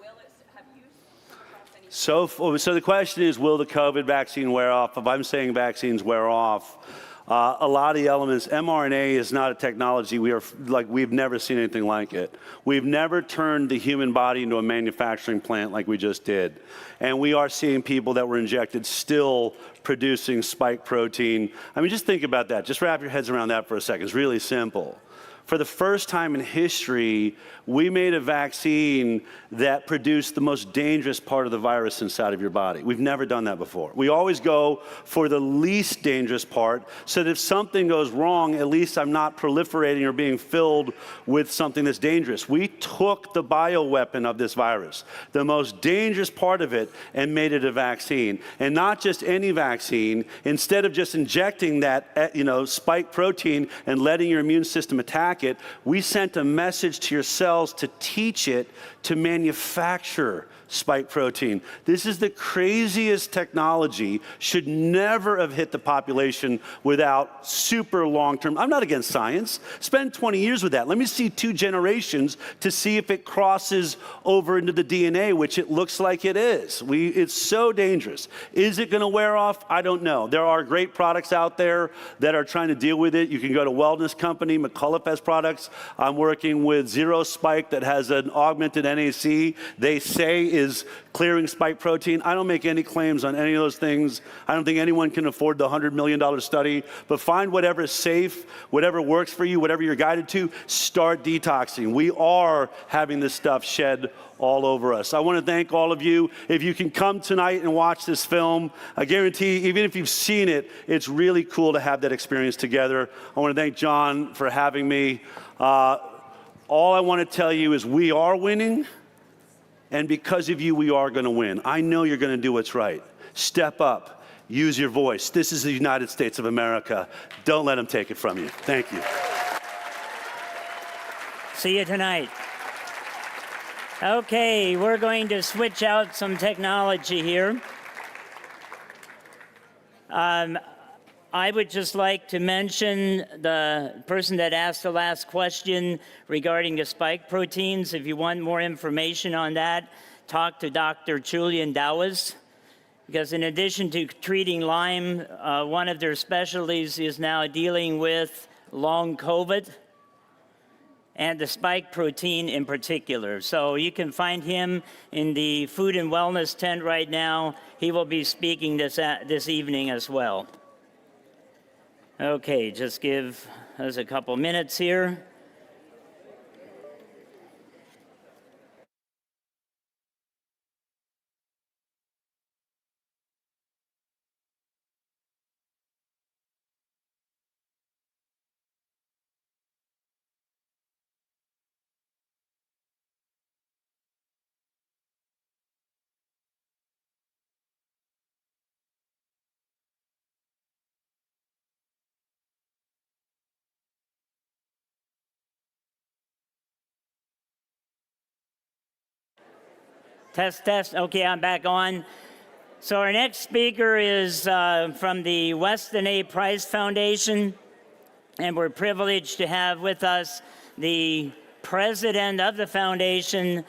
S18: have you come across any?
S6: So the question is, will the COVID vaccine wear off? If I'm saying vaccines wear off, a lot of the elements, mRNA is not a technology we've never seen anything like it. We've never turned the human body into a manufacturing plant like we just did. And we are seeing people that were injected still producing spike protein. I mean, just think about that. Just wrap your heads around that for a second. It's really simple. For the first time in history, we made a vaccine that produced the most dangerous part of the virus inside of your body. We've never done that before. We always go for the least dangerous part, so that if something goes wrong, at least I'm not proliferating or being filled with something that's dangerous. We took the bioweapon of this virus, the most dangerous part of it, and made it a vaccine. And not just any vaccine. Instead of just injecting that, spike protein and letting your immune system attack it, we sent a message to your cells to teach it to manufacture spike protein. This is the craziest technology, should never have hit the population without super long-term. I'm not against science. Spend 20 years with that. Let me see 2 generations to see if it crosses over into the DNA, which it looks like it is. It's so dangerous. Is it going to wear off? I don't know. There are great products out there that are trying to deal with it. You can go to Wellness Company. McCullough has products. I'm working with Zero Spike that has an augmented NAC. They say is clearing spike protein. I don't make any claims on any of those things. I don't think anyone can afford the $100 million study, but find whatever is safe, whatever works for you, whatever you're guided to, start detoxing. We are having this stuff shed all over us. I want to thank all of you. If you can come tonight and watch this film, I guarantee, even if you've seen it, it's really cool to have that experience together. I want to thank John for having me. All I want to tell you is we are winning, and because of you, we are going to win. I know you're going to do what's right. Step up. Use your voice. This is the United States of America. Don't let them take it from you. Thank you.
S1: See you tonight. Okay, we're going to switch out some technology here. I would just like to mention the person that asked the last question regarding the spike proteins. If you want more information on that, talk to Dr. Julian Dawes, because in addition to treating Lyme, one of their specialties is now dealing with long COVID and the spike protein in particular. So you can find him in the Food and Wellness tent right now. He will be speaking this evening as well. Okay, just give us a couple minutes here. Test, test. Okay, I'm back on. So our next speaker is from the Weston A. Price Foundation, and we're privileged to have with us the president of the foundation,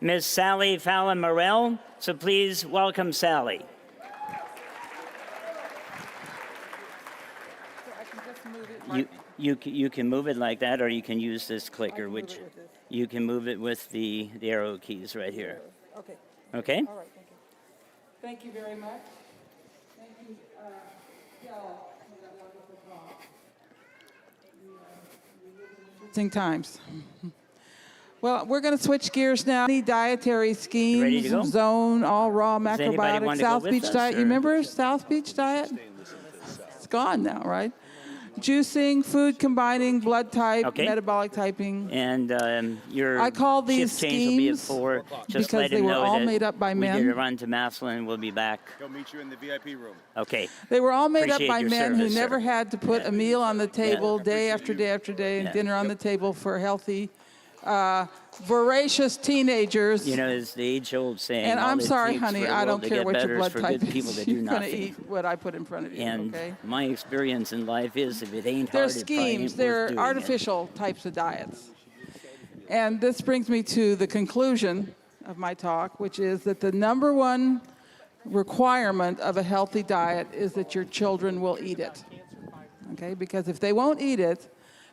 S1: Ms. Sally Fallon Morell. So please welcome Sally. You can move it like that, or you can use this clicker, which you can move it with the arrow keys right here.
S19: Okay.
S1: Okay?
S19: All right, thank you. Thank you very much. Thank you, Gail, for that wonderful talk. Interesting times. Well, we're going to switch gears now. Any dietary schemes, zone, all raw macrobiotics, South Beach diet. You remember South Beach diet? It's gone now, right? Juicing, food combining, blood type, metabolic typing.
S1: And your
S19: I call these
S1: shift change will be at
S19: schemes
S1: 4. Just
S19: because
S1: let
S19: they
S1: him
S19: were
S1: know
S19: all
S1: that
S19: made up by
S1: we
S19: men.
S1: did a run to Maslin. We'll be back.
S17: He'll meet you in the VIP room.
S1: Okay.
S19: They were all made
S1: Appreciate
S19: up by
S1: your
S19: men who
S1: service,
S19: never
S1: sir.
S19: had to put a meal on the table day after day after day and
S1: Yeah.
S19: dinner on the table for healthy, voracious teenagers.
S1: You know, it's the age-old saying.
S19: And
S1: all
S19: I'm
S1: it
S19: sorry,
S1: takes
S19: honey,
S1: for the
S19: I
S1: world
S19: don't
S1: to
S19: care
S1: get
S19: what
S1: better
S19: your
S1: is
S19: blood
S1: for
S19: type
S1: good
S19: is.
S1: people to do
S19: You're going to
S1: nothing.
S19: eat what I put in front of you,
S1: And
S19: okay?
S1: my experience in life is if it ain't
S19: They're
S1: hard, it probably ain't
S19: schemes.
S1: worth
S19: They're
S1: doing it.
S19: artificial types of diets. And this brings me to the conclusion of my talk, which is that the number one requirement of a healthy diet is that your children will eat it. Okay? Because if they won't eat it,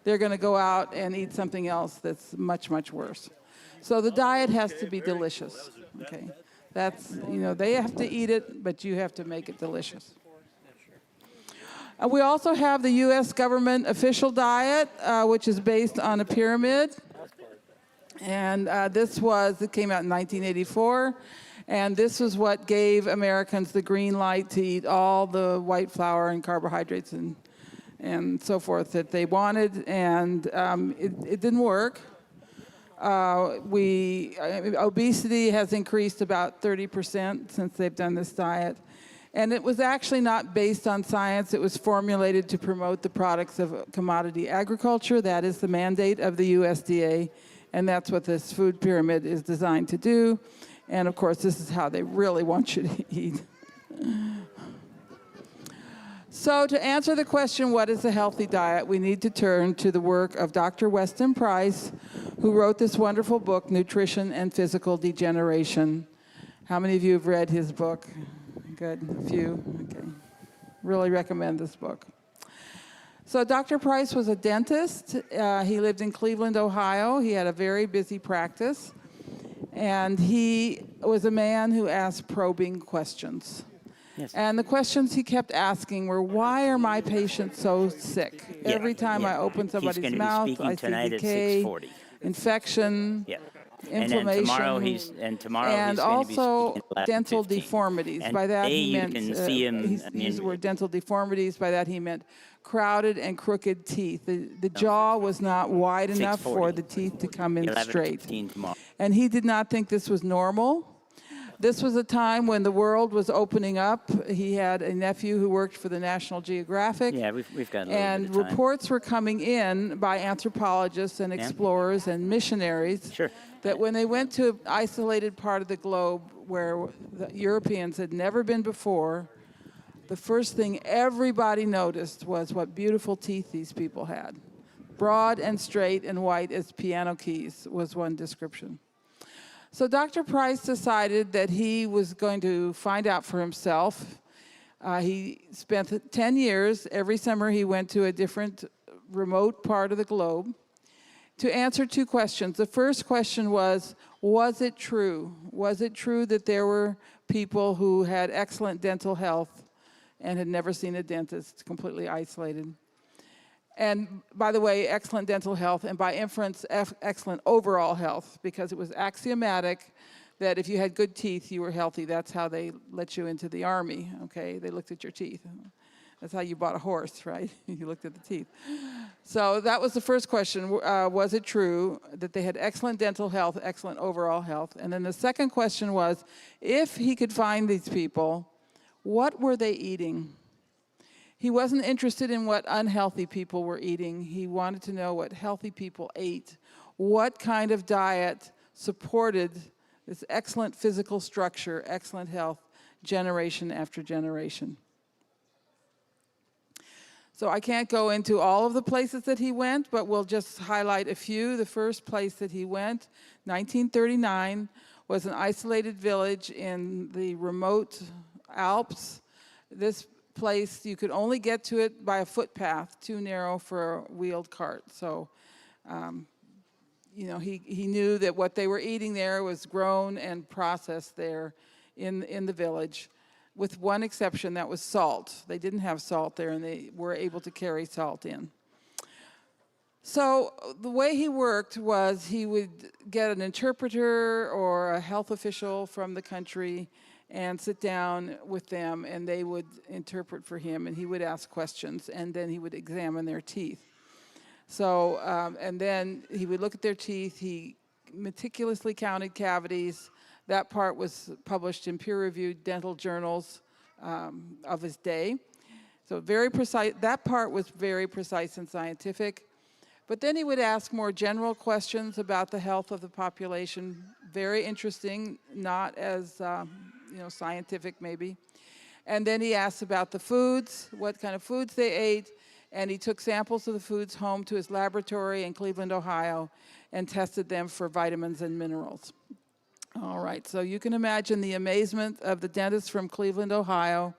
S19: they're going to go out and eat something else that's much, much worse. So the diet has to be delicious. Okay? That's, you know, they have to eat it, but you have to make it delicious. We also have the U.S. government official diet, which is based on a pyramid. And it came out in 1984. And this was what gave Americans the green light to eat all the white flour and carbohydrates and so forth that they wanted. And it didn't work. Obesity has increased about 30% since they've done this diet. And it was actually not based on science. It was formulated to promote the products of commodity agriculture. That is the mandate of the USDA. And that's what this food pyramid is designed to do. And of course, this is how they really want you to eat. So to answer the question, what is a healthy diet, we need to turn to the work of Dr. Weston Price, who wrote this wonderful book, Nutrition and Physical Degeneration. How many of you have read his book? Good, a few, okay. Really recommend this book. So Dr. Price was a dentist. He lived in Cleveland, Ohio. He had a very busy practice. And he was a man who asked probing questions.
S1: Yes.
S19: And the questions he kept asking were, why are my patients so sick?
S1: Yeah,
S19: Every time
S1: yeah.
S19: I open
S1: He's
S19: somebody's
S1: gonna be
S19: mouth,
S1: speaking
S19: I see
S1: tonight at
S19: decay,
S1: 6:40.
S19: infection,
S1: Yeah.
S19: inflammation,
S1: tomorrow
S19: and
S1: he's going to be
S19: also
S1: speaking at
S19: dental
S1: 11:15.
S19: deformities.
S1: And
S19: By that
S1: today
S19: he
S1: you
S19: meant,
S1: can see him,
S19: he
S1: I mean,
S19: used the word dental deformities. By that he meant crowded and crooked teeth. The jaw was not wide enough
S1: 6:40.
S19: for the teeth to come in straight.
S1: 11:15 tomorrow.
S19: And he did not think this was normal. This was a time when the world was opening up. He had a nephew who worked for the National Geographic.
S1: Yeah, we've got a little
S19: And
S1: bit of time.
S19: reports were coming in by anthropologists and
S1: Yeah.
S19: explorers and missionaries
S1: Sure.
S19: that when they went to an isolated part of the globe where the Europeans had never been before, the first thing everybody noticed was what beautiful teeth these people had. Broad and straight and white as piano keys was one description. So Dr. Price decided that he was going to find out for himself. He spent 10 years. Every summer he went to a different remote part of the globe to answer two questions. The first question was it true? Was it true that there were people who had excellent dental health and had never seen a dentist, completely isolated? And by the way, excellent dental health, and by inference, excellent overall health, because it was axiomatic that if you had good teeth, you were healthy. That's how they let you into the Army, okay? They looked at your teeth. That's how you bought a horse, right? You looked at the teeth. So that was the first question. Was it true that they had excellent dental health, excellent overall health? And then the second question was, if he could find these people, what were they eating? He wasn't interested in what unhealthy people were eating. He wanted to know what healthy people ate. What kind of diet supported this excellent physical structure, excellent health, generation after generation. So I can't go into all of the places that he went, but we'll just highlight a few. The first place that he went, 1939, was an isolated village in the remote Alps. This place, you could only get to it by a footpath, too narrow for a wheeled cart. So, he knew that what they were eating there was grown and processed there in the village, with one exception, that was salt. They didn't have salt there, and they were able to carry salt in. So the way he worked was he would get an interpreter or a health official from the country and sit down with them, and they would interpret for him, and he would ask questions, and then he would examine their teeth. So, and then he would look at their teeth. He meticulously counted cavities. That part was published in peer-reviewed dental journals of his day. So very precise. That part was very precise and scientific. But then he would ask more general questions about the health of the population. Very interesting, not as scientific maybe. And then he asked about the foods, what kind of foods they ate, and he took samples of the foods home to his laboratory in Cleveland, Ohio, and tested them for vitamins and minerals. All right, so you can imagine the amazement of the dentist from Cleveland, Ohio.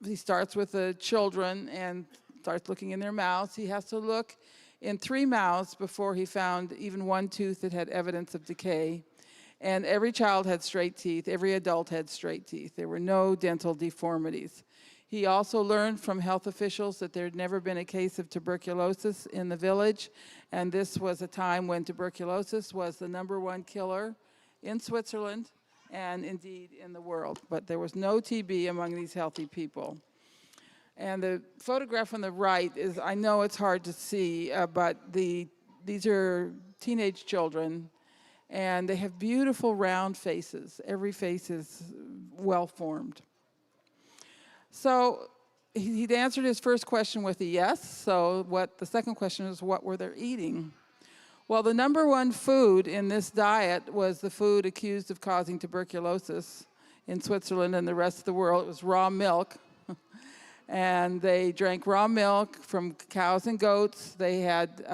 S19: He starts with the children and starts looking in their mouths. He has to look in 3 mouths before he found even one tooth that had evidence of decay. And every child had straight teeth. Every adult had straight teeth. There were no dental deformities. He also learned from health officials that there had never been a case of tuberculosis in the village, and this was a time when tuberculosis was the #1 killer in Switzerland and indeed in the world. But there was no TB among these healthy people. And the photograph on the right is, I know it's hard to see, but these are teenage children, and they have beautiful round faces. Every face is well-formed. So he'd answered his first question with a yes. So the second question is, what were they eating? Well, the #1 food in this diet was the food accused of causing tuberculosis in Switzerland and the rest of the world. It was raw milk. And they drank raw milk from cows and goats. They had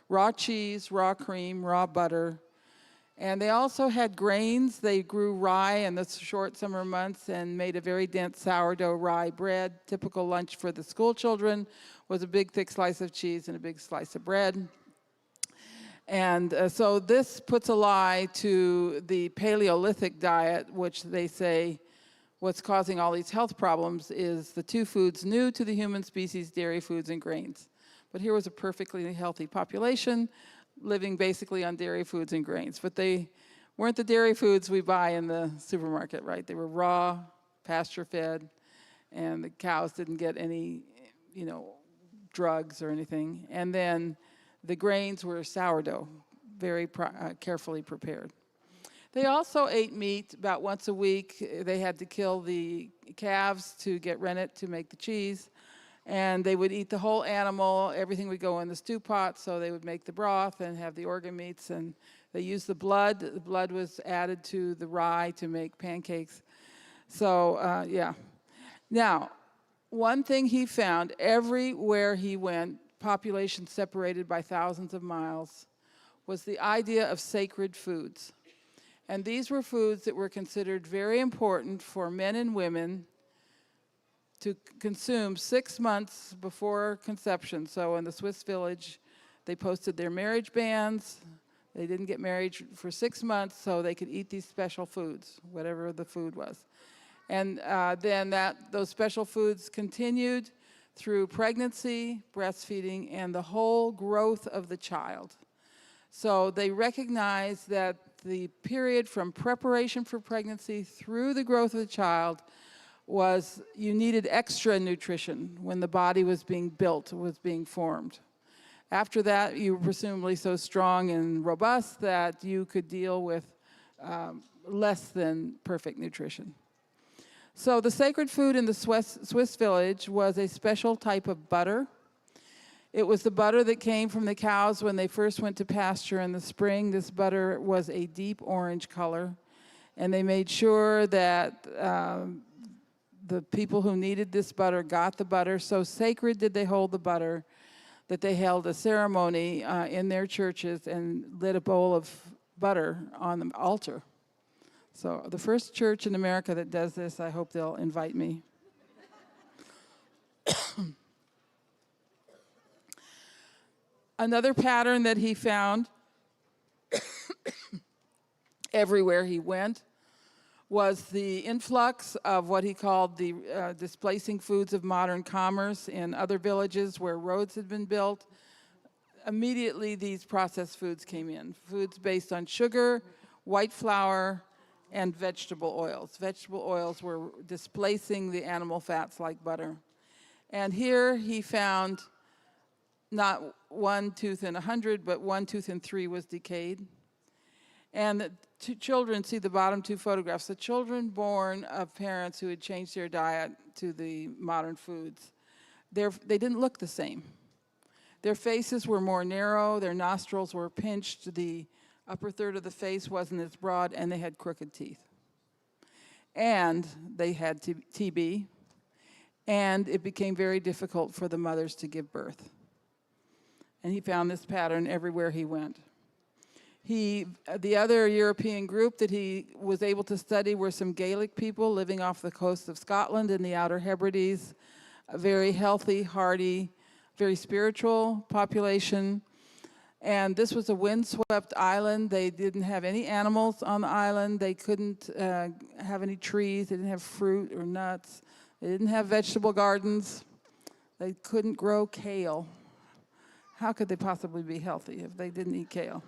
S19: raw cheese, raw cream, raw butter. And they also had grains. They grew rye in the short summer months and made a very dense sourdough rye bread. Typical lunch for the school children was a big thick slice of cheese and a big slice of bread. And so this puts a lie to the Paleolithic diet, which they say what's causing all these health problems is the two foods new to the human species, dairy foods and grains. But here was a perfectly healthy population living basically on dairy foods and grains. But they weren't the dairy foods we buy in the supermarket, right? They were raw, pasture-fed, and the cows didn't get any, drugs or anything. And then the grains were sourdough, very carefully prepared. They also ate meat about once a week. They had to kill the calves to get rennet to make the cheese. And they would eat the whole animal. Everything would go in the stew pot, so they would make the broth and have the organ meats. And they used the blood. The blood was added to the rye to make pancakes. So, yeah. Now, one thing he found, everywhere he went, population separated by thousands of miles, was the idea of sacred foods. And these were foods that were considered very important for men and women to consume 6 months before conception. So in the Swiss Village, they posted their marriage bands. They didn't get married for 6 months, so they could eat these special foods, whatever the food was. And then those special foods continued through pregnancy, breastfeeding, and the whole growth of the child. So they recognized that the period from preparation for pregnancy through the growth of the child was you needed extra nutrition when the body was being built, was being formed. After that, you were presumably so strong and robust that you could deal with less than perfect nutrition. So the sacred food in the Swiss Village was a special type of butter. It was the butter that came from the cows when they first went to pasture in the spring. This butter was a deep orange color. And they made sure that the people who needed this butter got the butter. So sacred did they hold the butter that they held a ceremony in their churches and lit a bowl of butter on the altar. So the first church in America that does this, I hope they'll invite me. Another pattern that he found everywhere he went was the influx of what he called the displacing foods of modern commerce in other villages where roads had been built. Immediately, these processed foods came in, foods based on sugar, white flour, and vegetable oils. Vegetable oils were displacing the animal fats like butter. And here he found not 1 tooth in 100, but 1 tooth in 3 was decayed. And the two children, see the bottom two photographs, the children born of parents who had changed their diet to the modern foods, they didn't look the same. Their faces were more narrow, their nostrils were pinched, the upper third of the face wasn't as broad, and they had crooked teeth. And they had TB, and it became very difficult for the mothers to give birth. And he found this pattern everywhere he went. The other European group that he was able to study were some Gaelic people living off the coast of Scotland in the Outer Hebrides, a very healthy, hardy, very spiritual population. And this was a windswept island. They didn't have any animals on the island. They couldn't have any trees. They didn't have fruit or nuts. They didn't have vegetable gardens. They couldn't grow kale. How could they possibly be healthy if they didn't eat kale?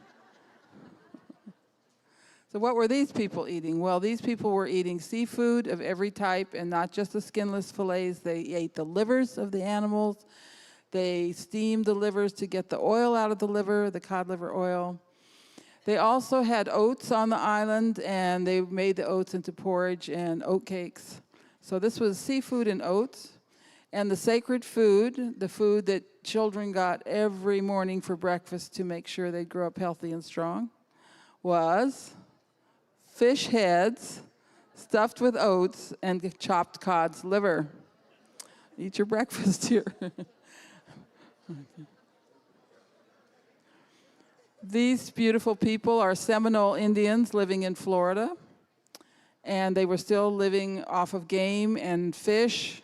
S19: So what were these people eating? Well, these people were eating seafood of every type, and not just the skinless fillets. They ate the livers of the animals. They steamed the livers to get the oil out of the liver, the cod liver oil. They also had oats on the island, and they made the oats into porridge and oat cakes. So this was seafood and oats. And the sacred food, the food that children got every morning for breakfast to make sure they'd grow up healthy and strong, was fish heads stuffed with oats and chopped cod's liver. Eat your breakfast here. These beautiful people are Seminole Indians living in Florida, and they were still living off of game and fish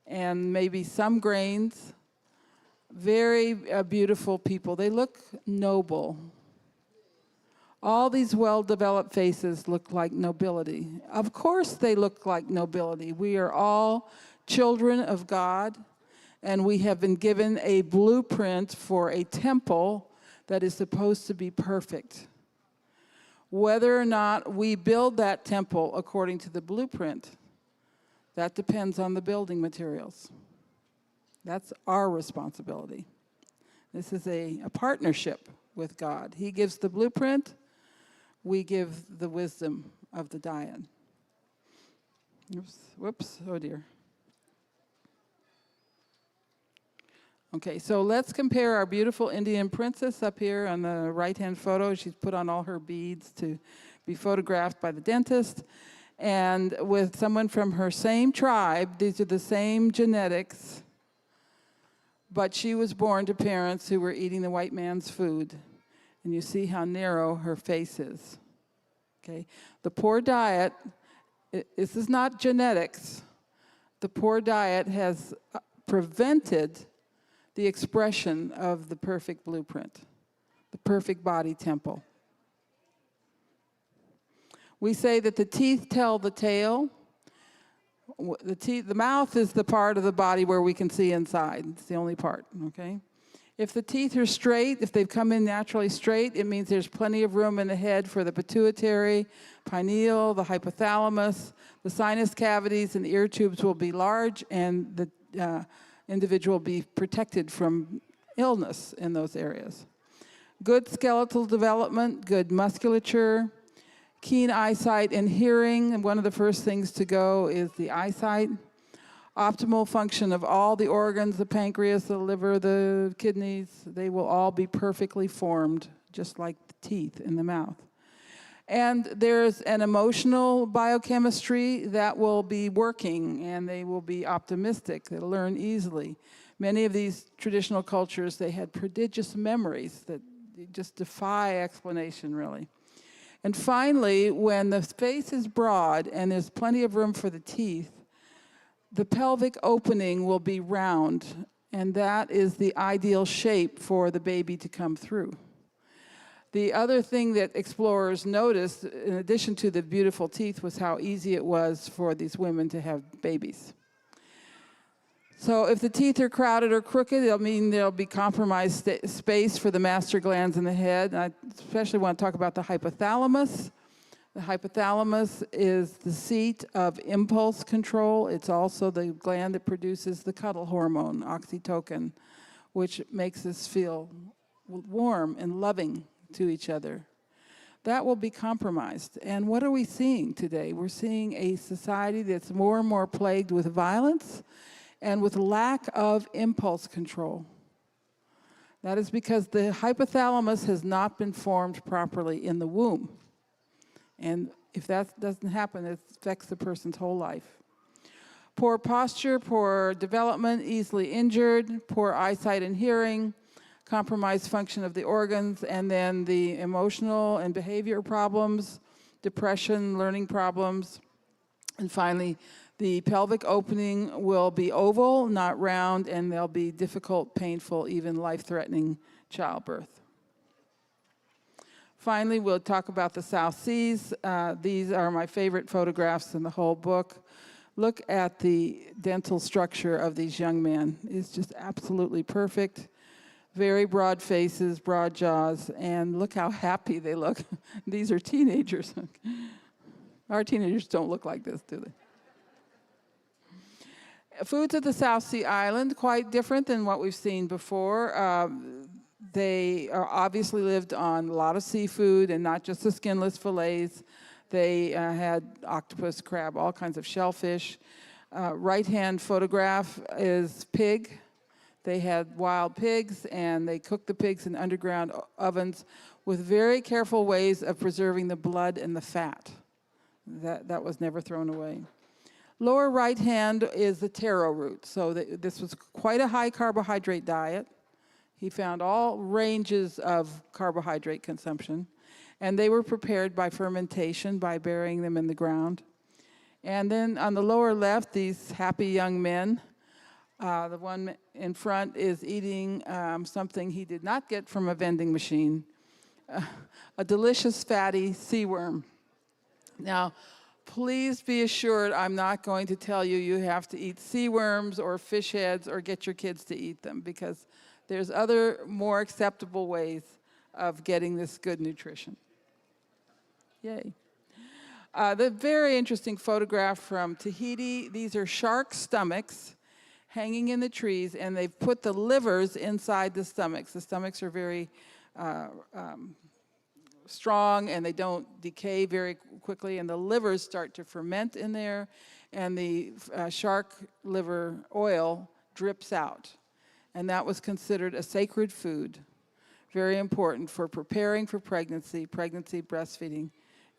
S19: and maybe some grains. Very beautiful people. They look noble. All these well-developed faces look like nobility. Of course they look like nobility. We are all children of God, and we have been given a blueprint for a temple that is supposed to be perfect. Whether or not we build that temple according to the blueprint, that depends on the building materials. That's our responsibility. This is a partnership with God. He gives the blueprint, we give the wisdom of the diet. Oops, whoops, oh dear. Okay, so let's compare our beautiful Indian princess up here on the right-hand photo. She's put on all her beads to be photographed by the dentist. And with someone from her same tribe, these are the same genetics, but she was born to parents who were eating the white man's food. And you see how narrow her face is. Okay, the poor diet, this is not genetics. The poor diet has prevented the expression of the perfect blueprint, the perfect body temple. We say that the teeth tell the tale. The mouth is the part of the body where we can see inside. It's the only part, okay? If the teeth are straight, if they've come in naturally straight, it means there's plenty of room in the head for the pituitary, pineal, the hypothalamus, the sinus cavities and the ear tubes will be large, and the individual will be protected from illness in those areas. Good skeletal development, good musculature, keen eyesight and hearing, and one of the first things to go is the eyesight. Optimal function of all the organs, the pancreas, the liver, the kidneys, they will all be perfectly formed, just like the teeth in the mouth. And there's an emotional biochemistry that will be working, and they will be optimistic. They'll learn easily. Many of these traditional cultures, they had prodigious memories that just defy explanation, really. And finally, when the face is broad and there's plenty of room for the teeth, the pelvic opening will be round, and that is the ideal shape for the baby to come through. The other thing that explorers noticed, in addition to the beautiful teeth, was how easy it was for these women to have babies. So if the teeth are crowded or crooked, it'll mean there'll be compromised space for the master glands in the head. And I especially want to talk about the hypothalamus. The hypothalamus is the seat of impulse control. It's also the gland that produces the cuddle hormone, oxytocin, which makes us feel warm and loving to each other. That will be compromised. And what are we seeing today? We're seeing a society that's more and more plagued with violence and with lack of impulse control. That is because the hypothalamus has not been formed properly in the womb. And if that doesn't happen, it affects the person's whole life. Poor posture, poor development, easily injured, poor eyesight and hearing, compromised function of the organs, and then the emotional and behavior problems, depression, learning problems, and finally, the pelvic opening will be oval, not round, and there'll be difficult, painful, even life-threatening childbirth. Finally, we'll talk about the South Seas. These are my favorite photographs in the whole book. Look at the dental structure of these young men. It's just absolutely perfect. Very broad faces, broad jaws, and look how happy they look. These are teenagers. Our teenagers don't look like this, do they? Foods of the South Sea Island, quite different than what we've seen before. They are obviously lived on a lot of seafood and not just the skinless fillets. They had octopus, crab, all kinds of shellfish. Right-hand photograph is pig. They had wild pigs, and they cooked the pigs in underground ovens with very careful ways of preserving the blood and the fat. That was never thrown away. Lower right hand is the taro root. So this was quite a high carbohydrate diet. He found all ranges of carbohydrate consumption. And they were prepared by fermentation, by burying them in the ground. And then on the lower left, these happy young men. The one in front is eating something he did not get from a vending machine. a delicious fatty sea worm. Now, please be assured I'm not going to tell you you have to eat sea worms or fish heads or get your kids to eat them, because there's other more acceptable ways of getting this good nutrition. Yay. The very interesting photograph from Tahiti. These are shark stomachs hanging in the trees, and they've put the livers inside the stomachs. The stomachs are very strong, and they don't decay very quickly, and the livers start to ferment in there, and the shark liver oil drips out. And that was considered a sacred food, very important for preparing for pregnancy, breastfeeding,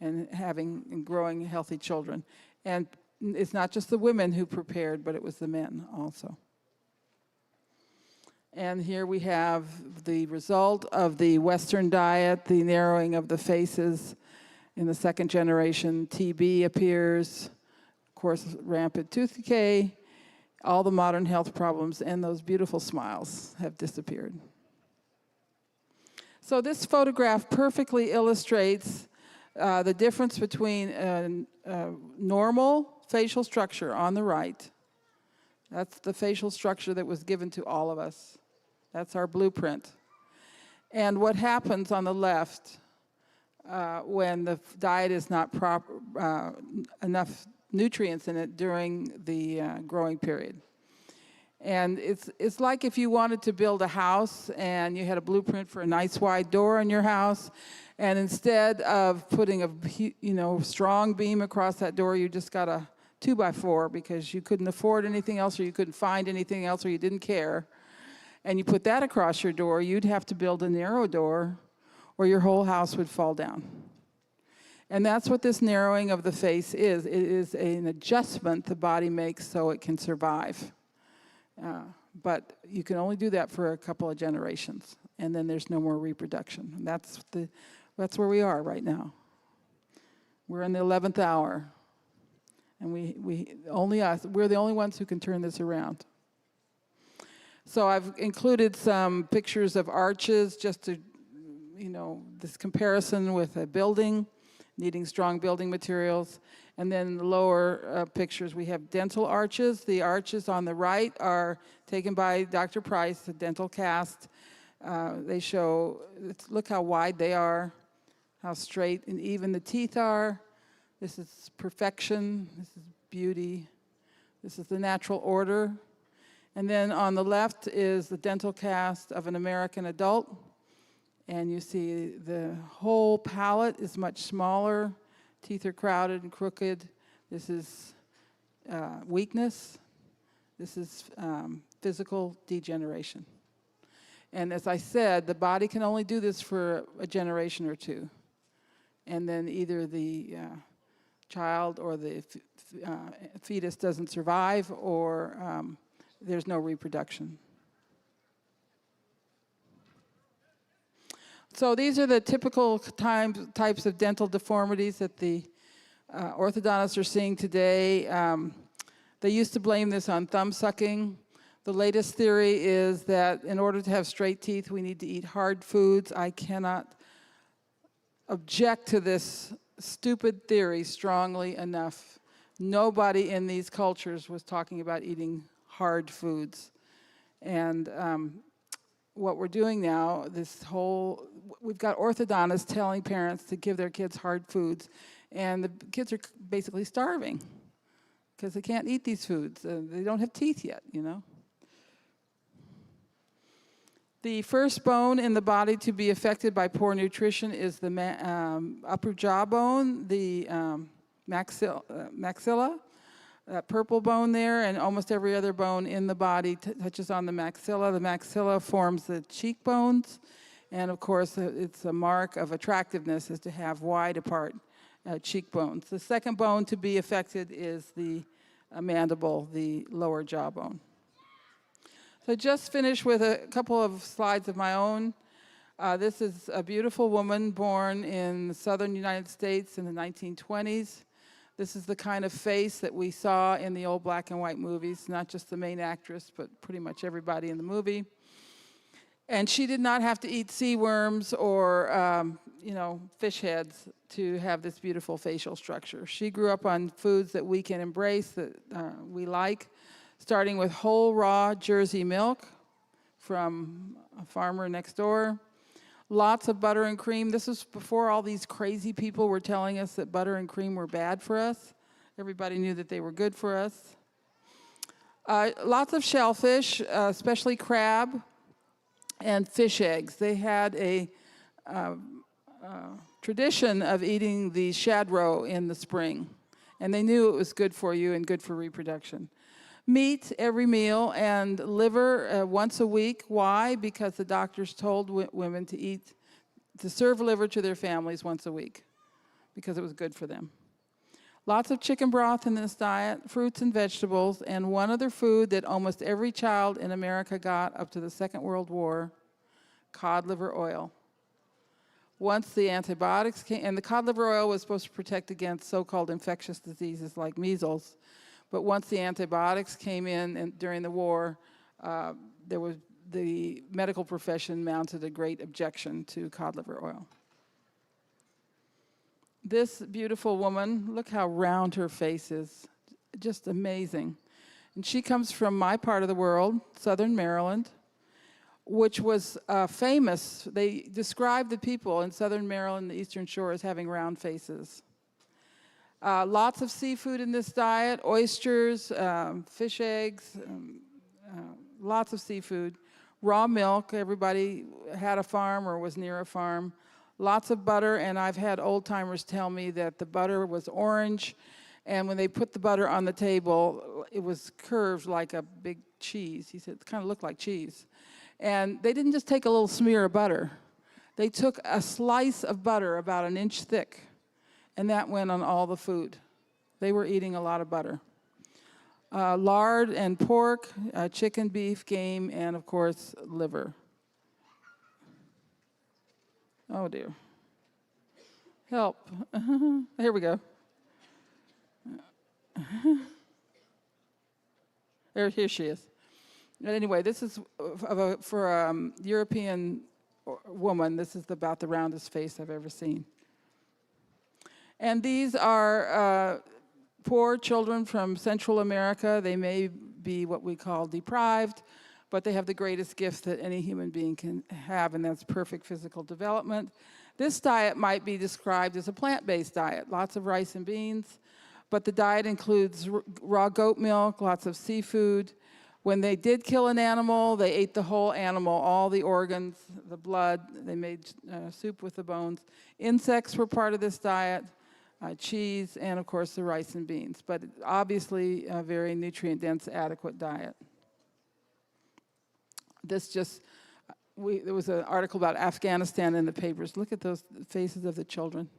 S19: and having and growing healthy children. And it's not just the women who prepared, but it was the men also. And here we have the result of the Western diet, the narrowing of the faces. In the second generation, TB appears, of course, rampant tooth decay, all the modern health problems, and those beautiful smiles have disappeared. So this photograph perfectly illustrates the difference between normal facial structure on the right. That's the facial structure that was given to all of us. That's our blueprint. And what happens on the left when the diet is not enough nutrients in it during the growing period. And it's like if you wanted to build a house and you had a blueprint for a nice wide door in your house, and instead of putting a strong beam across that door, you just got a 2x4 because you couldn't afford anything else, or you couldn't find anything else, or you didn't care. And you put that across your door, you'd have to build a narrow door, or your whole house would fall down. And that's what this narrowing of the face is. It is an adjustment the body makes so it can survive. But you can only do that for a couple of generations, and then there's no more reproduction. And that's where we are right now. We're in the 11th hour, and we're the only ones who can turn this around. So I've included some pictures of arches, just to, this comparison with a building, needing strong building materials. And then in the lower pictures, we have dental arches. The arches on the right are taken by Dr. Price, a dental cast. They show, look how wide they are, how straight and even the teeth are. This is perfection. This is beauty. This is the natural order. And then on the left is the dental cast of an American adult. And you see the whole palate is much smaller. Teeth are crowded and crooked. This is weakness. This is physical degeneration. And as I said, the body can only do this for a generation or two. And then either the child or the fetus doesn't survive, or there's no reproduction. So these are the typical types of dental deformities that the orthodontists are seeing today. They used to blame this on thumb sucking. The latest theory is that in order to have straight teeth, we need to eat hard foods. I cannot object to this stupid theory strongly enough. Nobody in these cultures was talking about eating hard foods. And what we're doing now, we've got orthodontists telling parents to give their kids hard foods, and the kids are basically starving because they can't eat these foods. They don't have teeth yet, The first bone in the body to be affected by poor nutrition is the upper jawbone, the maxilla. That purple bone there, and almost every other bone in the body touches on the maxilla. The maxilla forms the cheekbones, and of course it's a mark of attractiveness is to have wide apart cheekbones. The second bone to be affected is the mandible, the lower jawbone. So I just finished with a couple of slides of my own. This is a beautiful woman born in the southern United States in the 1920s. This is the kind of face that we saw in the old black and white movies, not just the main actress, but pretty much everybody in the movie. And she did not have to eat sea worms or, fish heads to have this beautiful facial structure. She grew up on foods that we can embrace, that we like, starting with whole raw Jersey milk from a farmer next door. Lots of butter and cream. This was before all these crazy people were telling us that butter and cream were bad for us. Everybody knew that they were good for us. Lots of shellfish, especially crab, and fish eggs. They had a tradition of eating the shad roe in the spring, and they knew it was good for you and good for reproduction. Meat every meal, and liver once a week. Why? Because the doctors told women to serve liver to their families once a week, because it was good for them. Lots of chicken broth in this diet, fruits and vegetables, and one other food that almost every child in America got up to the Second World War, cod liver oil. Once the antibiotics came, and the cod liver oil was supposed to protect against so-called infectious diseases like measles, but once the antibiotics came in and during the war, the medical profession mounted a great objection to cod liver oil. This beautiful woman, look how round her face is, just amazing. And she comes from my part of the world, Southern Maryland, which was famous. They described the people in Southern Maryland, the Eastern Shore, as having round faces. Lots of seafood in this diet, oysters, fish eggs, lots of seafood. Raw milk, everybody had a farm or was near a farm. Lots of butter, and I've had old-timers tell me that the butter was orange, and when they put the butter on the table, it was curved like a big cheese. He said it kind of looked like cheese. And they didn't just take a little smear of butter. They took a slice of butter about an inch thick, and that went on all the food. They were eating a lot of butter. Lard and pork, chicken, beef, game, and of course, liver. Oh dear. Help. Here we go. Here she is. But anyway, this is for a European woman. This is about the roundest face I've ever seen. And these are poor children from Central America. They may be what we call deprived, but they have the greatest gift that any human being can have, and that's perfect physical development. This diet might be described as a plant-based diet, lots of rice and beans, but the diet includes raw goat milk, lots of seafood. When they did kill an animal, they ate the whole animal, all the organs, the blood. They made soup with the bones. Insects were part of this diet, cheese, and of course the rice and beans, but obviously a very nutrient-dense, adequate diet. There was an article about Afghanistan in the papers. Look at those faces of the children.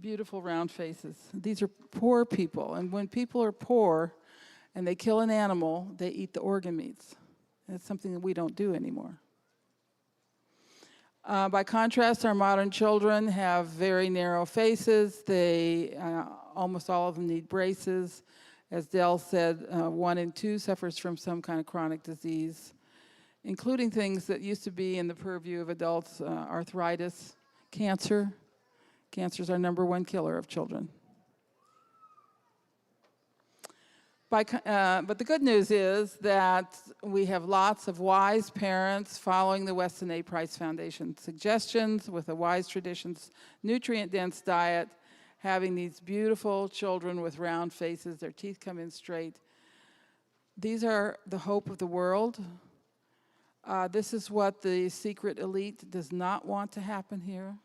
S19: Beautiful round faces. These are poor people, and when people are poor and they kill an animal, they eat the organ meats. And it's something that we don't do anymore. By contrast, our modern children have very narrow faces. Almost all of them need braces. As Dell said, 1 in 2 suffers from some kind of chronic disease, including things that used to be in the purview of adults, arthritis, cancer. Cancer is our #1 killer of children. But the good news is that we have lots of wise parents following the Weston A. Price Foundation suggestions with a Wise Traditions nutrient-dense diet, having these beautiful children with round faces, their teeth come in straight. These are the hope of the world. This is what the secret elite does not want to happen here.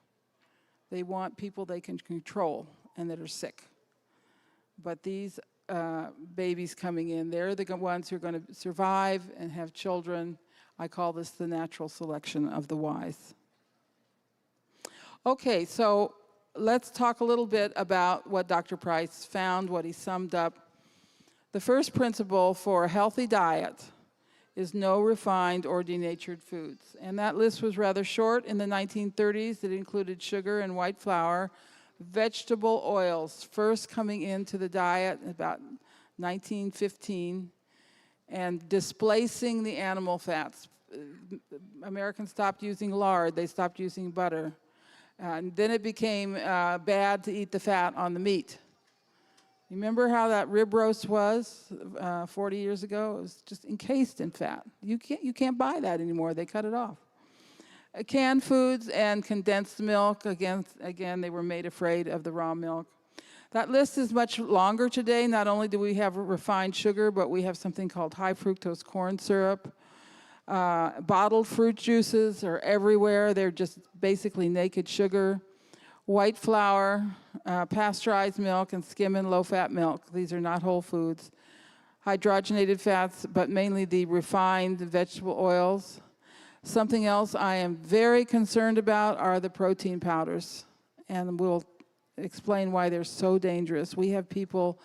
S19: They want people they can control and that are sick. But these babies coming in, they're the ones who are going to survive and have children. I call this the natural selection of the wise. Okay, so let's talk a little bit about what Dr. Price found, what he summed up. The first principle for a healthy diet is no refined or denatured foods. And that list was rather short in the 1930s. It included sugar and white flour, vegetable oils first coming into the diet about 1915, and displacing the animal fats, Americans stopped using lard, they stopped using butter. And then it became bad to eat the fat on the meat. You remember how that rib roast was 40 years ago? It was just encased in fat. You can't buy that anymore. They cut it off. Canned foods and condensed milk, again, they were made afraid of the raw milk. That list is much longer today. Not only do we have refined sugar, but we have something called high fructose corn syrup. Bottled fruit juices are everywhere. They're just basically naked sugar. White flour, pasteurized milk, and skim and low-fat milk. These are not whole foods. Hydrogenated fats, but mainly the refined vegetable oils. Something else I am very concerned about are the protein powders, and we'll explain why they're so dangerous. We have people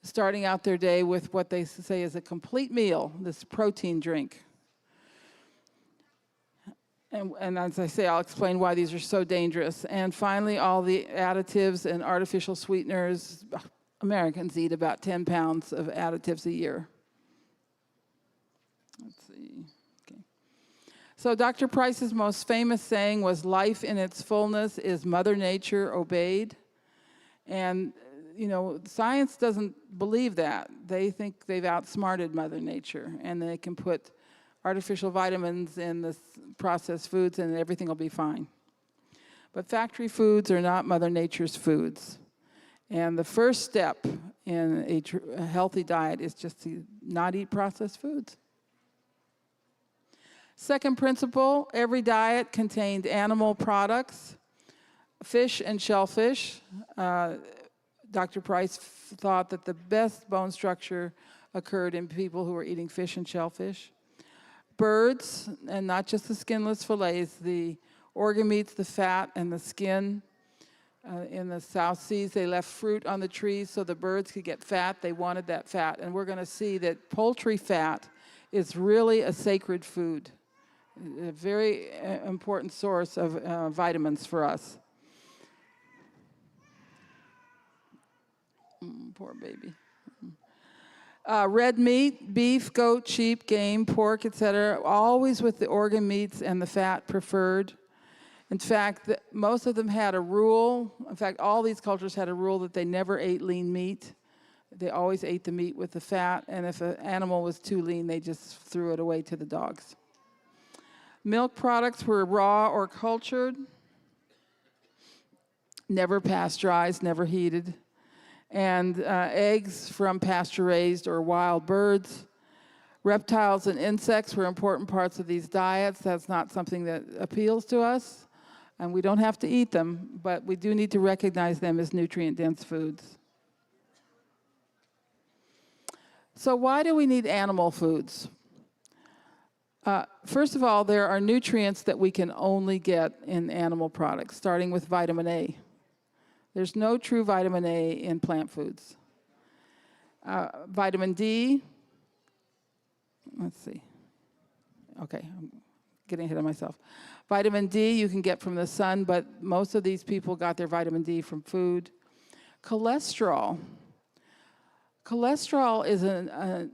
S19: starting out their day with what they say is a complete meal, this protein drink. And as I say, I'll explain why these are so dangerous. And finally, all the additives and artificial sweeteners. Americans eat about 10 pounds of additives a year. Let's see. Okay. So Dr. Price's most famous saying was, "Life in its fullness is Mother Nature obeyed." And, you know, science doesn't believe that. They think they've outsmarted Mother Nature, and they can put artificial vitamins in the processed foods and everything will be fine. But factory foods are not Mother Nature's foods. And the first step in a healthy diet is just to not eat processed foods. Second principle, every diet contained animal products, fish and shellfish. Dr. Price thought that the best bone structure occurred in people who were eating fish and shellfish. Birds, and not just the skinless fillets, the organ meats, the fat, and the skin. In the South Seas, they left fruit on the trees so the birds could get fat. They wanted that fat. And we're going to see that poultry fat is really a sacred food, a very important source of vitamins for us. Poor baby. Red meat, beef, goat, sheep, game, pork, etc., always with the organ meats and the fat preferred. In fact, most of them had a rule. In fact, all these cultures had a rule that they never ate lean meat. They always ate the meat with the fat, and if an animal was too lean, they just threw it away to the dogs. Milk products were raw or cultured, never pasteurized, never heated. And eggs from pasture-raised or wild birds. Reptiles and insects were important parts of these diets. That's not something that appeals to us, and we don't have to eat them, but we do need to recognize them as nutrient-dense foods. So why do we need animal foods? First of all, there are nutrients that we can only get in animal products, starting with vitamin A. There's no true vitamin A in plant foods. Vitamin D, let's see. Okay, I'm getting ahead of myself. Vitamin D you can get from the sun, but most of these people got their vitamin D from food. Cholesterol. Cholesterol is a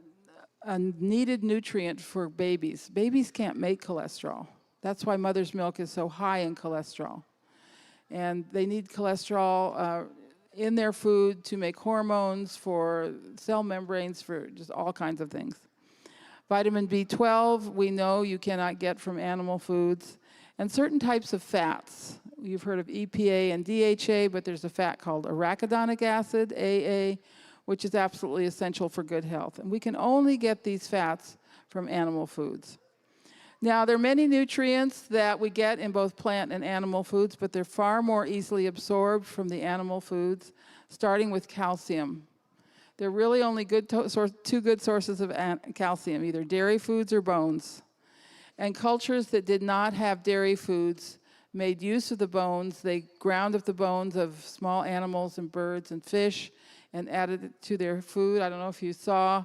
S19: needed nutrient for babies. Babies can't make cholesterol. That's why mother's milk is so high in cholesterol. And they need cholesterol in their food to make hormones, for cell membranes, for just all kinds of things. Vitamin B12, we know you cannot get from animal foods. And certain types of fats. You've heard of EPA and DHA, but there's a fat called arachidonic acid, AA, which is absolutely essential for good health. And we can only get these fats from animal foods. Now, there are many nutrients that we get in both plant and animal foods, but they're far more easily absorbed from the animal foods, starting with calcium. There are really only two good sources of calcium, either dairy foods or bones. And cultures that did not have dairy foods made use of the bones. They ground up the bones of small animals and birds and fish and added it to their food. I don't know if you saw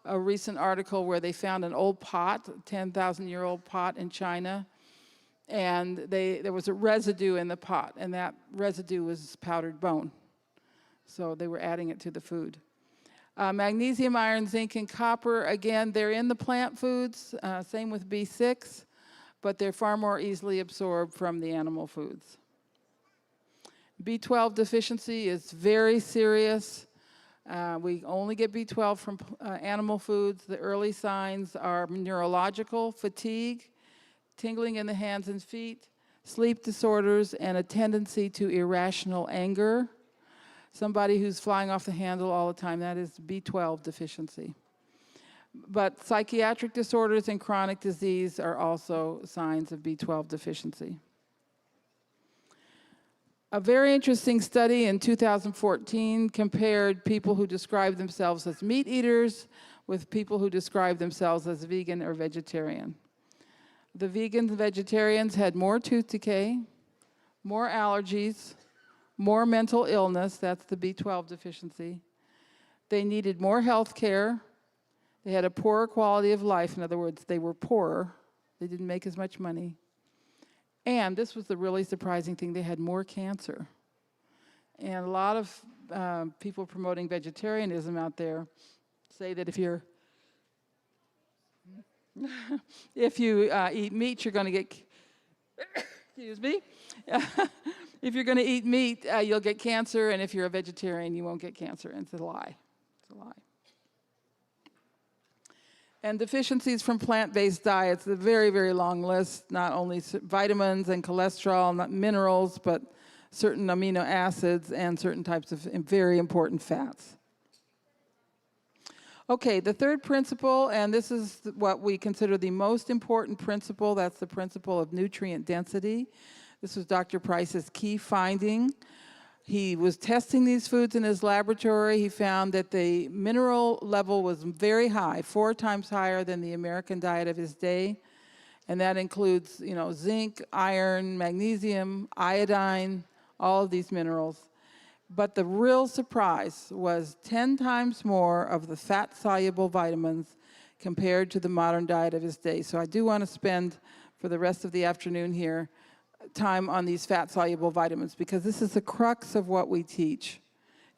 S19: a recent article where they found an old pot, 10,000-year-old pot in China, and there was a residue in the pot, and that residue was powdered bone. So they were adding it to the food. Magnesium, iron, zinc, and copper, again, they're in the plant foods, same with B6, but they're far more easily absorbed from the animal foods. B12 deficiency is very serious. We only get B12 from animal foods. The early signs are neurological, fatigue, tingling in the hands and feet, sleep disorders, and a tendency to irrational anger. Somebody who's flying off the handle all the time, that is B12 deficiency. But psychiatric disorders and chronic disease are also signs of B12 deficiency. A very interesting study in 2014 compared people who described themselves as meat eaters with people who described themselves as vegan or vegetarian. The vegans and vegetarians had more tooth decay, more allergies, more mental illness, that's the B12 deficiency. They needed more health care. They had a poorer quality of life. In other words, they were poorer. They didn't make as much money. And this was the really surprising thing, they had more cancer. And a lot of people promoting vegetarianism out there say that if you eat meat, you're going to get, excuse me, if you're going to eat meat, you'll get cancer, and if you're a vegetarian, you won't get cancer. And it's a lie. It's a lie. And deficiencies from plant-based diets, a very, very long list, not only vitamins and cholesterol, not minerals, but certain amino acids and certain types of very important fats. Okay, the third principle, and this is what we consider the most important principle, that's the principle of nutrient density. This was Dr. Price's key finding. He was testing these foods in his laboratory. He found that the mineral level was very high, 4 times higher than the American diet of his day. And that includes, zinc, iron, magnesium, iodine, all of these minerals. But the real surprise was 10 times more of the fat-soluble vitamins compared to the modern diet of his day. So I do want to spend, for the rest of the afternoon here, time on these fat-soluble vitamins, because this is the crux of what we teach.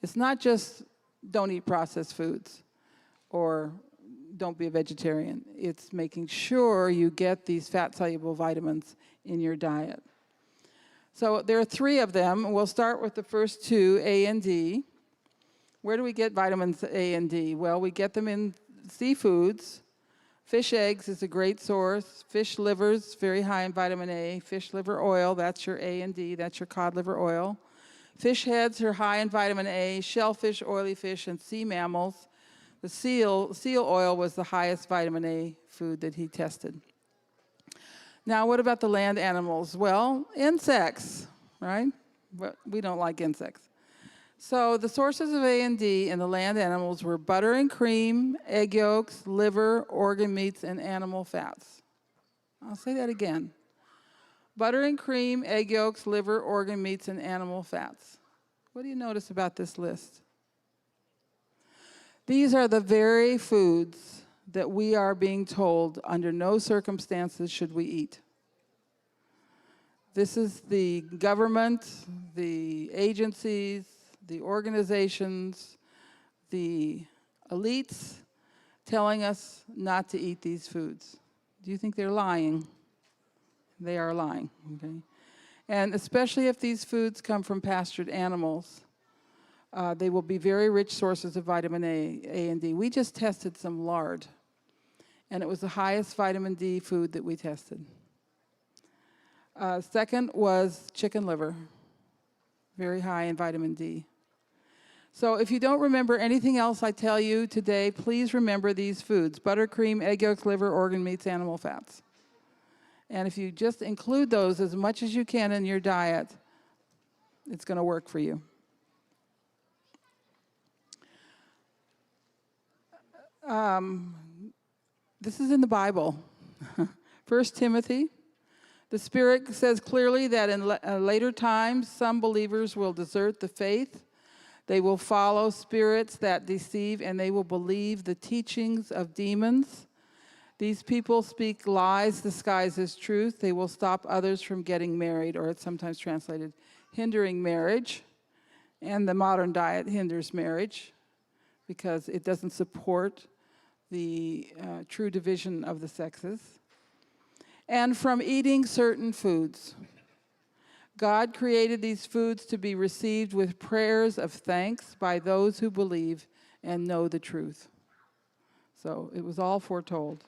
S19: It's not just don't eat processed foods or don't be a vegetarian. It's making sure you get these fat-soluble vitamins in your diet. So there are 3 of them. We'll start with the first 2, A and D. Where do we get vitamins A and D? Well, we get them in seafoods. Fish eggs is a great source. Fish livers, very high in vitamin A. Fish liver oil, that's your A and D, that's your cod liver oil. Fish heads are high in vitamin A. Shellfish, oily fish, and sea mammals. The seal oil was the highest vitamin A food that he tested. Now, what about the land animals? Well, insects, right? But we don't like insects. So the sources of A and D in the land animals were butter and cream, egg yolks, liver, organ meats, and animal fats. I'll say that again. Butter and cream, egg yolks, liver, organ meats, and animal fats. What do you notice about this list? These are the very foods that we are being told under no circumstances should we eat. This is the government, the agencies, the organizations, the elites telling us not to eat these foods. Do you think they're lying? They are lying, okay? And especially if these foods come from pastured animals, they will be very rich sources of vitamin A and D. We just tested some lard, and it was the highest vitamin D food that we tested. Second was chicken liver, very high in vitamin D. So if you don't remember anything else I tell you today, please remember these foods: butter, cream, egg yolks, liver, organ meats, animal fats. And if you just include those as much as you can in your diet, it's going to work for you. This is in the Bible. 1 Timothy. The Spirit says clearly that in later times, some believers will desert the faith. They will follow spirits that deceive, and they will believe the teachings of demons. These people speak lies disguised as truth. They will stop others from getting married, or it's sometimes translated, hindering marriage. And the modern diet hinders marriage. because it doesn't support the true division of the sexes. And from eating certain foods. God created these foods to be received with prayers of thanks by those who believe and know the truth. So it was all foretold.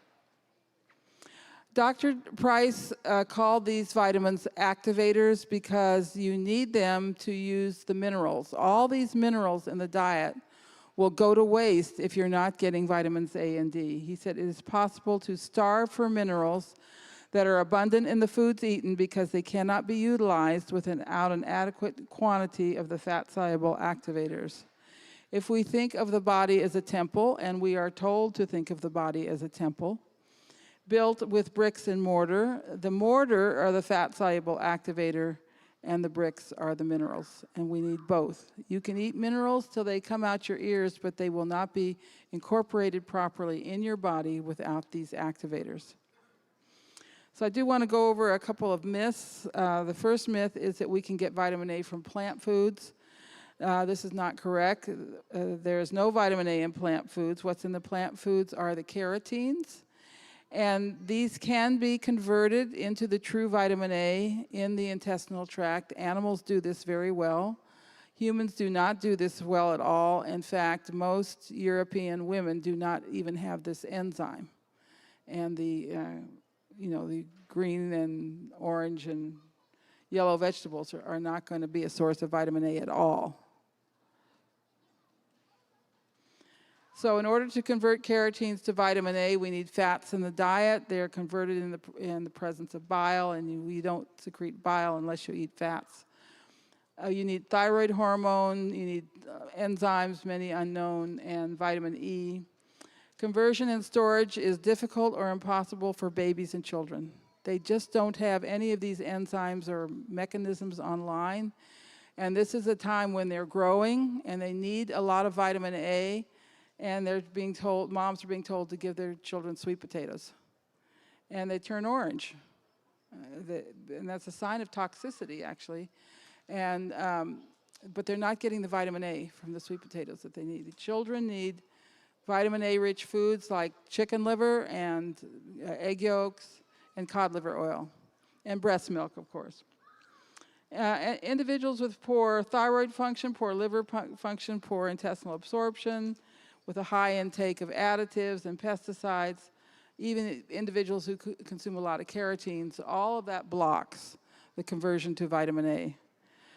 S19: Dr. Price called these vitamins activators because you need them to use the minerals. All these minerals in the diet will go to waste if you're not getting vitamins A and D. He said it is possible to starve for minerals that are abundant in the foods eaten because they cannot be utilized without an adequate quantity of the fat-soluble activators. If we think of the body as a temple, and we are told to think of the body as a temple, built with bricks and mortar, the mortar are the fat-soluble activator, and the bricks are the minerals, and we need both. You can eat minerals till they come out your ears, but they will not be incorporated properly in your body without these activators. So I do want to go over a couple of myths. The first myth is that we can get vitamin A from plant foods. This is not correct. There is no vitamin A in plant foods. What's in the plant foods are the carotenes. And these can be converted into the true vitamin A in the intestinal tract. Animals do this very well. Humans do not do this well at all. In fact, most European women do not even have this enzyme. And the green and orange and yellow vegetables are not going to be a source of vitamin A at all. So in order to convert carotenes to vitamin A, we need fats in the diet. They're converted in the presence of bile, and you don't secrete bile unless you eat fats. You need thyroid hormone, you need enzymes, many unknown, and vitamin E. Conversion and storage is difficult or impossible for babies and children. They just don't have any of these enzymes or mechanisms online. And this is a time when they're growing and they need a lot of vitamin A, and they're being told, moms are being told to give their children sweet potatoes. And they turn orange. And that's a sign of toxicity, actually. But they're not getting the vitamin A from the sweet potatoes that they need. The children need vitamin A-rich foods like chicken liver and egg yolks and cod liver oil, and breast milk, of course. Individuals with poor thyroid function, poor liver function, poor intestinal absorption, with a high intake of additives and pesticides, even individuals who consume a lot of carotenes, all of that blocks the conversion to vitamin A.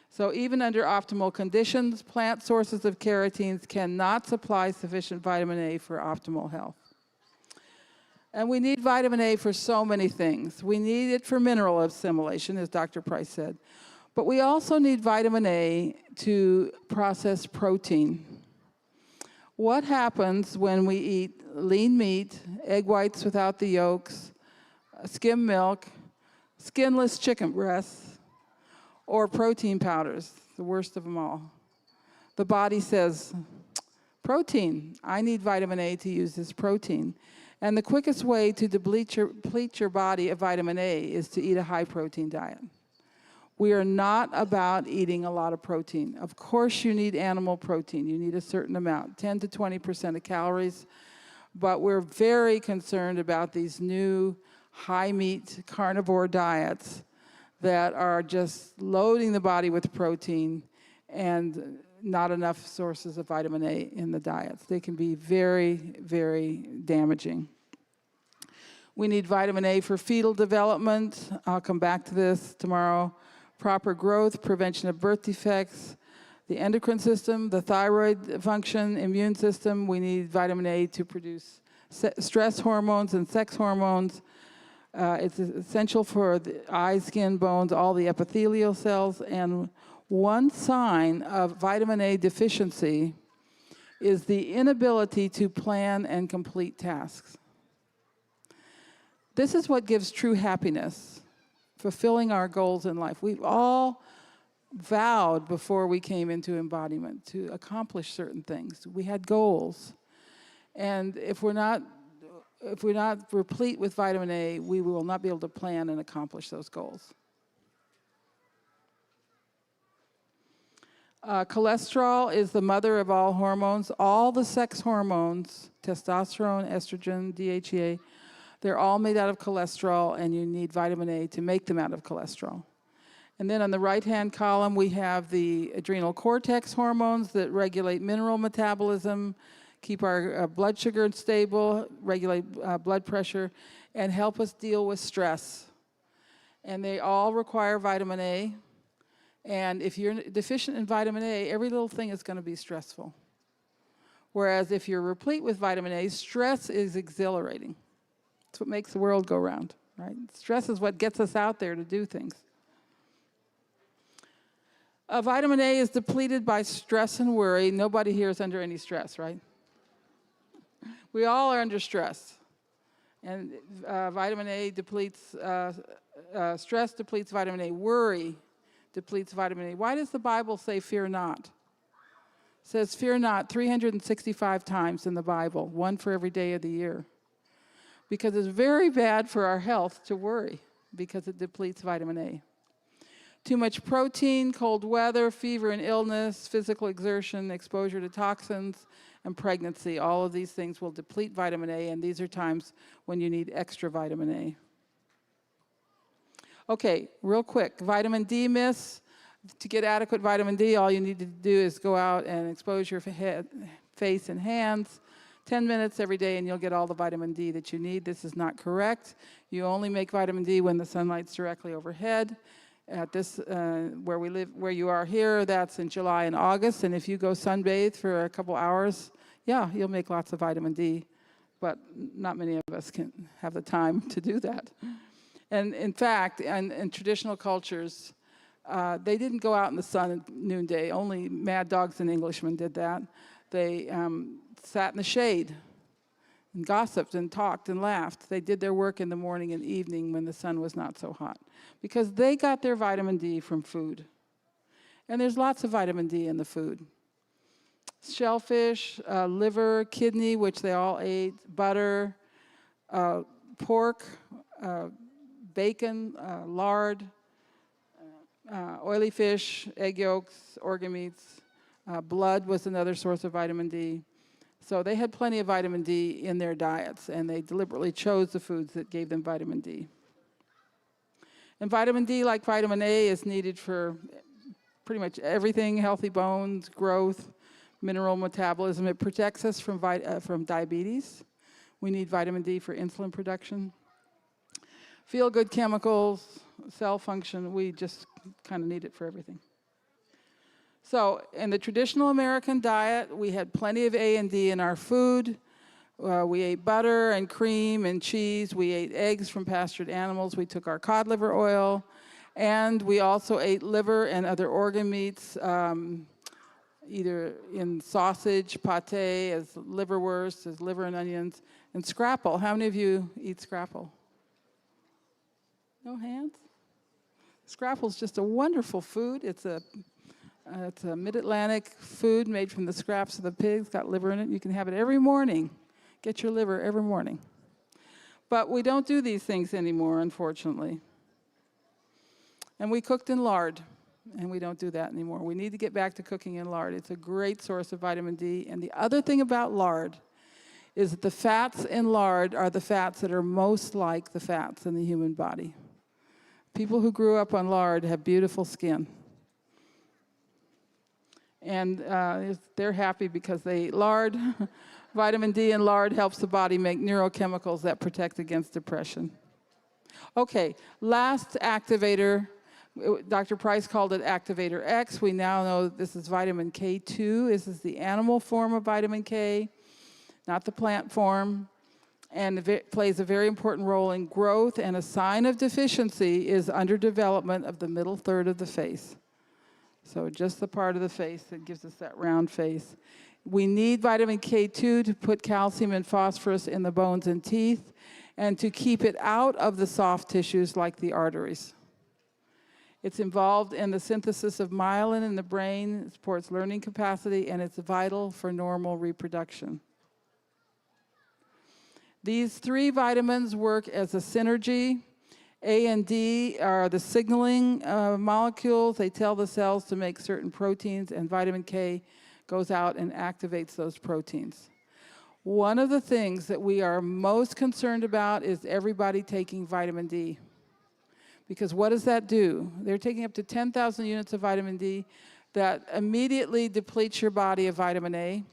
S19: So even under optimal conditions, plant sources of carotenes cannot supply sufficient vitamin A for optimal health. And we need vitamin A for so many things. We need it for mineral assimilation, as Dr. Price said. But we also need vitamin A to process protein. What happens when we eat lean meat, egg whites without the yolks, skim milk, skinless chicken breasts, or protein powders, the worst of them all? The body says, protein, I need vitamin A to use this protein. And the quickest way to deplete your body of vitamin A is to eat a high-protein diet. We are not about eating a lot of protein. Of course you need animal protein. You need a certain amount, 10 to 20% of calories. But we're very concerned about these new high-meat carnivore diets that are just loading the body with protein and not enough sources of vitamin A in the diets. They can be very, very damaging. We need vitamin A for fetal development. I'll come back to this tomorrow. Proper growth, prevention of birth defects, the endocrine system, the thyroid function, immune system. We need vitamin A to produce stress hormones and sex hormones. It's essential for the eye, skin, bones, all the epithelial cells. And one sign of vitamin A deficiency is the inability to plan and complete tasks. This is what gives true happiness, fulfilling our goals in life. We've all vowed before we came into embodiment to accomplish certain things. We had goals. And if we're not replete with vitamin A, we will not be able to plan and accomplish those goals. Cholesterol is the mother of all hormones. All the sex hormones, testosterone, estrogen, DHEA, they're all made out of cholesterol, and you need vitamin A to make them out of cholesterol. And then on the right-hand column, we have the adrenal cortex hormones that regulate mineral metabolism, keep our blood sugar stable, regulate blood pressure, and help us deal with stress. And they all require vitamin A. And if you're deficient in vitamin A, every little thing is going to be stressful. Whereas if you're replete with vitamin A, stress is exhilarating. It's what makes the world go round, right? Stress is what gets us out there to do things. Vitamin A is depleted by stress and worry. Nobody here is under any stress, right? We all are under stress. And vitamin A depletes, stress depletes vitamin A. Worry depletes vitamin A. Why does the Bible say fear not? It says fear not 365 times in the Bible, one for every day of the year. Because it's very bad for our health to worry, because it depletes vitamin A. Too much protein, cold weather, fever and illness, physical exertion, exposure to toxins, and pregnancy. All of these things will deplete vitamin A, and these are times when you need extra vitamin A. Okay, real quick, vitamin D myths. To get adequate vitamin D, all you need to do is go out and expose your face and hands 10 minutes every day, and you'll get all the vitamin D that you need. This is not correct. You only make vitamin D when the sunlight's directly overhead. At this, where we live, where you are here, that's in July and August, and if you go sunbathe for a couple hours, yeah, you'll make lots of vitamin D, but not many of us can have the time to do that. And in fact, in traditional cultures, they didn't go out in the sun at noonday. Only mad dogs and Englishmen did that. They sat in the shade and gossiped and talked and laughed. They did their work in the morning and evening when the sun was not so hot, because they got their vitamin D from food. And there's lots of vitamin D in the food. Shellfish, liver, kidney, which they all ate, butter, pork, bacon, lard, oily fish, egg yolks, organ meats. Blood was another source of vitamin D. So they had plenty of vitamin D in their diets, and they deliberately chose the foods that gave them vitamin D. And vitamin D, like vitamin A, is needed for pretty much everything: healthy bones, growth, mineral metabolism. It protects us from diabetes. We need vitamin D for insulin production. Feel-good chemicals, cell function, we just kind of need it for everything. So in the traditional American diet, we had plenty of A and D in our food. We ate butter and cream and cheese. We ate eggs from pastured animals. We took our cod liver oil. And we also ate liver and other organ meats, either in sausage, pate, as liverwurst, as liver and onions, and scrapple. How many of you eat scrapple? No hands? Scrapple's just a wonderful food. It's a mid-Atlantic food made from the scraps of the pigs, got liver in it. You can have it every morning. Get your liver every morning. But we don't do these things anymore, unfortunately. And we cooked in lard, and we don't do that anymore. We need to get back to cooking in lard. It's a great source of vitamin D. And the other thing about lard is that the fats in lard are the fats that are most like the fats in the human body. People who grew up on lard have beautiful skin. And they're happy because they eat lard. Vitamin D in lard helps the body make neurochemicals that protect against depression. Okay, last activator. Dr. Price called it Activator X. We now know that this is vitamin K2. This is the animal form of vitamin K, not the plant form. And it plays a very important role in growth, and a sign of deficiency is underdevelopment of the middle third of the face. So just the part of the face that gives us that round face. We need vitamin K2 to put calcium and phosphorus in the bones and teeth, and to keep it out of the soft tissues like the arteries. It's involved in the synthesis of myelin in the brain, it supports learning capacity, and it's vital for normal reproduction. These three vitamins work as a synergy, A and D are the signaling molecules. They tell the cells to make certain proteins, and vitamin K goes out and activates those proteins. One of the things that we are most concerned about is everybody taking vitamin D. Because what does that do? They're taking up to 10,000 units of vitamin D that immediately depletes your body of vitamin A.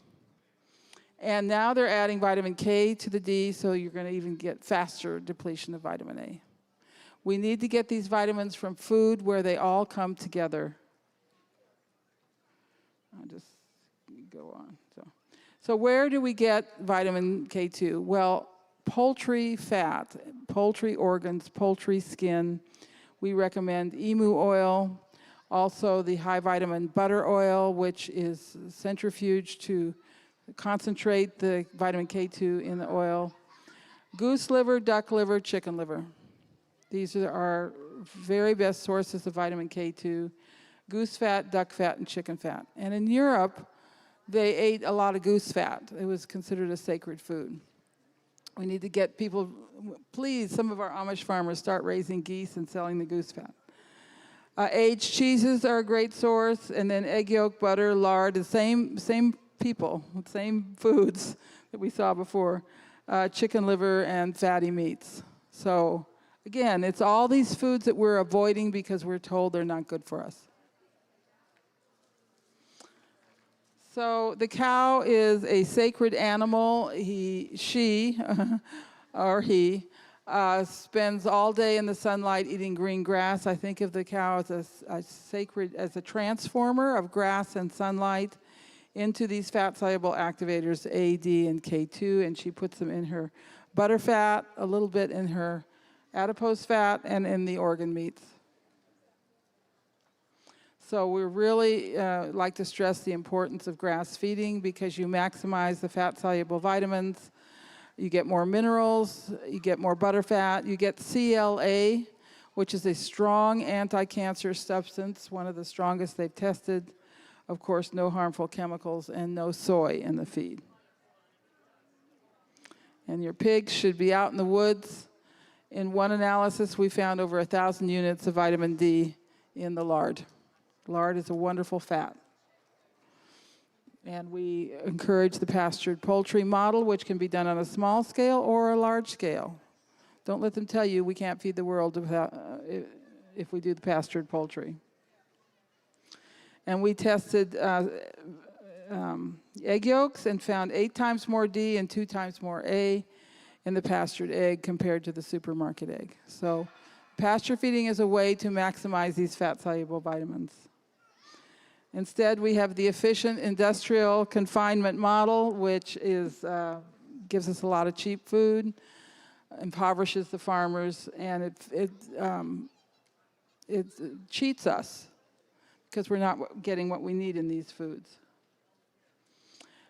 S19: And now they're adding vitamin K to the D, so you're going to even get faster depletion of vitamin A. We need to get these vitamins from food where they all come together. I'll just go on. So where do we get vitamin K2? Well, poultry fat, poultry organs, poultry skin. We recommend emu oil, also the high vitamin butter oil, which is centrifuged to concentrate the vitamin K2 in the oil. Goose liver, duck liver, chicken liver. These are our very best sources of vitamin K2. Goose fat, duck fat, and chicken fat. And in Europe, they ate a lot of goose fat. It was considered a sacred food. We need to get people, please, some of our Amish farmers start raising geese and selling the goose fat. Aged cheeses are a great source, and then egg yolk, butter, lard, the same people, same foods that we saw before, chicken liver and fatty meats. So again, it's all these foods that we're avoiding because we're told they're not good for us. So the cow is a sacred animal. She spends all day in the sunlight eating green grass. I think of the cow as as a transformer of grass and sunlight into these fat-soluble activators, A, D, and K2, and she puts them in her butter fat, a little bit in her adipose fat, and in the organ meats. So we really like to stress the importance of grass feeding because you maximize the fat-soluble vitamins, you get more minerals, you get more butter fat, you get CLA, which is a strong anti-cancer substance, one of the strongest they've tested. Of course, no harmful chemicals and no soy in the feed. And your pigs should be out in the woods. In one analysis, we found over 1,000 units of vitamin D in the lard. Lard is a wonderful fat. And we encourage the pastured poultry model, which can be done on a small scale or a large scale. Don't let them tell you we can't feed the world if we do the pastured poultry. And we tested egg yolks and found 8 times more D and 2 times more A in the pastured egg compared to the supermarket egg. So pasture feeding is a way to maximize these fat-soluble vitamins. Instead, we have the efficient industrial confinement model, which gives us a lot of cheap food, impoverishes the farmers, and it cheats us because we're not getting what we need in these foods.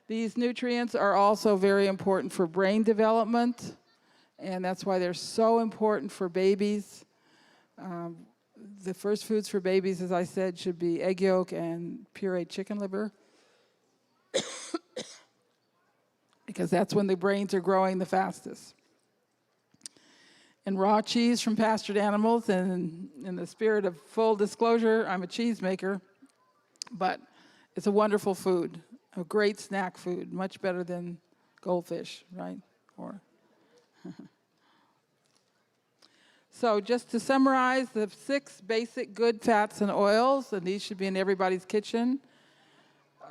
S19: These nutrients are also very important for brain development, and that's why they're so important for babies. The first foods for babies, as I said, should be egg yolk and pureed chicken liver because that's when the brains are growing the fastest. And raw cheese from pastured animals, and in the spirit of full disclosure, I'm a cheesemaker, but it's a wonderful food, a great snack food, much better than goldfish, right? So just to summarize, the 6 basic good fats and oils, and these should be in everybody's kitchen.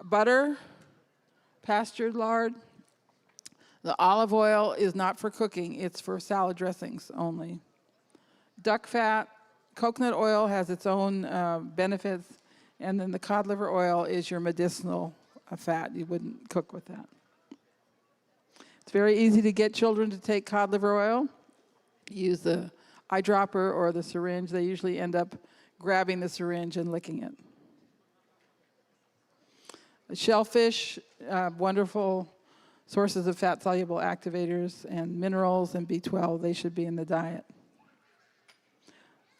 S19: Butter, pastured lard. The olive oil is not for cooking, it's for salad dressings only. Duck fat, coconut oil has its own benefits, and then the cod liver oil is your medicinal fat. You wouldn't cook with that. It's very easy to get children to take cod liver oil. Use the eyedropper or the syringe. They usually end up grabbing the syringe and licking it. Shellfish, wonderful sources of fat-soluble activators and minerals and B12, they should be in the diet.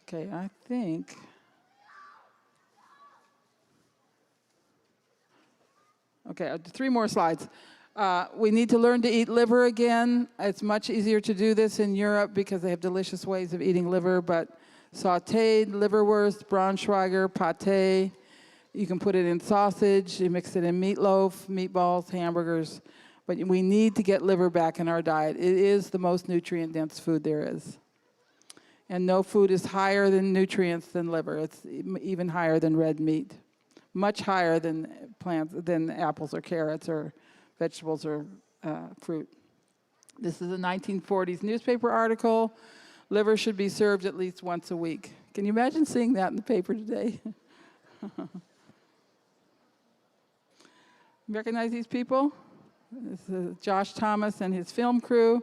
S19: Okay, I think. Okay, 3 more slides. We need to learn to eat liver again. It's much easier to do this in Europe because they have delicious ways of eating liver, but sauteed liverwurst, Braunschweiger, pate. You can put it in sausage, you mix it in meatloaf, meatballs, hamburgers. But we need to get liver back in our diet. It is the most nutrient-dense food there is. And no food is higher in nutrients than liver. It's even higher than red meat. Much higher than than apples or carrots or vegetables or fruit. This is a 1940s newspaper article. Liver should be served at least once a week. Can you imagine seeing that in the paper today? Recognize these people? This is Josh Thomas and his film crew.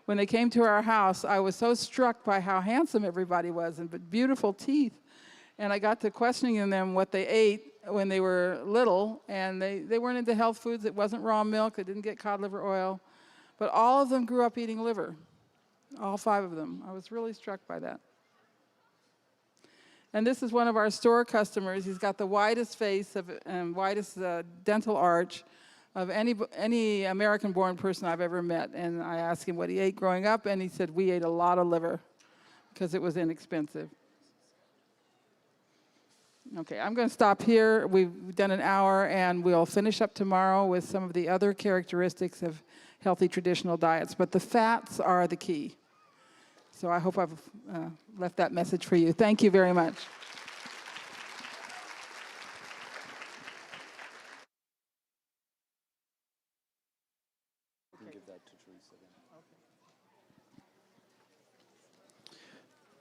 S19: When they came to our house, I was so struck by how handsome everybody was and beautiful teeth. And I got to questioning them what they ate when they were little, and they weren't into health foods. It wasn't raw milk. They didn't get cod liver oil. But all of them grew up eating liver, all 5 of them. I was really struck by that. And this is one of our store customers. He's got the widest face and widest dental arch of any American-born person I've ever met. And I asked him what he ate growing up, and he said, we ate a lot of liver because it was inexpensive. Okay, I'm going to stop here. We've done an hour, and we'll finish up tomorrow with some of the other characteristics of healthy traditional diets. But the fats are the key. So I hope I've left that message for you. Thank you very much.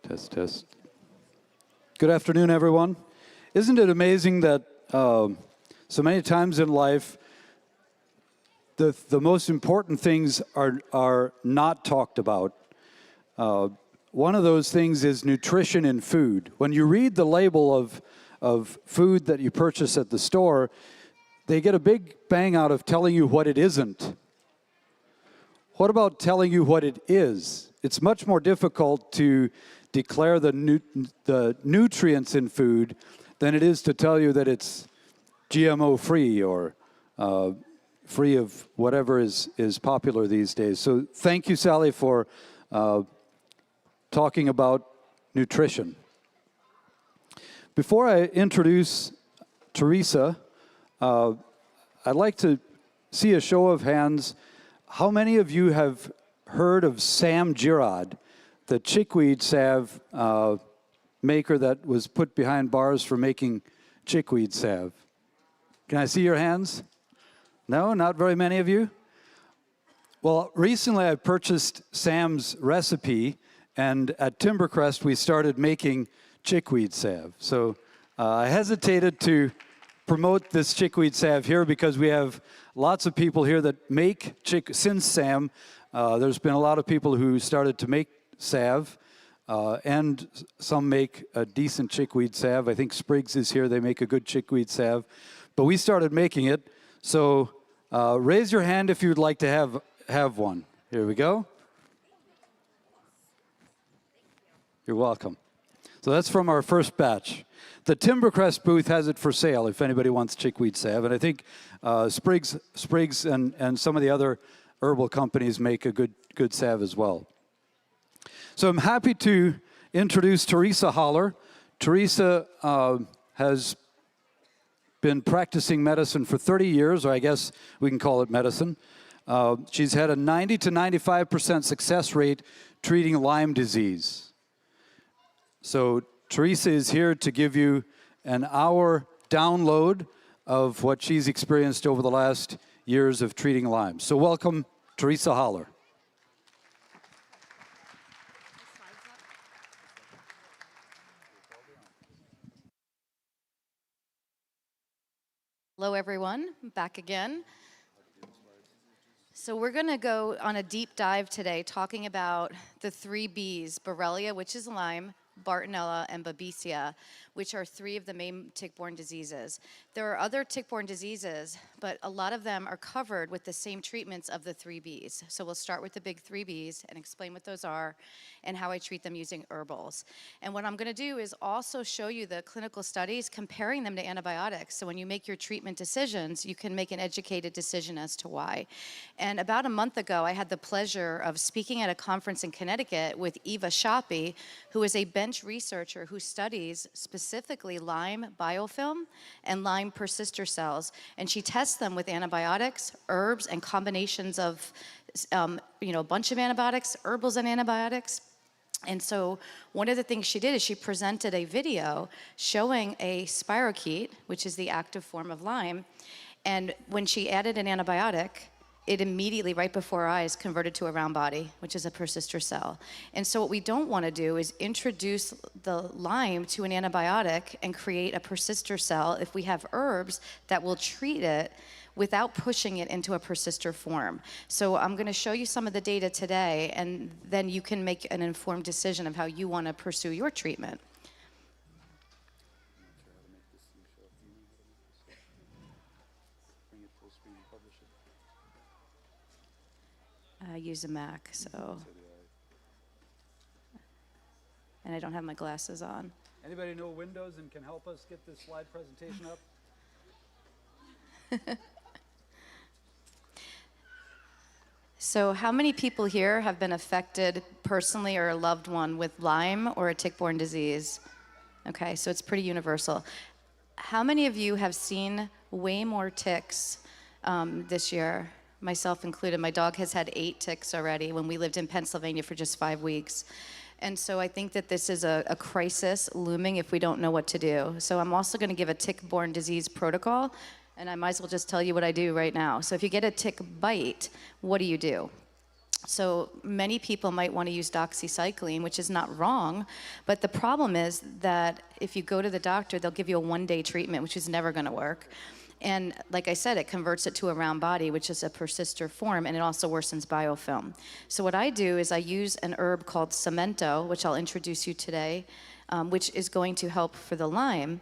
S20: Test, test. Good afternoon, everyone. Isn't it amazing that so many times in life, the most important things are not talked about? One of those things is nutrition in food. When you read the label of food that you purchase at the store, they get a big bang out of telling you what it isn't. What about telling you what it is? It's much more difficult to declare the nutrients in food than it is to tell you that it's GMO-free or free of whatever is popular these days. So thank you, Sally, for talking about nutrition. Before I introduce Teresa, I'd like to see a show of hands. How many of you have heard of Sam Girod, the chickweed salve maker that was put behind bars for making chickweed salve? Can I see your hands? No, not very many of you? Well, recently I purchased Sam's recipe, and at Timbercrest we started making chickweed salve. So I hesitated to promote this chickweed salve here because we have lots of people here that make since Sam. There's been a lot of people who started to make salve, and some make a decent chickweed salve. I think Spriggs is here. They make a good chickweed salve. But we started making it. So raise your hand if you'd like to have one. Here we go. You're welcome. So that's from our first batch. The Timbercrest booth has it for sale if anybody wants chickweed salve. And I think Spriggs and some of the other herbal companies make a good salve as well. So I'm happy to introduce Teresa Holler. Teresa has been practicing medicine for 30 years, or I guess we can call it medicine. She's had a 90 to 95% success rate treating Lyme disease. So Teresa is here to give you an hour download of what she's experienced over the last years of treating Lyme. So welcome, Teresa Holler.
S21: Hello, everyone. I'm back again. So we're going to go on a deep dive today talking about the 3 Bs, Borrelia, which is Lyme, Bartonella, and Babesia, which are 3 of the main tick-borne diseases. There are other tick-borne diseases, but a lot of them are covered with the same treatments of the 3 Bs. So we'll start with the big 3 Bs and explain what those are and how I treat them using herbals. And what I'm going to do is also show you the clinical studies comparing them to antibiotics. So when you make your treatment decisions, you can make an educated decision as to why. And about a month ago, I had the pleasure of speaking at a conference in Connecticut with Eva Shoppy, who is a bench researcher who studies specifically Lyme biofilm and Lyme persister cells. And she tests them with antibiotics, herbs, and combinations of a bunch of antibiotics, herbals and antibiotics. And so one of the things she did is she presented a video showing a spirochete, which is the active form of Lyme, and when she added an antibiotic, it immediately, right before our eyes, converted to a round body, which is a persister cell. And so what we don't want to do is introduce the Lyme to an antibiotic and create a persister cell if we have herbs that will treat it without pushing it into a persister form. So I'm going to show you some of the data today, and then you can make an informed decision of how you want to pursue your treatment. I use a Mac, so, and I don't have my glasses on.
S20: Anybody know Windows and can help us get this slide presentation up?
S21: So how many people here have been affected personally or a loved one with Lyme or a tick-borne disease? Okay, so it's pretty universal. How many of you have seen way more ticks this year? Myself included. My dog has had 8 ticks already when we lived in Pennsylvania for just 5 weeks. And so I think that this is a crisis looming if we don't know what to do. So I'm also going to give a tick-borne disease protocol, and I might as well just tell you what I do right now. So if you get a tick bite, what do you do? So many people might want to use doxycycline, which is not wrong, but the problem is that if you go to the doctor, they'll give you a 1-day treatment, which is never going to work. And like I said, it converts it to a round body, which is a persister form, and it also worsens biofilm. So what I do is I use an herb called Cemento, which I'll introduce you today, which is going to help for the Lyme.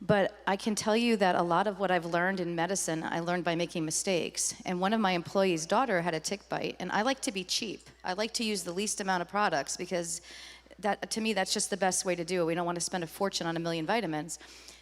S21: But I can tell you that a lot of what I've learned in medicine, I learned by making mistakes. And one of my employees' daughter had a tick bite, and I like to be cheap. I like to use the least amount of products because that, to me, that's just the best way to do it. We don't want to spend a fortune on a million vitamins.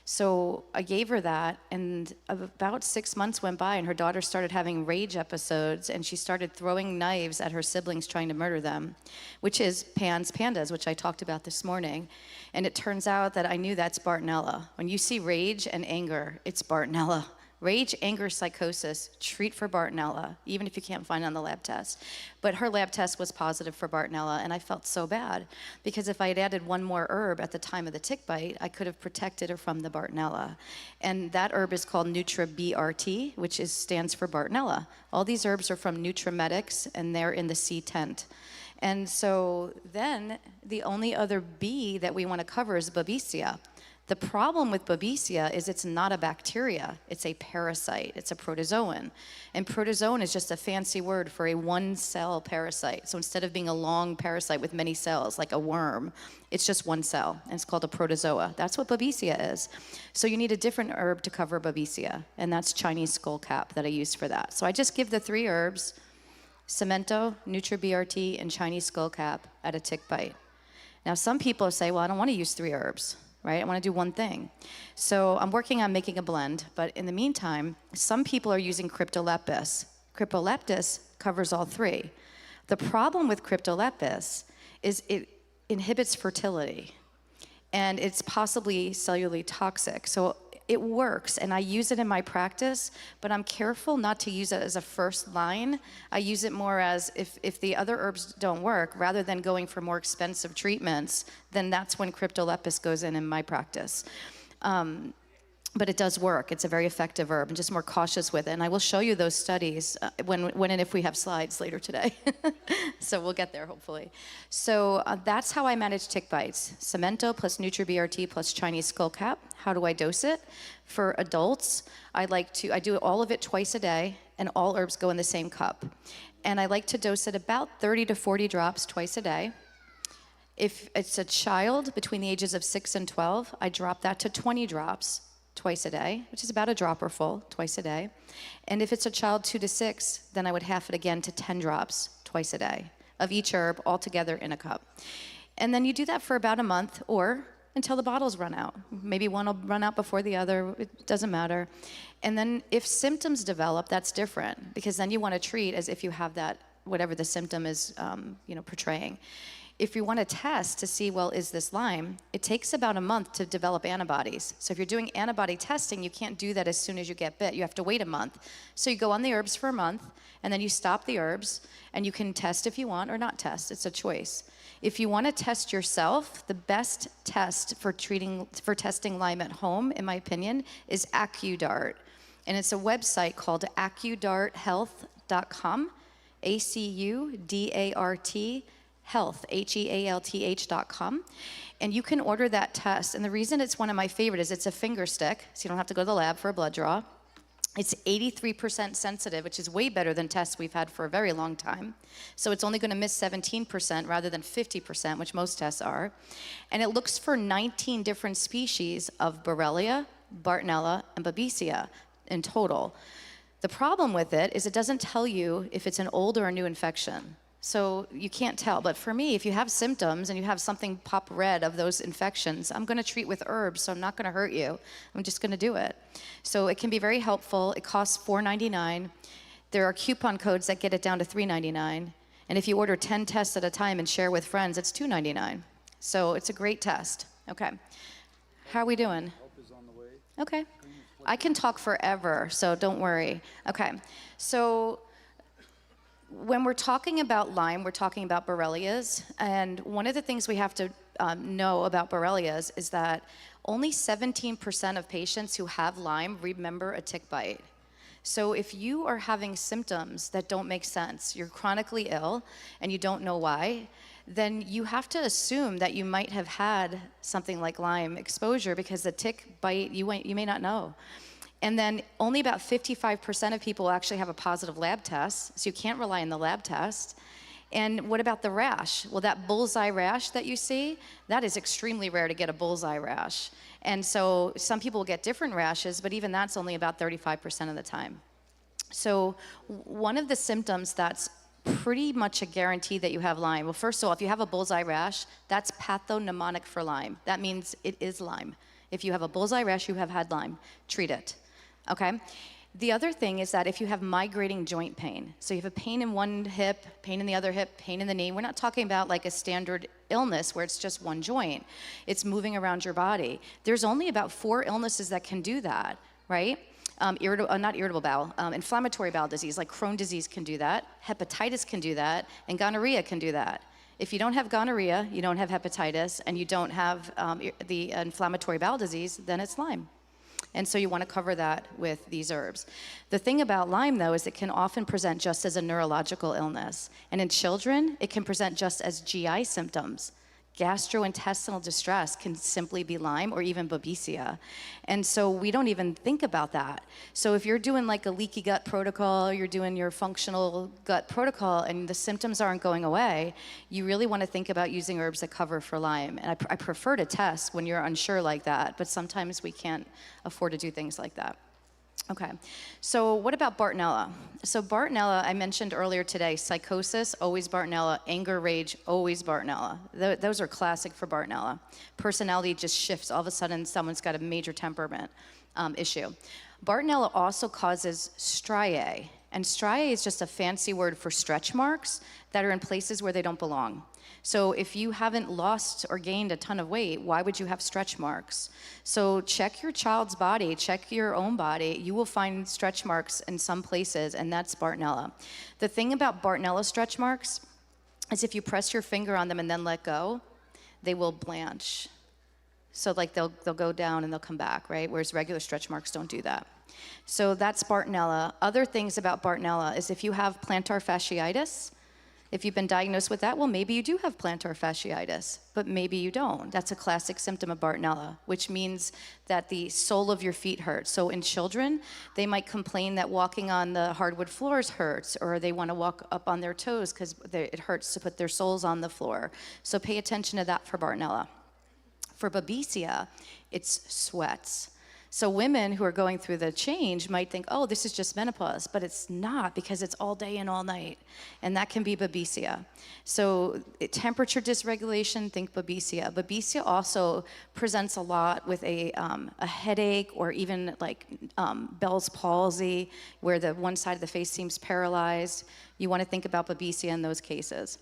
S21: So I gave her that, and about 6 months went by, and her daughter started having rage episodes, and she started throwing knives at her siblings trying to murder them, which is PANS pandas, which I talked about this morning. And it turns out that I knew that's Bartonella. When you see rage and anger, it's Bartonella. Rage, anger, psychosis, treat for Bartonella, even if you can't find it on the lab test. But her lab test was positive for Bartonella, and I felt so bad because if I had added one more herb at the time of the tick bite, I could have protected her from the Bartonella. And that herb is called Nutra-BRT, which stands for Bartonella. All these herbs are from Nutramedics, and they're in the C tent. And so then the only other B that we want to cover is Babesia. The problem with Babesia is it's not a bacteria, it's a parasite, it's a protozoan. And protozoan is just a fancy word for a 1-cell parasite. So instead of being a long parasite with many cells, like a worm, it's just 1 cell, and it's called a protozoa. That's what Babesia is. So you need a different herb to cover Babesia, and that's Chinese skullcap that I use for that. So I just give the 3 herbs, Cemento, Nutra-BRT, and Chinese skullcap at a tick bite. Now some people say, well, I don't want to use 3 herbs. Right? I want to do one thing. So I'm working on making a blend, but in the meantime, some people are using Cryptolepis. Cryptolepis covers all 3. The problem with Cryptolepis is it inhibits fertility, and it's possibly cellularly toxic. So it works, and I use it in my practice, but I'm careful not to use it as a first line. I use it more as if the other herbs don't work, rather than going for more expensive treatments, then that's when Cryptolepis goes in my practice. But it does work. It's a very effective herb. I'm just more cautious with it. And I will show you those studies when and if we have slides later today. So we'll get there, hopefully. So that's how I manage tick bites. Cemento plus Nutra-BRT plus Chinese skullcap. How do I dose it? For adults, I do all of it twice a day, and all herbs go in the same cup. And I like to dose it about 30 to 40 drops twice a day. If it's a child between the ages of 6 and 12, I drop that to 20 drops twice a day, which is about a dropper full twice a day. And if it's a child 2 to 6, then I would half it again to 10 drops twice a day of each herb all together in a cup. And then you do that for about a month or until the bottles run out. Maybe one will run out before the other, it doesn't matter. And then if symptoms develop, that's different, because then you want to treat as if you have that, whatever the symptom is, portraying. If you want to test to see, well, is this Lyme, it takes about a month to develop antibodies. So if you're doing antibody testing, you can't do that as soon as you get bit. You have to wait a month. So you go on the herbs for a month, and then you stop the herbs, and you can test if you want or not test. It's a choice. If you want to test yourself, the best test for testing Lyme at home, in my opinion, is AccuDart. And it's a website called AccuDartHealth.com, ACUDART Health, HEALTH.com. And you can order that test. And the reason it's one of my favorite is it's a finger stick, so you don't have to go to the lab for a blood draw. It's 83% sensitive, which is way better than tests we've had for a very long time. So it's only going to miss 17% rather than 50%, which most tests are. And it looks for 19 different species of Borrelia, Bartonella, and Babesia in total. The problem with it is it doesn't tell you if it's an old or a new infection. So you can't tell. But for me, if you have symptoms and you have something pop red of those infections, I'm going to treat with herbs, so I'm not going to hurt you. I'm just going to do it. So it can be very helpful. It costs $4.99. There are coupon codes that get it down to $3.99. And if you order 10 tests at a time and share with friends, it's $2.99. So it's a great test. Okay. How are we doing?
S20: Help is on the way.
S21: Okay. I can talk forever, so don't worry. Okay. So when we're talking about Lyme, we're talking about Borrelias, and one of the things we have to know about Borrelias is that only 17% of patients who have Lyme remember a tick bite. So if you are having symptoms that don't make sense, you're chronically ill and you don't know why, then you have to assume that you might have had something like Lyme exposure, because the tick bite, you may not know. And then only about 55% of people actually have a positive lab test, so you can't rely on the lab test. And what about the rash? Well, that bullseye rash that you see, that is extremely rare to get a bullseye rash. And so some people get different rashes, but even that's only about 35% of the time. So one of the symptoms that's pretty much a guarantee that you have Lyme, well, first of all, if you have a bullseye rash, that's pathognomonic for Lyme. That means it is Lyme. If you have a bullseye rash, you have had Lyme. Treat it. Okay? The other thing is that if you have migrating joint pain, so you have a pain in one hip, pain in the other hip, pain in the knee, we're not talking about like a standard illness where it's just one joint. It's moving around your body. There's only about 4 illnesses that can do that, right? Inflammatory bowel disease, like Crohn's disease can do that, hepatitis can do that, and gonorrhea can do that. If you don't have gonorrhea, you don't have hepatitis, and you don't have the inflammatory bowel disease, then it's Lyme. And so you want to cover that with these herbs. The thing about Lyme, though, is it can often present just as a neurological illness. And in children, it can present just as GI symptoms. Gastrointestinal distress can simply be Lyme or even Babesia. And so we don't even think about that. So if you're doing like a leaky gut protocol, you're doing your functional gut protocol, and the symptoms aren't going away, you really want to think about using herbs that cover for Lyme. And I prefer to test when you're unsure like that, but sometimes we can't afford to do things like that. Okay, so what about Bartonella? So Bartonella, I mentioned earlier today, psychosis, always Bartonella, anger, rage, always Bartonella. Those are classic for Bartonella. Personality just shifts. All of a sudden, someone's got a major temperament issue. Bartonella also causes striae, and striae is just a fancy word for stretch marks that are in places where they don't belong. So if you haven't lost or gained a ton of weight, why would you have stretch marks? So check your child's body, check your own body. You will find stretch marks in some places, and that's Bartonella. The thing about Bartonella stretch marks is if you press your finger on them and then let go, they will blanch. So like they'll go down and they'll come back, right? Whereas regular stretch marks don't do that. So that's Bartonella. Other things about Bartonella is if you have plantar fasciitis, If you've been diagnosed with that, well, maybe you do have plantar fasciitis, but maybe you don't. That's a classic symptom of Bartonella, which means that the sole of your feet hurts. So in children, they might complain that walking on the hardwood floors hurts, or they want to walk up on their toes because it hurts to put their soles on the floor. So pay attention to that for Bartonella. For Babesia, it's sweats. So women who are going through the change might think, oh, this is just menopause, but it's not, because it's all day and all night, and that can be Babesia. So temperature dysregulation, think Babesia. Babesia also presents a lot with a headache, or even like Bell's palsy, where the one side of the face seems paralyzed. You want to think about Babesia in those cases.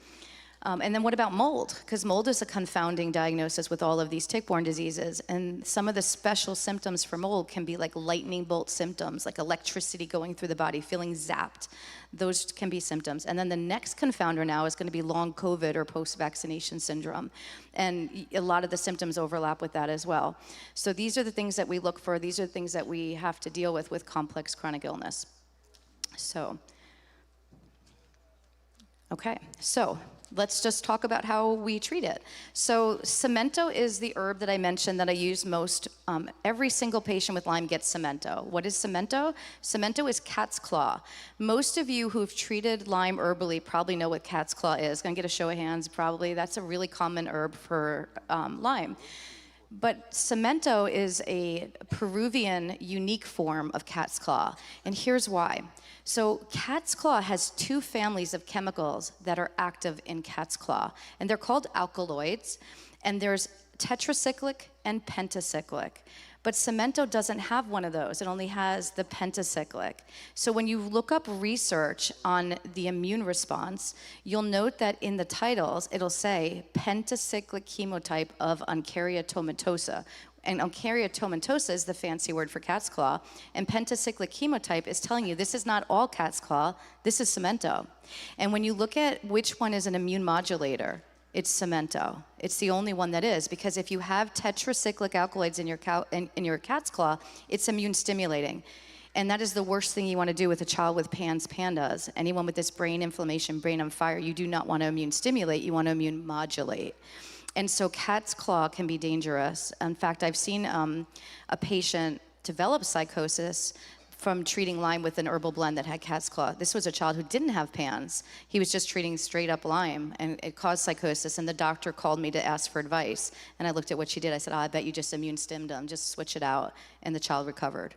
S21: And then what about mold? Because mold is a confounding diagnosis with all of these tick-borne diseases. And some of the special symptoms for mold can be like lightning bolt symptoms, like electricity going through the body, feeling zapped. Those can be symptoms. And then the next confounder now is going to be long COVID or post-vaccination syndrome. And a lot of the symptoms overlap with that as well. So these are the things that we look for. These are the things that we have to deal with complex chronic illness. So, okay, so let's just talk about how we treat it. So Cemento is the herb that I mentioned that I use most. Every single patient with Lyme gets Cemento. What is Cemento? Cemento is cat's claw. Most of you who've treated Lyme herbally probably know what cat's claw is. Gonna get a show of hands, probably. That's a really common herb for Lyme. But Cemento is a Peruvian unique form of cat's claw, and here's why. So cat's claw has two families of chemicals that are active in cat's claw, and they're called alkaloids, and there's tetracyclic and pentacyclic. But Cemento doesn't have one of those. It only has the pentacyclic. So when you look up research on the immune response, you'll note that in the titles, it'll say pentacyclic chemotype of Oncaria tomentosa. And Oncaria tomentosa is the fancy word for cat's claw. And pentacyclic chemotype is telling you this is not all cat's claw, this is Cemento. And when you look at which one is an immune modulator, it's Cemento. It's the only one that is, because if you have tetracyclic alkaloids in your cat's claw, it's immune stimulating. And that is the worst thing you want to do with a child with PANS-PANDAS. Anyone with this brain inflammation, brain on fire, you do not want to immune stimulate, you want to immune modulate. And so cat's claw can be dangerous. In fact, I've seen a patient develop psychosis from treating Lyme with an herbal blend that had cat's claw. This was a child who didn't have PANS. He was just treating straight up Lyme, and it caused psychosis, and the doctor called me to ask for advice. And I looked at what she did. I said, I bet you just immune stimmed him. Just switch it out. And the child recovered.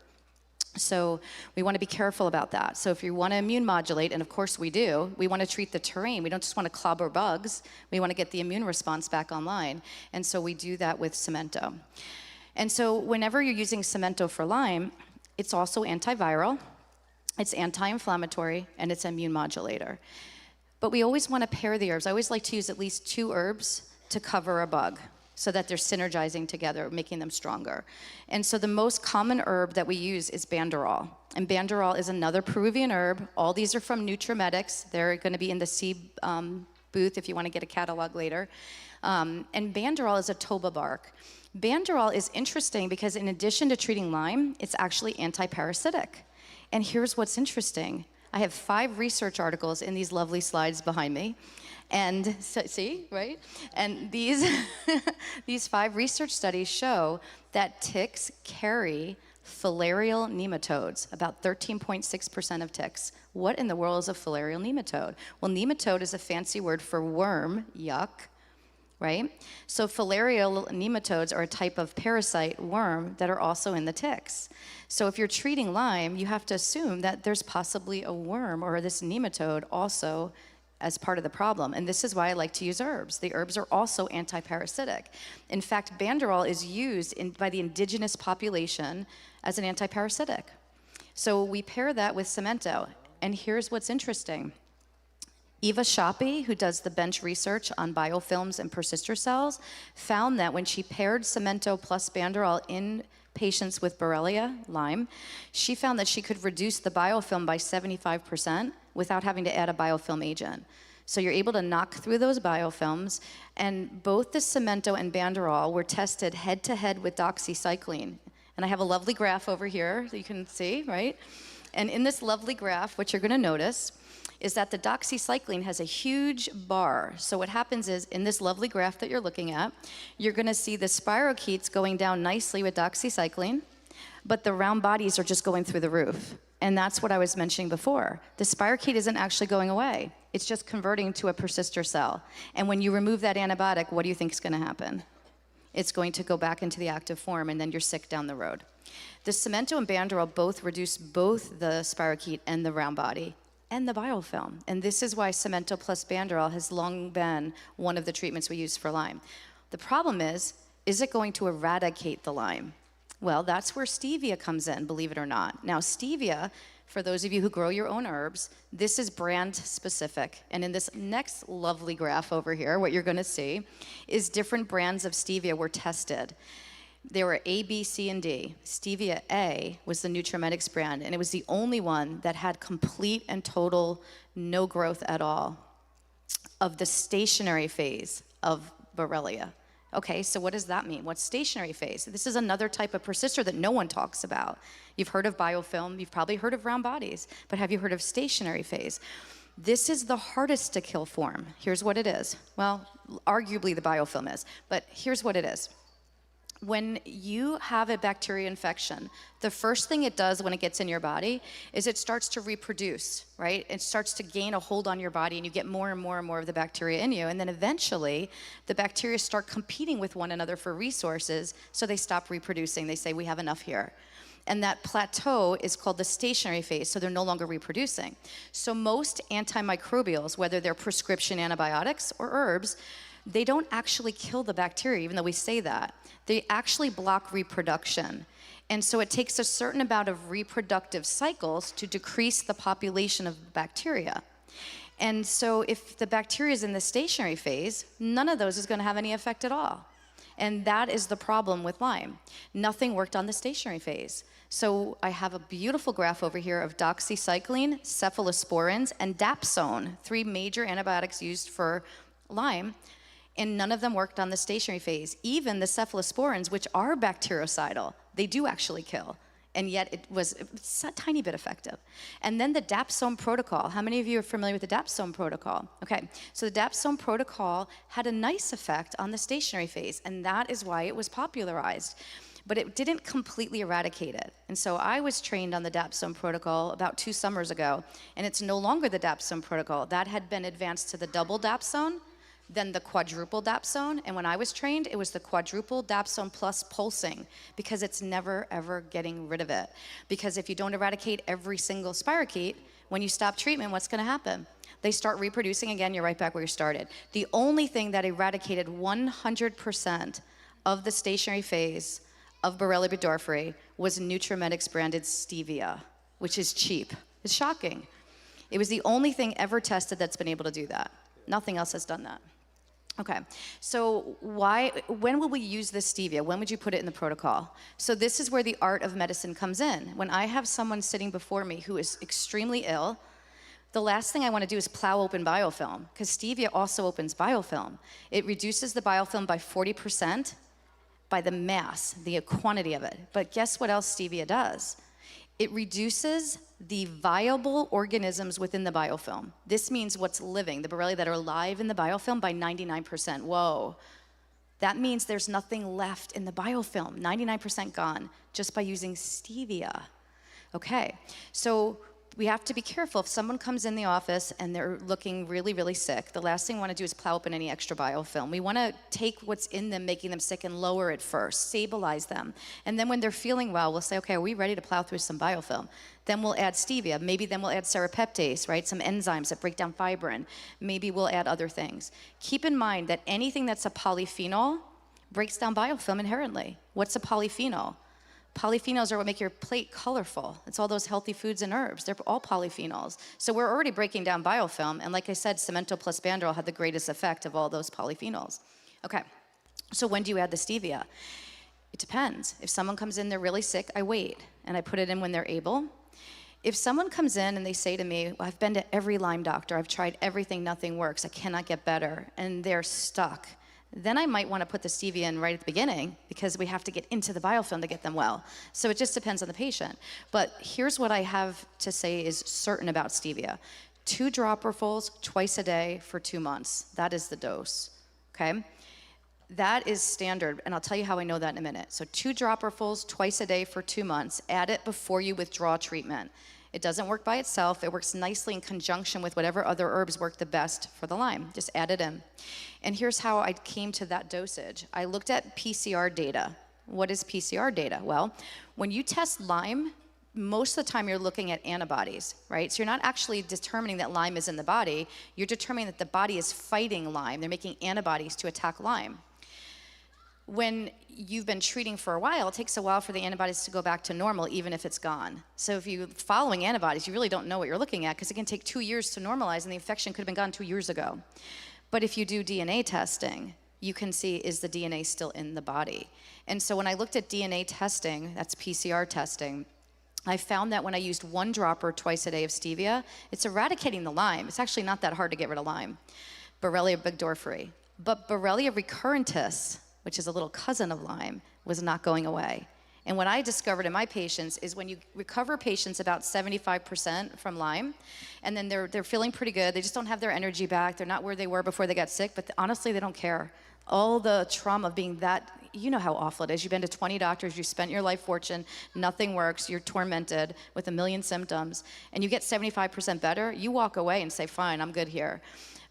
S21: So we want to be careful about that. So if you want to immune modulate, and of course we do, we want to treat the terrain. We don't just want to clobber bugs. We want to get the immune response back online. And so we do that with Cemento. And so whenever you're using Cemento for Lyme, it's also antiviral, it's anti-inflammatory, and it's immune modulator. But we always want to pair the herbs. I always like to use at least 2 herbs to cover a bug, so that they're synergizing together, making them stronger. And so the most common herb that we use is Banderol. And Banderol is another Peruvian herb. All these are from Nutramedics. They're gonna be in the C booth if you wanna get a catalog later. And Banderol is a toba bark. Banderol is interesting because in addition to treating Lyme, it's actually antiparasitic. And here's what's interesting. I have 5 research articles in these lovely slides behind me. And so, see, right? And these, these 5 research studies show that ticks carry filarial nematodes, about 13.6% of ticks. What in the world is a filarial nematode? Well, nematode is a fancy word for worm, yuck, right? So filarial nematodes are a type of parasite worm that are also in the ticks. So if you're treating Lyme, you have to assume that there's possibly a worm or this nematode also as part of the problem. And this is why I like to use herbs. The herbs are also antiparasitic. In fact, Banderol is used by the indigenous population as an antiparasitic. So we pair that with Cemento. And here's what's interesting. Eva Shoppe, who does the bench research on biofilms and persister cells, found that when she paired Cemento plus Banderol in patients with Borrelia, Lyme, she found that she could reduce the biofilm by 75% without having to add a biofilm agent. So you're able to knock through those biofilms, and both the Cemento and Banderol were tested head-to-head with doxycycline. And I have a lovely graph over here that you can see, right? And in this lovely graph, what you're gonna notice is that the doxycycline has a huge bar. So what happens is, in this lovely graph that you're looking at, you're gonna see the spirochetes going down nicely with doxycycline, but the round bodies are just going through the roof. And that's what I was mentioning before. The spirochete isn't actually going away. It's just converting to a persister cell. And when you remove that antibiotic, what do you think is gonna happen? It's going to go back into the active form, and then you're sick down the road. The Cemento and Banderol both reduce both the spirochete and the round body and the biofilm. And this is why Cemento plus Banderol has long been one of the treatments we use for Lyme. The problem is it going to eradicate the Lyme? Well, that's where stevia comes in, believe it or not. Now, stevia, for those of you who grow your own herbs, this is brand specific. And in this next lovely graph over here, what you're gonna see is different brands of stevia were tested. There were A, B, C, and D. Stevia A was the Nutramedix brand, and it was the only one that had complete and total no growth at all of the stationary phase of Borrelia. Okay, so what does that mean? What's stationary phase? This is another type of persister that no one talks about. You've heard of biofilm, you've probably heard of round bodies, but have you heard of stationary phase? This is the hardest to kill form. Here's what it is. Well, arguably the biofilm is, but here's what it is. When you have a bacteria infection, the first thing it does when it gets in your body is it starts to reproduce, right? It starts to gain a hold on your body, and you get more and more and more of the bacteria in you. And then eventually, the bacteria start competing with one another for resources, so they stop reproducing. They say, we have enough here. And that plateau is called the stationary phase, so they're no longer reproducing. So most antimicrobials, whether they're prescription antibiotics or herbs, they don't actually kill the bacteria, even though we say that. They actually block reproduction. And so it takes a certain amount of reproductive cycles to decrease the population of bacteria. And so if the bacteria is in the stationary phase, none of those is going to have any effect at all. And that is the problem with Lyme. Nothing worked on the stationary phase. So I have a beautiful graph over here of doxycycline, cephalosporins, and dapsone, 3 major antibiotics used for Lyme. And none of them worked on the stationary phase. Even the cephalosporins, which are bactericidal, they do actually kill. And yet it's a tiny bit effective. And then the dapsone protocol. How many of you are familiar with the dapsone protocol? Okay, so the dapsone protocol had a nice effect on the stationary phase, and that is why it was popularized. But it didn't completely eradicate it. And so I was trained on the dapsone protocol about 2 summers ago, and it's no longer the dapsone protocol. That had been advanced to the double dapsone, then the quadruple dapsone, and when I was trained, it was the quadruple dapsone plus pulsing, because it's never ever getting rid of it. Because if you don't eradicate every single spirochete, when you stop treatment, what's gonna happen? They start reproducing again, you're right back where you started. The only thing that eradicated 100% of the stationary phase of Borrelia burgdorferi was Nutramedix branded stevia, which is cheap. It's shocking. It was the only thing ever tested that's been able to do that. Nothing else has done that. Okay, so when will we use this stevia? When would you put it in the protocol? So this is where the art of medicine comes in. When I have someone sitting before me who is extremely ill, the last thing I want to do is plow open biofilm, because stevia also opens biofilm. It reduces the biofilm by 40% by the mass, the quantity of it. But guess what else stevia does? It reduces the viable organisms within the biofilm. This means what's living, the Borrelia that are alive in the biofilm, by 99%. Whoa. That means there's nothing left in the biofilm, 99% gone, just by using stevia. Okay, so we have to be careful. If someone comes in the office and they're looking really, really sick, the last thing we want to do is plow open any extra biofilm. We want to take what's in them, making them sick, and lower it first, stabilize them. And then when they're feeling well, we'll say, okay, are we ready to plow through some biofilm? Then we'll add stevia. Maybe then we'll add serrapeptase, right? Some enzymes that break down fibrin. Maybe we'll add other things. Keep in mind that anything that's a polyphenol breaks down biofilm inherently. What's a polyphenol? Polyphenols are what make your plate colorful. It's all those healthy foods and herbs. They're all polyphenols. So we're already breaking down biofilm, and like I said, Cemento plus Banderol had the greatest effect of all those polyphenols. Okay, so when do you add the stevia? It depends. If someone comes in, they're really sick, I wait, and I put it in when they're able. If someone comes in and they say to me, well, I've been to every Lyme doctor, I've tried everything, nothing works, I cannot get better, and they're stuck, then I might want to put the stevia in right at the beginning, because we have to get into the biofilm to get them well. So it just depends on the patient. But here's what I have to say is certain about stevia. 2 dropperfuls twice a day for 2 months. That is the dose, okay? That is standard, and I'll tell you how I know that in a minute. So 2 dropperfuls twice a day for 2 months. Add it before you withdraw treatment. It doesn't work by itself. It works nicely in conjunction with whatever other herbs work the best for the Lyme. Just add it in. And here's how I came to that dosage. I looked at PCR data. What is PCR data? Well, when you test Lyme, most of the time you're looking at antibodies, right? So you're not actually determining that Lyme is in the body. You're determining that the body is fighting Lyme. They're making antibodies to attack Lyme. When you've been treating for a while, it takes a while for the antibodies to go back to normal, even if it's gone. So if you're following antibodies, you really don't know what you're looking at because it can take 2 years to normalize and the infection could have been gone 2 years ago. But if you do DNA testing, you can see, is the DNA still in the body? And so when I looked at DNA testing, that's PCR testing, I found that when I used 1 dropper twice a day of stevia, it's eradicating the Lyme. It's actually not that hard to get rid of Lyme. Borrelia burgdorferi. But Borrelia recurrentis, which is a little cousin of Lyme, was not going away. And what I discovered in my patients is when you recover patients about 75% from Lyme, and then they're feeling pretty good, they just don't have their energy back, they're not where they were before they got sick, but honestly, they don't care. All the trauma of being that, you know how awful it is. You've been to 20 doctors, you spent your life fortune, nothing works, you're tormented with a million symptoms, and you get 75% better, you walk away and say, fine, I'm good here.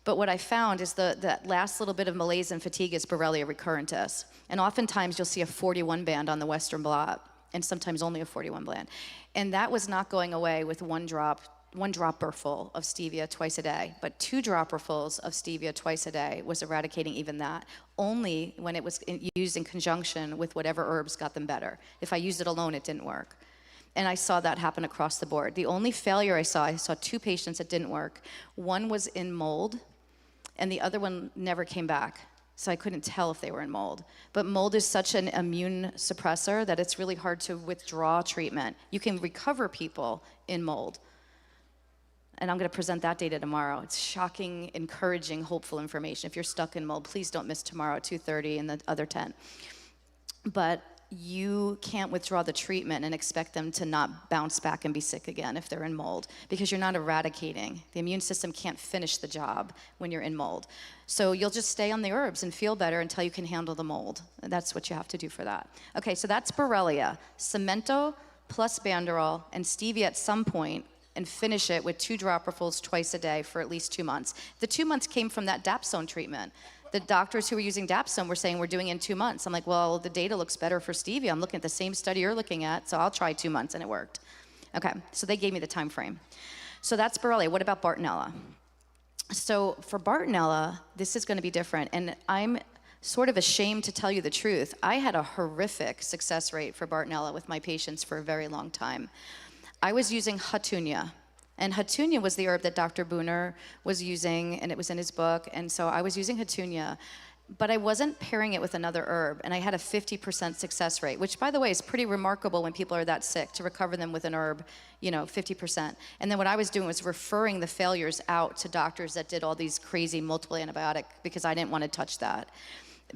S21: But what I found is that last little bit of malaise and fatigue is Borrelia recurrentis. And oftentimes you'll see a 41 band on the Western blot, and sometimes only a 41 band. And that was not going away with 1 dropperful of stevia twice a day. But 2 dropperfuls of stevia twice a day was eradicating even that, only when it was used in conjunction with whatever herbs got them better. If I used it alone, it didn't work. And I saw that happen across the board. The only failure I saw 2 patients that didn't work. One was in mold, and the other one never came back. So I couldn't tell if they were in mold. But mold is such an immune suppressor that it's really hard to withdraw treatment. You can recover people in mold. And I'm gonna present that data tomorrow. It's shocking, encouraging, hopeful information. If you're stuck in mold, please don't miss tomorrow at 2:30 and the other 10. But you can't withdraw the treatment and expect them to not bounce back and be sick again if they're in mold, because you're not eradicating. The immune system can't finish the job when you're in mold. So you'll just stay on the herbs and feel better until you can handle the mold. That's what you have to do for that. Okay, so that's Borrelia. Cemento plus Banderol and stevia at some point, and finish it with 2 dropperfuls twice a day for at least 2 months. The 2 months came from that Dapsone treatment. The doctors who were using Dapsone were saying we're doing it in 2 months. I'm like, well, the data looks better for stevia. I'm looking at the same study you're looking at, so I'll try 2 months, and it worked. Okay, so they gave me the time frame. So that's Borrelia. What about Bartonella? So for Bartonella, this is going to be different, and I'm sort of ashamed to tell you the truth. I had a horrific success rate for Bartonella with my patients for a very long time. I was using Hatunia. And Hatunia was the herb that Dr. Booner was using, and it was in his book, and so I was using Hatunia, but I wasn't pairing it with another herb, and I had a 50% success rate, which, by the way, is pretty remarkable when people are that sick, to recover them with an herb, 50%. And then what I was doing was referring the failures out to doctors that did all these crazy multiple antibiotic, because I didn't want to touch that,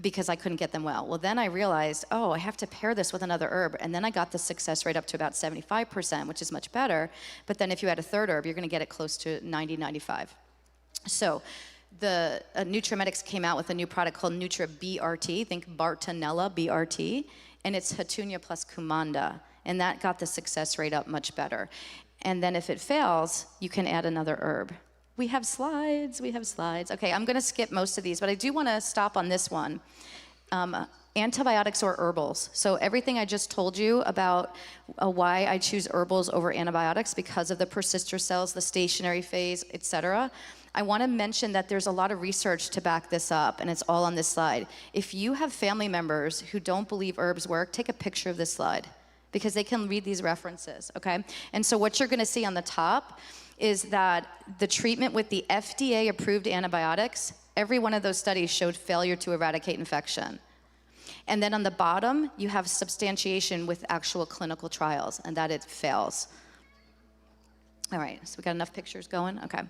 S21: because I couldn't get them well. Well, then I realized, I have to pair this with another herb. And then I got the success rate up to about 75%, which is much better. But then if you add a third herb, you're going to get it close to 90, 95. So the NutraMedics came out with a new product called Nutra BRT. Think Bartonella BRT. And it's Hatunia plus Kumanda. And that got the success rate up much better. And then if it fails, you can add another herb. We have slides. Okay, I'm gonna skip most of these, but I do wanna stop on this one. Antibiotics or herbals. So everything I just told you about why I choose herbals over antibiotics, because of the persister cells, the stationary phase, etc. I wanna mention that there's a lot of research to back this up, and it's all on this slide. If you have family members who don't believe herbs work, take a picture of this slide, because they can read these references, okay? And so what you're gonna see on the top is that the treatment with the FDA-approved antibiotics, every one of those studies showed failure to eradicate infection. And then on the bottom, you have substantiation with actual clinical trials, and that it fails. All right, so we got enough pictures going? Okay.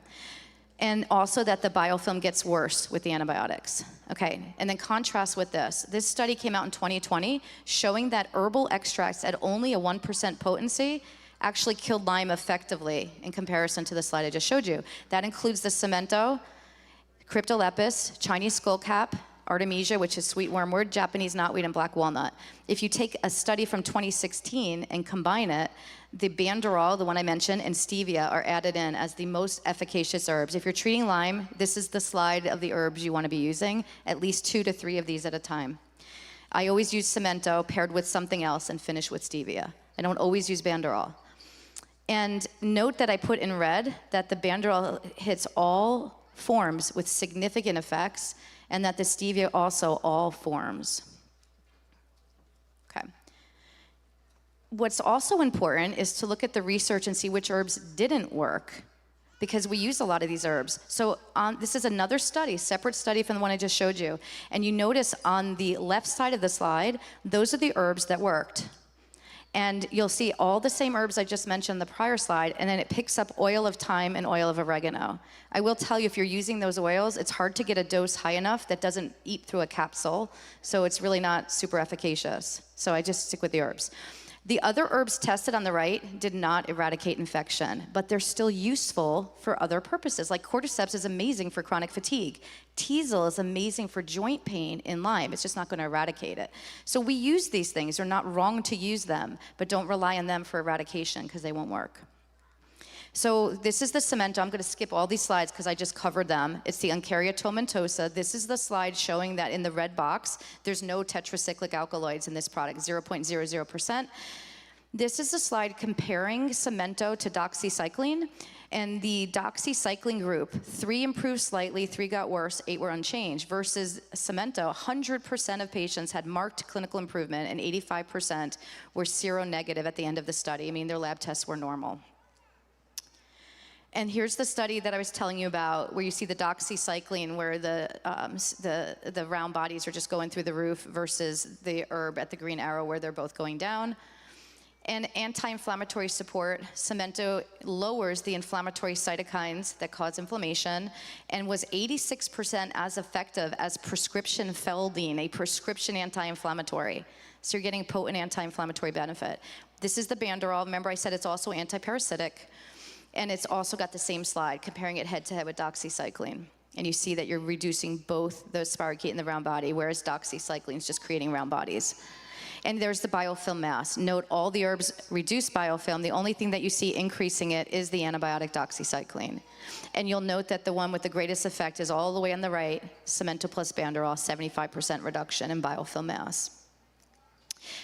S21: And also that the biofilm gets worse with the antibiotics. Okay, and then contrast with this. This study came out in 2020 showing that herbal extracts at only a 1% potency actually killed Lyme effectively in comparison to the slide I just showed you. That includes the Cemento, Cryptolepis, Chinese skullcap, Artemisia, which is sweet wormwood, Japanese knotweed, and black walnut. If you take a study from 2016 and combine it, the Banderol, the one I mentioned, and Stevia are added in as the most efficacious herbs. If you're treating Lyme, this is the slide of the herbs you want to be using, at least 2 to 3 of these at a time. I always use Cemento paired with something else and finish with Stevia. I don't always use Banderol. And note that I put in red that the Banderol hits all forms with significant effects, and that the Stevia also all forms. Okay. What's also important is to look at the research and see which herbs didn't work, because we use a lot of these herbs. So this is another study, separate study from the one I just showed you. And you notice on the left side of the slide, those are the herbs that worked. And you'll see all the same herbs I just mentioned in the prior slide, and then it picks up oil of thyme and oil of oregano. I will tell you, if you're using those oils, it's hard to get a dose high enough that doesn't eat through a capsule, so it's really not super efficacious. So I just stick with the herbs. The other herbs tested on the right did not eradicate infection, but they're still useful for other purposes. Like cordyceps is amazing for chronic fatigue. Teasel is amazing for joint pain in Lyme. It's just not going to eradicate it. So we use these things. They're not wrong to use them, but don't rely on them for eradication because they won't work. So this is the Cemento. I'm going to skip all these slides because I just covered them. It's the Uncaria tomentosa. This is the slide showing that in the red box, there's no tetracyclic alkaloids in this product, 0.00%. This is a slide comparing Cemento to doxycycline. And the doxycycline group, 3 improved slightly, 3 got worse, 8 were unchanged, versus Cemento, 100% of patients had marked clinical improvement and 85% were seronegative at the end of the study. I mean, their lab tests were normal. And here's the study that I was telling you about, where you see the doxycycline, where the round bodies are just going through the roof, versus the herb at the green arrow, where they're both going down. And anti-inflammatory support, Cemento lowers the inflammatory cytokines that cause inflammation, and was 86% as effective as prescription Feldene, a prescription anti-inflammatory. So you're getting potent anti-inflammatory benefit. This is the Banderol. Remember I said it's also anti-parasitic. And it's also got the same slide, comparing it head-to-head with doxycycline. And you see that you're reducing both the spirochete and the round body, whereas doxycycline is just creating round bodies. And there's the biofilm mass. Note all the herbs reduce biofilm. The only thing that you see increasing it is the antibiotic doxycycline. And you'll note that the one with the greatest effect is all the way on the right, Cemento plus Banderol, 75% reduction in biofilm mass.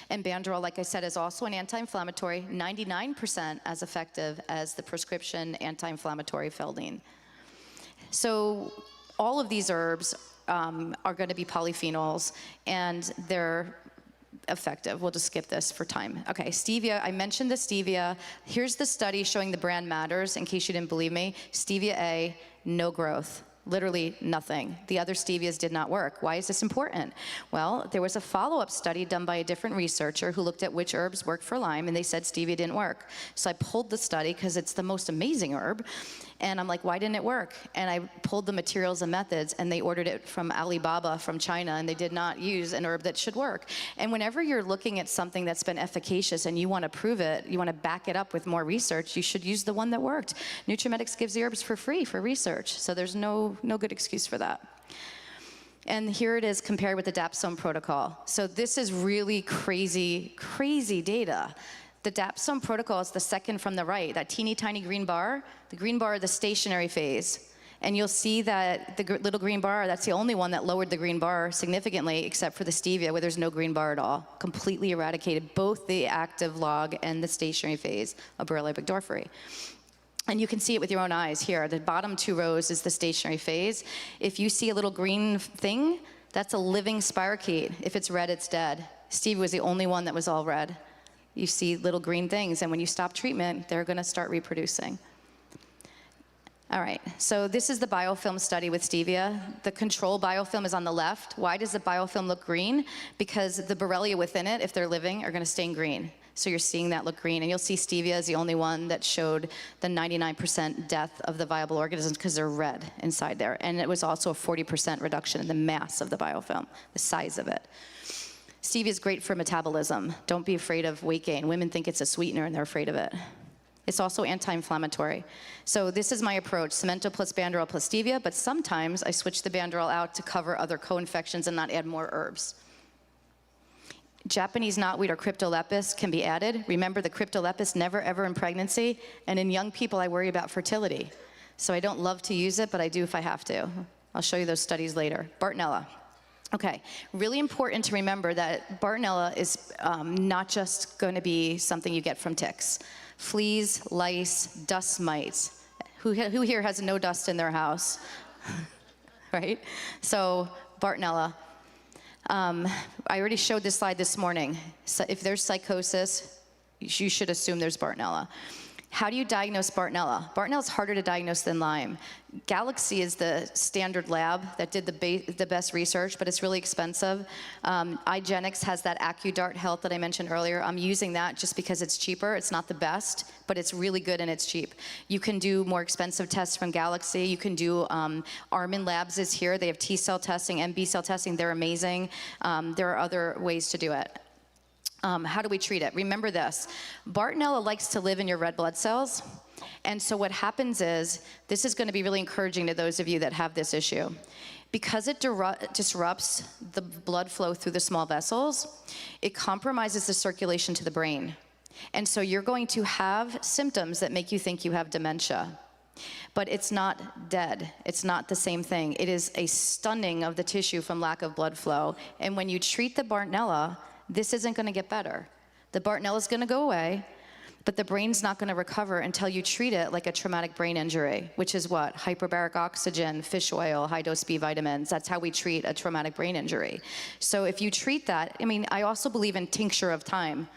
S21: And Banderol, like I said, is also an anti-inflammatory, 99% as effective as the prescription anti-inflammatory Feldene. So all of these herbs are going to be polyphenols, and they're effective. We'll just skip this for time. Okay, stevia, I mentioned the stevia. Here's the study showing the brand matters, in case you didn't believe me. Stevia A, no growth. Literally nothing. The other stevias did not work. Why is this important? Well, there was a follow-up study done by a different researcher who looked at which herbs worked for Lyme, and they said stevia didn't work. So I pulled the study because it's the most amazing herb, and I'm like, why didn't it work? And I pulled the materials and methods, and they ordered it from Alibaba from China, and they did not use an herb that should work. And whenever you're looking at something that's been efficacious and you want to prove it, you want to back it up with more research, you should use the one that worked. NutriMedics gives the herbs for free for research, so there's no good excuse for that. And here it is compared with the Dapsone protocol. So this is really crazy, crazy data. The Dapsone protocol is the second from the right, that teeny tiny green bar. The green bar, the stationary phase. And you'll see that the little green bar, that's the only one that lowered the green bar significantly, except for the stevia, where there's no green bar at all. Completely eradicated both the active log and the stationary phase of Borrelia burgdorferi. And you can see it with your own eyes here. The bottom 2 rows is the stationary phase. If you see a little green thing, that's a living spirochete. If it's red, it's dead. Stevia was the only one that was all red. You see little green things, and when you stop treatment, they're going to start reproducing. All right, so this is the biofilm study with stevia. The control biofilm is on the left. Why does the biofilm look green? Because the Borrelia within it, if they're living, are going to stain green. So you're seeing that look green. And you'll see stevia is the only one that showed the 99% death of the viable organisms because they're red inside there. And it was also a 40% reduction in the mass of the biofilm, the size of it. Stevia is great for metabolism. Don't be afraid of weight gain. Women think it's a sweetener and they're afraid of it. It's also anti-inflammatory. So this is my approach, Cemento plus Banderol plus stevia, but sometimes I switch the Banderol out to cover other co-infections and not add more herbs. Japanese knotweed or Cryptolepis can be added. Remember, the Cryptolepis never ever in pregnancy, and in young people I worry about fertility. So I don't love to use it, but I do if I have to. I'll show you those studies later. Bartonella. Okay, really important to remember that Bartonella is not just going to be something you get from ticks. Fleas, lice, dust mites. Who here has no dust in their house? Right? So Bartonella. I already showed this slide this morning. So if there's psychosis, you should assume there's Bartonella. How do you diagnose Bartonella? Bartonella is harder to diagnose than Lyme. Galaxy is the standard lab that did the best research, but it's really expensive. iGenix has that AccuDart Health that I mentioned earlier. I'm using that just because it's cheaper. It's not the best, but it's really good and it's cheap. You can do more expensive tests from Galaxy. You can do, Armin Labs is here. They have T-cell testing and B-cell testing. They're amazing. There are other ways to do it. How do we treat it? Remember this, Bartonella likes to live in your red blood cells. And so what happens is, this is going to be really encouraging to those of you that have this issue. Because it disrupts the blood flow through the small vessels, it compromises the circulation to the brain. And so you're going to have symptoms that make you think you have dementia. But it's not dead. It's not the same thing. It is a stunning of the tissue from lack of blood flow. And when you treat the Bartonella, this isn't going to get better. The Bartonella is going to go away, but the brain's not going to recover until you treat it like a traumatic brain injury, which is what? Hyperbaric oxygen, fish oil, high-dose B vitamins. That's how we treat a traumatic brain injury. So if you treat that, I mean, I also believe in tincture of time.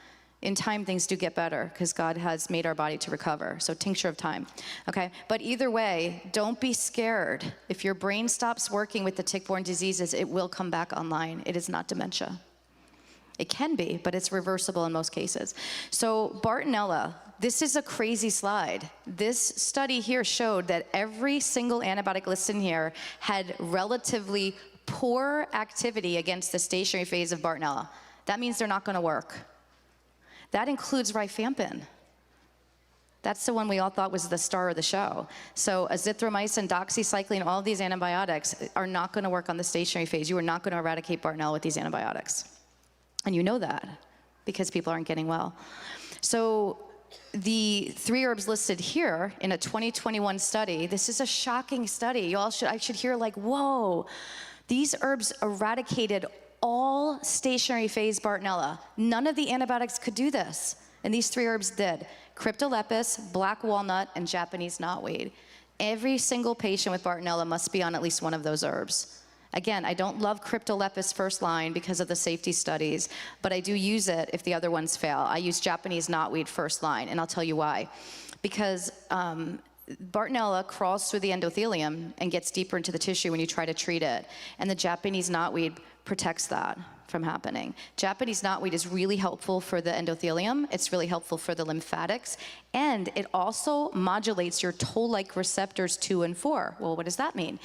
S21: In time, things do get better because God has made our body to recover. So tincture of time, okay? But either way, don't be scared. If your brain stops working with the tick-borne diseases, it will come back online. It is not dementia. It can be, but it's reversible in most cases. So Bartonella, this is a crazy slide. This study here showed that every single antibiotic listed in here had relatively poor activity against the stationary phase of Bartonella. That means they're not going to work. That includes rifampin. That's the one we all thought was the star of the show. So azithromycin, doxycycline, all of these antibiotics are not going to work on the stationary phase. You are not going to eradicate Bartonella with these antibiotics. And you know that because people aren't getting well. So the 3 herbs listed here in a 2021 study, this is a shocking study. I should hear like, whoa, these herbs eradicated all stationary phase Bartonella. None of the antibiotics could do this. And these 3 herbs did. Cryptolepis, black walnut, and Japanese knotweed. Every single patient with Bartonella must be on at least one of those herbs. Again, I don't love Cryptolepis first line because of the safety studies, but I do use it if the other ones fail. I use Japanese knotweed first line, and I'll tell you why. Because Bartonella crawls through the endothelium and gets deeper into the tissue when you try to treat it, and the Japanese knotweed protects that from happening. Japanese knotweed is really helpful for the endothelium, it's really helpful for the lymphatics, and it also modulates your toll-like receptors 2 and 4. Well, what does that mean?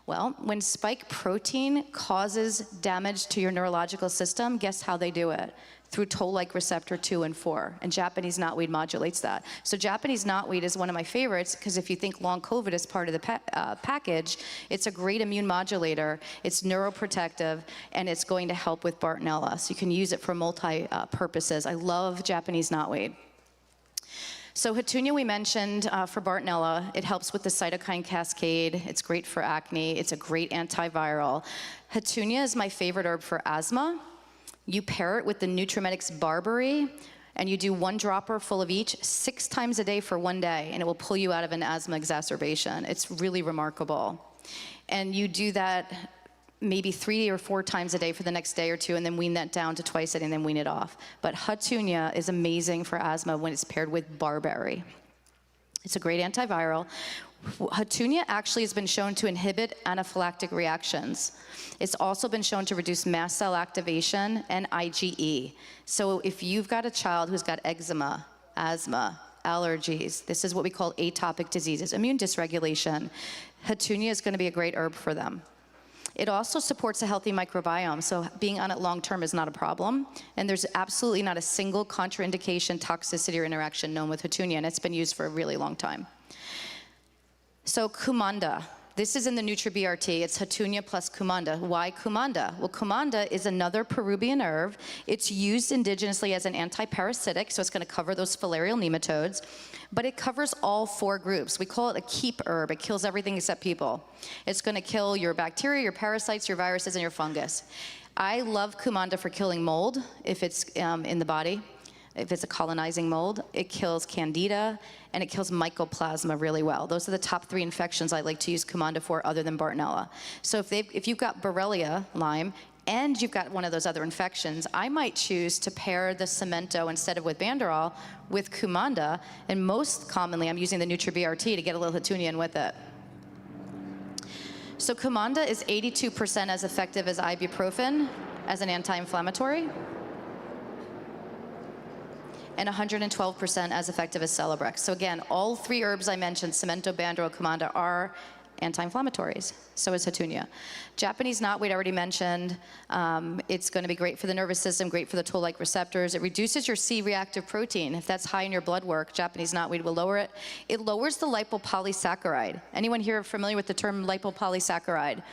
S21: Well, when spike protein causes damage to your neurological system, guess how they do it? Through toll-like receptor 2 and 4, and Japanese knotweed modulates that. So Japanese knotweed is one of my favorites because if you think long COVID is part of the package, it's a great immune modulator, it's neuroprotective, and it's going to help with Bartonella. So you can use it for multi-purposes. I love Japanese knotweed. So Hatunia we mentioned for Bartonella. It helps with the cytokine cascade. It's great for acne. It's a great antiviral. Hatunia is my favorite herb for asthma. You pair it with the Nutrimedix Barberry, and you do 1 dropper full of each 6 times a day for 1 day, and it will pull you out of an asthma exacerbation. It's really remarkable. And you do that maybe 3 or 4 times a day for the next day or 2, and then wean that down to twice a day and then wean it off. But Hatunia is amazing for asthma when it's paired with barberry. It's a great antiviral. Hatunia actually has been shown to inhibit anaphylactic reactions. It's also been shown to reduce mast cell activation and IgE. So if you've got a child who's got eczema, asthma, allergies, this is what we call atopic diseases, immune dysregulation, Hatunia is going to be a great herb for them. It also supports a healthy microbiome, so being on it long term is not a problem. And there's absolutely not a single contraindication, toxicity, or interaction known with Hatunia, and it's been used for a really long time. So Kumanda. This is in the NutriBRT. It's Hatunia plus Kumanda. Why Kumanda? Well, Kumanda is another Peruvian herb. It's used indigenously as an antiparasitic, so it's going to cover those filarial nematodes, but it covers all 4 groups. We call it a keep herb. It kills everything except people. It's going to kill your bacteria, your parasites, your viruses, and your fungus. I love Kumanda for killing mold if it's in the body. If it's a colonizing mold, it kills Candida, and it kills Mycoplasma really well. Those are the top 3 infections I like to use Kumanda for other than Bartonella. So if you've got Borrelia, Lyme, and you've got one of those other infections, I might choose to pair the Cemento instead of with Banderol with Kumanda, and most commonly I'm using the NutriBRT to get a little Hatunia in with it. So Kumanda is 82% as effective as ibuprofen as an anti-inflammatory, and 112% as effective as Celebrex. So again, all 3 herbs I mentioned, Cemento, Banderol, Kumanda, are anti-inflammatories. So is Hatunia. Japanese knotweed, I already mentioned. It's going to be great for the nervous system, great for the toll-like receptors. It reduces your C-reactive protein. If that's high in your blood work, Japanese knotweed will lower it. It lowers the lipopolysaccharide. Anyone here familiar with the term lipopolysaccharide?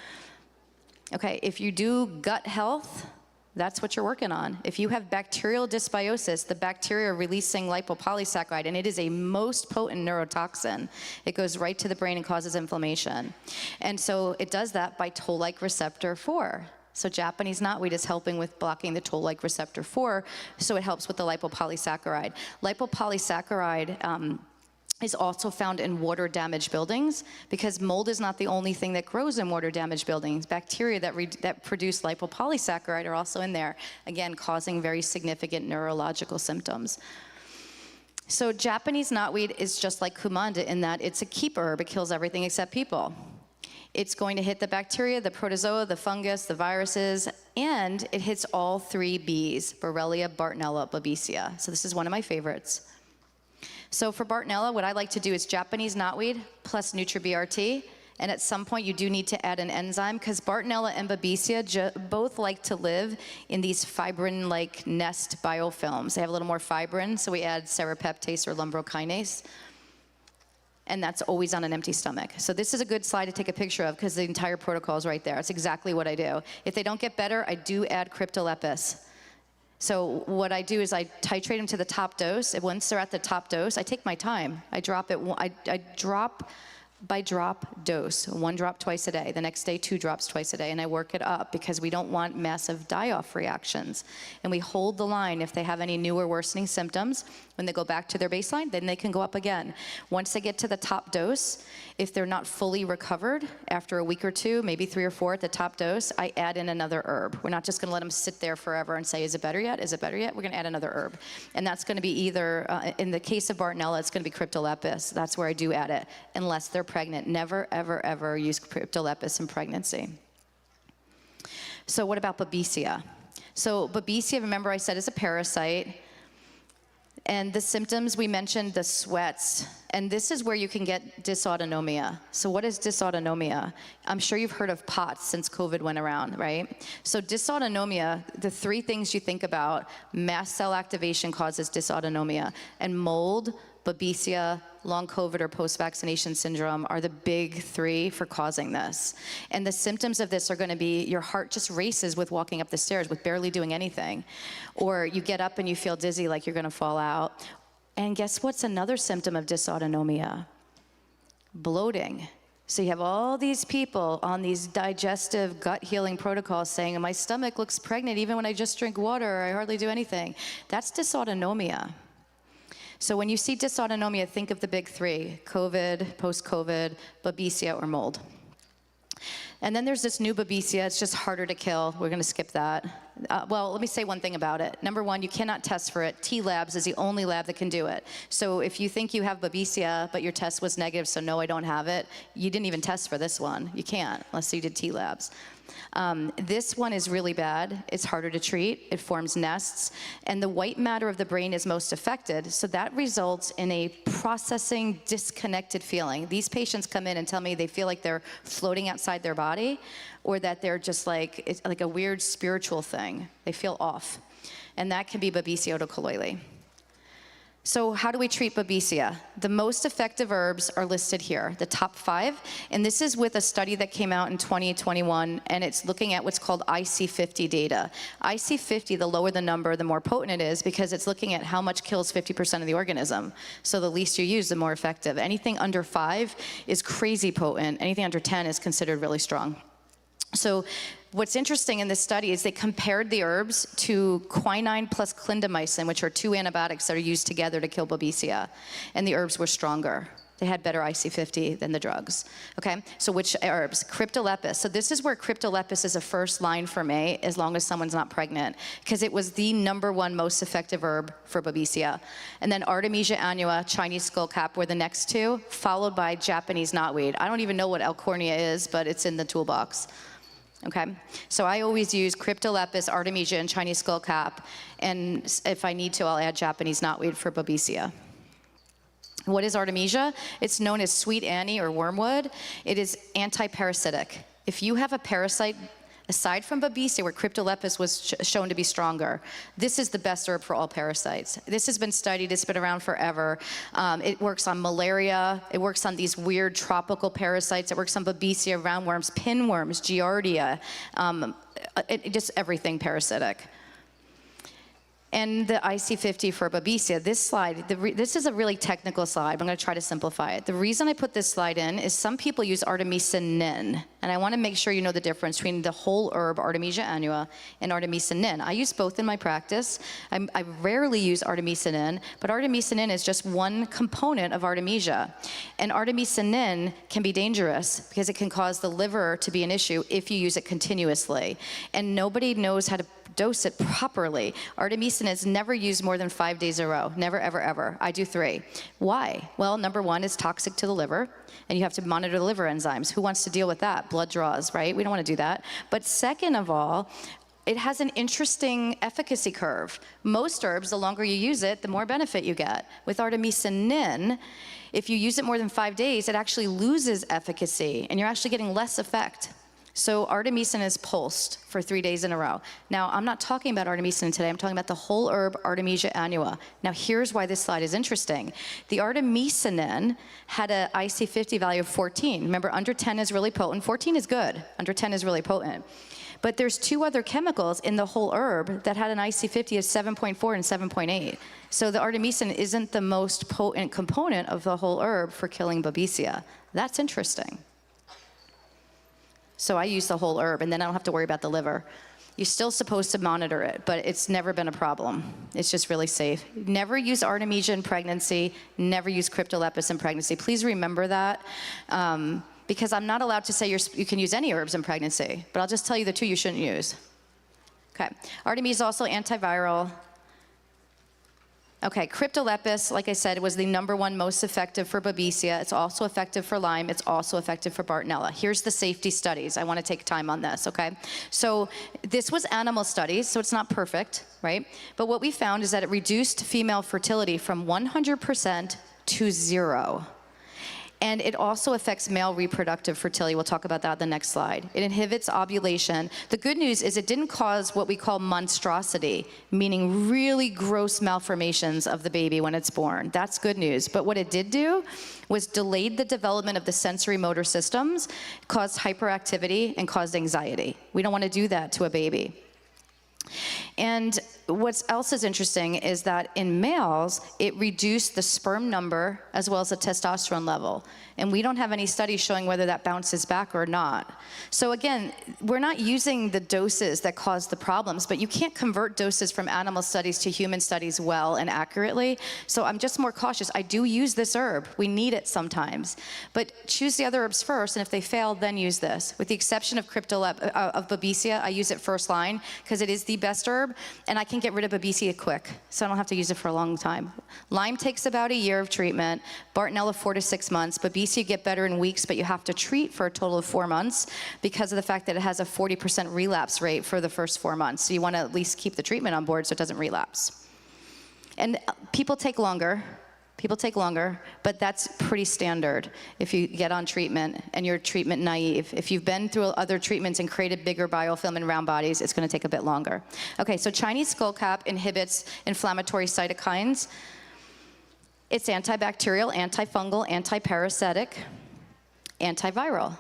S21: Okay, if you do gut health, that's what you're working on. If you have bacterial dysbiosis, the bacteria are releasing lipopolysaccharide, and it is a most potent neurotoxin. It goes right to the brain and causes inflammation. And so it does that by toll-like receptor 4. So Japanese knotweed is helping with blocking the toll-like receptor 4, so it helps with the lipopolysaccharide. Lipopolysaccharide is also found in water-damaged buildings, because mold is not the only thing that grows in water-damaged buildings. Bacteria that produce lipopolysaccharide are also in there, again, causing very significant neurological symptoms. So Japanese knotweed is just like Kumanda in that it's a keep herb. It kills everything except people. It's going to hit the bacteria, the protozoa, the fungus, the viruses, and it hits all 3 Bs, Borrelia, Bartonella, Babesia. So this is one of my favorites. So for Bartonella, what I like to do is Japanese knotweed plus NutriBRT, and at some point you do need to add an enzyme, because Bartonella and Babesia both like to live in these fibrin-like nest biofilms. They have a little more fibrin, so we add serrapeptase or lumbrokinase, and that's always on an empty stomach. So this is a good slide to take a picture of, because the entire protocol is right there. It's exactly what I do. If they don't get better, I do add Cryptolepis. So what I do is I titrate them to the top dose, and once they're at the top dose, I take my time. I drop it, I drop by drop dose, 1 drop twice a day, the next day 2 drops twice a day, and I work it up because we don't want massive die-off reactions. And we hold the line. If they have any new or worsening symptoms, when they go back to their baseline, then they can go up again. Once they get to the top dose, if they're not fully recovered after a week or 2, maybe 3 or 4 at the top dose, I add in another herb. We're not just gonna let them sit there forever and say, is it better yet? Is it better yet? We're gonna add another herb. And that's gonna be either, in the case of Bartonella, it's gonna be Cryptolepis. That's where I do add it, unless they're pregnant. Never, ever, ever use Cryptolepis in pregnancy. So what about Babesia? So Babesia, remember I said, is a parasite. And the symptoms, we mentioned the sweats, and this is where you can get dysautonomia. So what is dysautonomia? I'm sure you've heard of POTS since COVID went around, right? So dysautonomia, the 3 things you think about, mast cell activation causes dysautonomia, and mold, Babesia, long COVID or post-vaccination syndrome are the big 3 for causing this. And the symptoms of this are going to be your heart just races with walking up the stairs with barely doing anything. Or you get up and you feel dizzy like you're going to fall out. And guess what's another symptom of dysautonomia? Bloating. So you have all these people on these digestive gut healing protocols saying, my stomach looks pregnant even when I just drink water, I hardly do anything. That's dysautonomia. So when you see dysautonomia, think of the big 3, COVID, post-COVID, Babesia, or mold. And then there's this new Babesia. It's just harder to kill. We're going to skip that. Well, let me say one thing about it. Number 1, you cannot test for it. T-Labs is the only lab that can do it. So if you think you have Babesia, but your test was negative, so no, I don't have it, you didn't even test for this one. You can't, unless you did T-Labs. This one is really bad. It's harder to treat. It forms nests. And the white matter of the brain is most affected. So that results in a processing, disconnected feeling. These patients come in and tell me they feel like they're floating outside their body, or that they're just like, it's like a weird spiritual thing. They feel off. And that can be Babesia otocollei. So how do we treat Babesia? The most effective herbs are listed here, the top 5. And this is with a study that came out in 2021, and it's looking at what's called IC50 data. IC50, the lower the number, the more potent it is, because it's looking at how much kills 50% of the organism. So the least you use, the more effective. Anything under 5 is crazy potent. Anything under 10 is considered really strong. So what's interesting in this study is they compared the herbs to quinine plus clindamycin, which are 2 antibiotics that are used together to kill Babesia, and the herbs were stronger. They had better IC50 than the drugs. Okay, so which herbs? Cryptolepis. So this is where Cryptolepis is a first line for me, as long as someone's not pregnant, because it was the #1 most effective herb for Babesia. And then Artemisia annua, Chinese skullcap were the next 2, followed by Japanese knotweed. I don't even know what Alcornia is, but it's in the toolbox. Okay, so I always use Cryptolepis, Artemisia, and Chinese skullcap, and if I need to, I'll add Japanese knotweed for Babesia. What is Artemisia? It's known as sweet Annie or wormwood. It is anti-parasitic. If you have a parasite, aside from Babesia, where Cryptolepis was shown to be stronger, this is the best herb for all parasites. This has been studied, it's been around forever. It works on malaria, it works on these weird tropical parasites, it works on Babesia, roundworms, pinworms, Giardia, just everything parasitic. And the IC50 for Babesia, this slide, this is a really technical slide. I'm going to try to simplify it. The reason I put this slide in is some people use Artemisia nin, and I want to make sure you know the difference between the whole herb Artemisia annua and Artemisia nin. I use both in my practice. I rarely use Artemisia nin, but Artemisia nin is just one component of Artemisia. And Artemisia nin can be dangerous because it can cause the liver to be an issue if you use it continuously. And nobody knows how to dose it properly. Artemisinin is never used more than 5 days in a row. Never, ever, ever. I do 3. Why? Well, #1, it's toxic to the liver, and you have to monitor the liver enzymes. Who wants to deal with that? Blood draws, right? We don't want to do that. But second of all, it has an interesting efficacy curve. Most herbs, the longer you use it, the more benefit you get. With Artemisinin, if you use it more than 5 days, it actually loses efficacy, and you're actually getting less effect. So Artemisinin is pulsed for 3 days in a row. Now, I'm not talking about Artemisinin today. I'm talking about the whole herb Artemisia annua. Now, here's why this slide is interesting. The Artemisinin had an IC50 value of 14. Remember, under 10 is really potent. 14 is good. Under 10 is really potent. But there's 2 other chemicals in the whole herb that had an IC50 of 7.4 and 7.8. So the Artemisinin isn't the most potent component of the whole herb for killing Babesia. That's interesting. So I use the whole herb, and then I don't have to worry about the liver. You're still supposed to monitor it, but it's never been a problem. It's just really safe. Never use Artemisia in pregnancy. Never use Cryptolepis in pregnancy. Please remember that, because I'm not allowed to say you can use any herbs in pregnancy, but I'll just tell you the 2 you shouldn't use. Okay, Artemisia is also antiviral. Okay, Cryptolepis, like I said, was the #1 most effective for Babesia. It's also effective for Lyme. It's also effective for Bartonella. Here's the safety studies. I want to take time on this, okay? So this was animal studies, so it's not perfect, right? But what we found is that it reduced female fertility from 100% to 0. And it also affects male reproductive fertility. We'll talk about that on the next slide. It inhibits ovulation. The good news is it didn't cause what we call monstrosity, meaning really gross malformations of the baby when it's born. That's good news. But what it did do was delayed the development of the sensory motor systems, caused hyperactivity, and caused anxiety. We don't want to do that to a baby. And what else is interesting is that in males, it reduced the sperm number as well as the testosterone level. And we don't have any studies showing whether that bounces back or not. So again, we're not using the doses that cause the problems, but you can't convert doses from animal studies to human studies well and accurately. So I'm just more cautious. I do use this herb. We need it sometimes. But choose the other herbs first, and if they fail, then use this. With the exception of Babesia, I use it first line because it is the best herb, and I can get rid of Babesia quick, so I don't have to use it for a long time. Lyme takes about a year of treatment, Bartonella 4 to 6 months, Babesia you get better in weeks, but you have to treat for a total of 4 months because of the fact that it has a 40% relapse rate for the first 4 months. So you want to at least keep the treatment on board so it doesn't relapse. And people take longer People take longer, but that's pretty standard if you get on treatment and you're treatment naive. If you've been through other treatments and created bigger biofilm in round bodies, it's going to take a bit longer. Okay, so Chinese skullcap inhibits inflammatory cytokines. It's antibacterial, antifungal, antiparasitic, antiviral.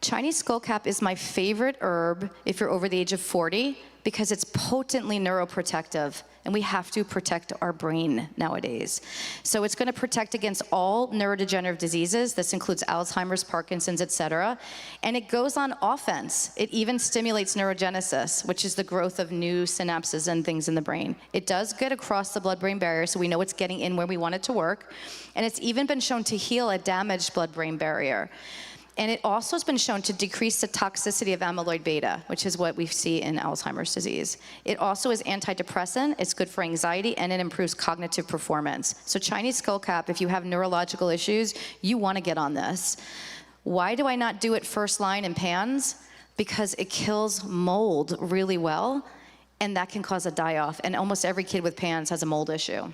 S21: Chinese skullcap is my favorite herb if you're over the age of 40 because it's potently neuroprotective, and we have to protect our brain nowadays. So it's going to protect against all neurodegenerative diseases. This includes Alzheimer's, Parkinson's, et cetera. And it goes on offense. It even stimulates neurogenesis, which is the growth of new synapses and things in the brain. It does get across the blood-brain barrier, so we know it's getting in where we want it to work. And it's even been shown to heal a damaged blood-brain barrier. And it also has been shown to decrease the toxicity of amyloid beta, which is what we see in Alzheimer's disease. It also is antidepressant, it's good for anxiety, and it improves cognitive performance. So Chinese skullcap, if you have neurological issues, you want to get on this. Why do I not do it first line in pans? Because it kills mold really well, and that can cause a die-off. And almost every kid with pans has a mold issue.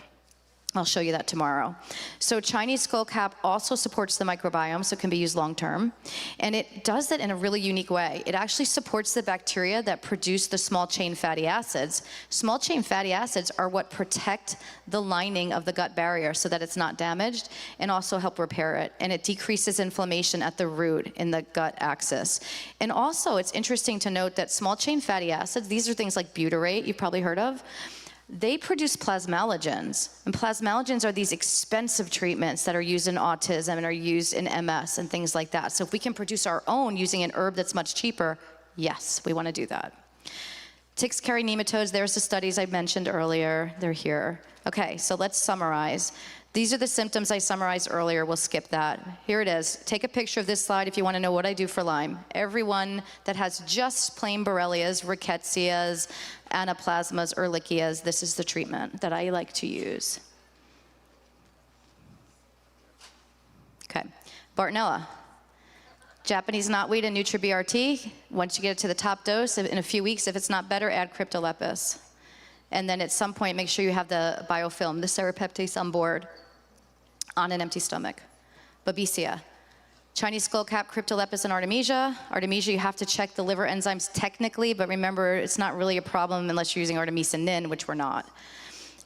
S21: I'll show you that tomorrow. So Chinese skullcap also supports the microbiome, so it can be used long-term. And it does that in a really unique way. It actually supports the bacteria that produce the small-chain fatty acids. Small-chain fatty acids are what protect the lining of the gut barrier so that it's not damaged, and also help repair it. And it decreases inflammation at the root in the gut axis. And also, it's interesting to note that small-chain fatty acids, these are things like butyrate, you've probably heard of, they produce plasmalogens. And plasmalogens are these expensive treatments that are used in autism and are used in MS and things like that. So if we can produce our own using an herb that's much cheaper, yes, we want to do that. Ticks carry nematodes. There's the studies I mentioned earlier. They're here. Okay, so let's summarize. These are the symptoms I summarized earlier. We'll skip that. Here it is. Take a picture of this slide if you want to know what I do for Lyme. Everyone that has just plain Borrelias, Rickettsias, Anaplasmas, Ehrlichias, this is the treatment that I like to use. Okay, Bartonella. Japanese knotweed and NutriBRT. Once you get it to the top dose, in a few weeks, if it's not better, add Cryptolepis. And then at some point, make sure you have the biofilm, the serrapeptase on board, on an empty stomach. Babesia. Chinese skullcap, Cryptolepis, and Artemisia. Artemisia, you have to check the liver enzymes technically, but remember, it's not really a problem unless you're using Artemisinin, which we're not.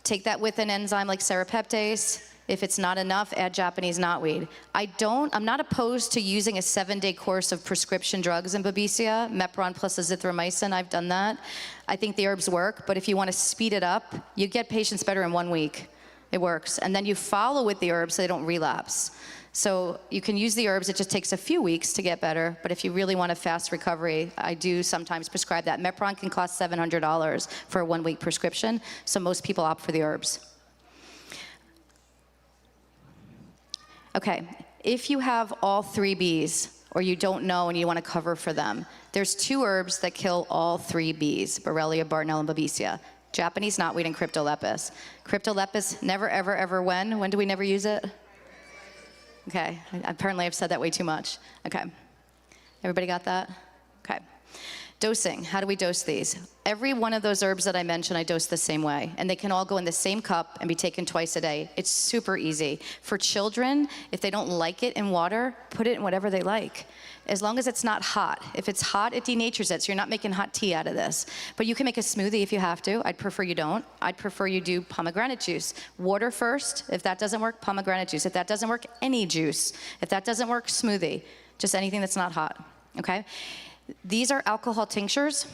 S21: Take that with an enzyme like serrapeptase. If it's not enough, add Japanese knotweed. I'm not opposed to using a 7-day course of prescription drugs in Babesia, Mepron plus azithromycin, I've done that. I think the herbs work, but if you want to speed it up, you get patients better in 1 week. It works. And then you follow with the herbs so they don't relapse. So you can use the herbs, it just takes a few weeks to get better, but if you really want a fast recovery, I do sometimes prescribe that. Mepron can cost $700 for a 1-week prescription, so most people opt for the herbs. Okay, if you have all 3 Bs, or you don't know and you want to cover for them, there's 2 herbs that kill all 3 Bs, Borrelia, Bartonella, and Babesia. Japanese knotweed and Cryptolepis. Cryptolepis, never, ever, ever when? When do we never use it? Okay, apparently I've said that way too much. Okay, everybody got that? Okay. Dosing, how do we dose these? Every one of those herbs that I mentioned, I dose the same way. And they can all go in the same cup and be taken twice a day. It's super easy. For children, if they don't like it in water, put it in whatever they like. As long as it's not hot. If it's hot, it denatures it, so you're not making hot tea out of this. But you can make a smoothie if you have to. I'd prefer you don't. I'd prefer you do pomegranate juice. Water first. If that doesn't work, pomegranate juice. If that doesn't work, any juice. If that doesn't work, smoothie. Just anything that's not hot, okay? These are alcohol tinctures,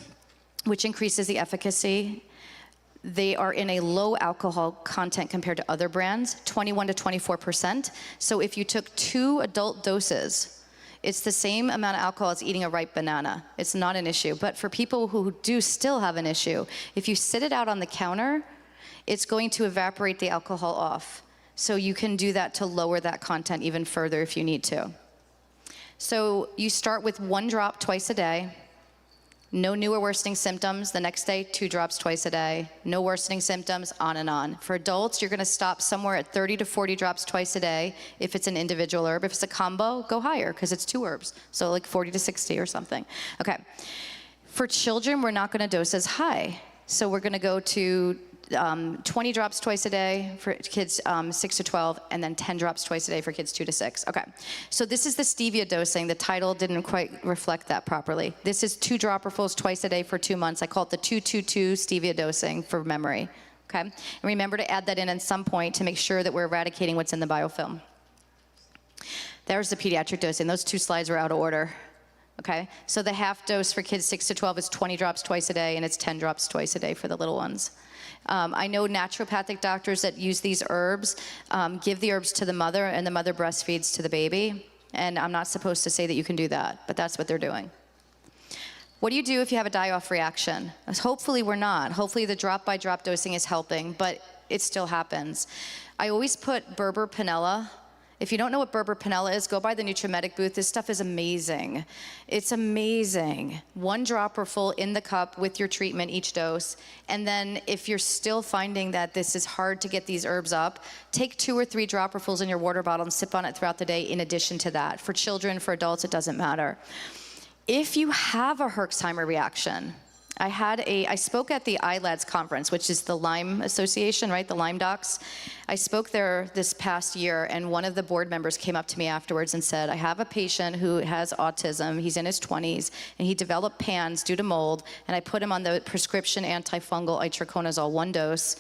S21: which increases the efficacy. They are in a low alcohol content compared to other brands, 21 to 24%. So if you took 2 adult doses, it's the same amount of alcohol as eating a ripe banana. It's not an issue. But for people who do still have an issue, if you sit it out on the counter, it's going to evaporate the alcohol off. So you can do that to lower that content even further if you need to. So you start with 1 drop twice a day, no new or worsening symptoms. The next day, 2 drops twice a day, no worsening symptoms, on and on. For adults, you're gonna stop somewhere at 30 to 40 drops twice a day if it's an individual herb. If it's a combo, go higher, because it's 2 herbs. So like 40 to 60 or something. Okay. For children, we're not gonna dose as high. So we're gonna go to 20 drops twice a day for kids 6 to 12, and then 10 drops twice a day for kids 2 to 6. Okay, so this is the stevia dosing. The title didn't quite reflect that properly. This is 2 dropperfuls twice a day for 2 months. I call it the 2-2-2 stevia dosing for memory. Okay, and remember to add that in at some point to make sure that we're eradicating what's in the biofilm. There's the pediatric dosing. Those 2 slides were out of order. Okay, so the half dose for kids 6 to 12 is 20 drops twice a day, and it's 10 drops twice a day for the little ones. I know naturopathic doctors that use these herbs, give the herbs to the mother, and the mother breastfeeds to the baby. And I'm not supposed to say that you can do that, but that's what they're doing. What do you do if you have a die-off reaction? Hopefully we're not. Hopefully the drop-by-drop dosing is helping, but it still happens. I always put Berber Panella. If you don't know what Berber Panella is, go by the Nutrimedic booth. This stuff is amazing. It's amazing. 1 dropperful in the cup with your treatment each dose. And then if you're still finding that this is hard to get these herbs up, take 2 or 3 dropperfuls in your water bottle and sip on it throughout the day in addition to that. For children, for adults, it doesn't matter. If you have a Herxheimer reaction, I spoke at the ILADS conference, which is the Lyme Association, right? The Lyme docs. I spoke there this past year, and one of the board members came up to me afterwards and said, I have a patient who has autism. He's in his 20s, and he developed PANS due to mold, and I put him on the prescription antifungal itraconazole 1 dose.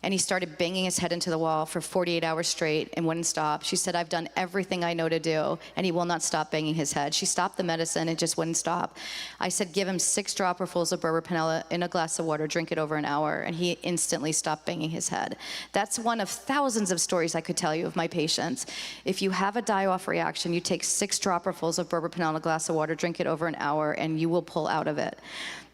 S21: And he started banging his head into the wall for 48 hours straight and wouldn't stop. She said, I've done everything I know to do, and he will not stop banging his head. She stopped the medicine, it just wouldn't stop. I said, give him 6 dropperfuls of Berber Panella in a glass of water, drink it over an hour, and he instantly stopped banging his head. That's one of thousands of stories I could tell you of my patients. If you have a die-off reaction, you take 6 dropperfuls of Berber Panella in a glass of water, drink it over an hour, and you will pull out of it.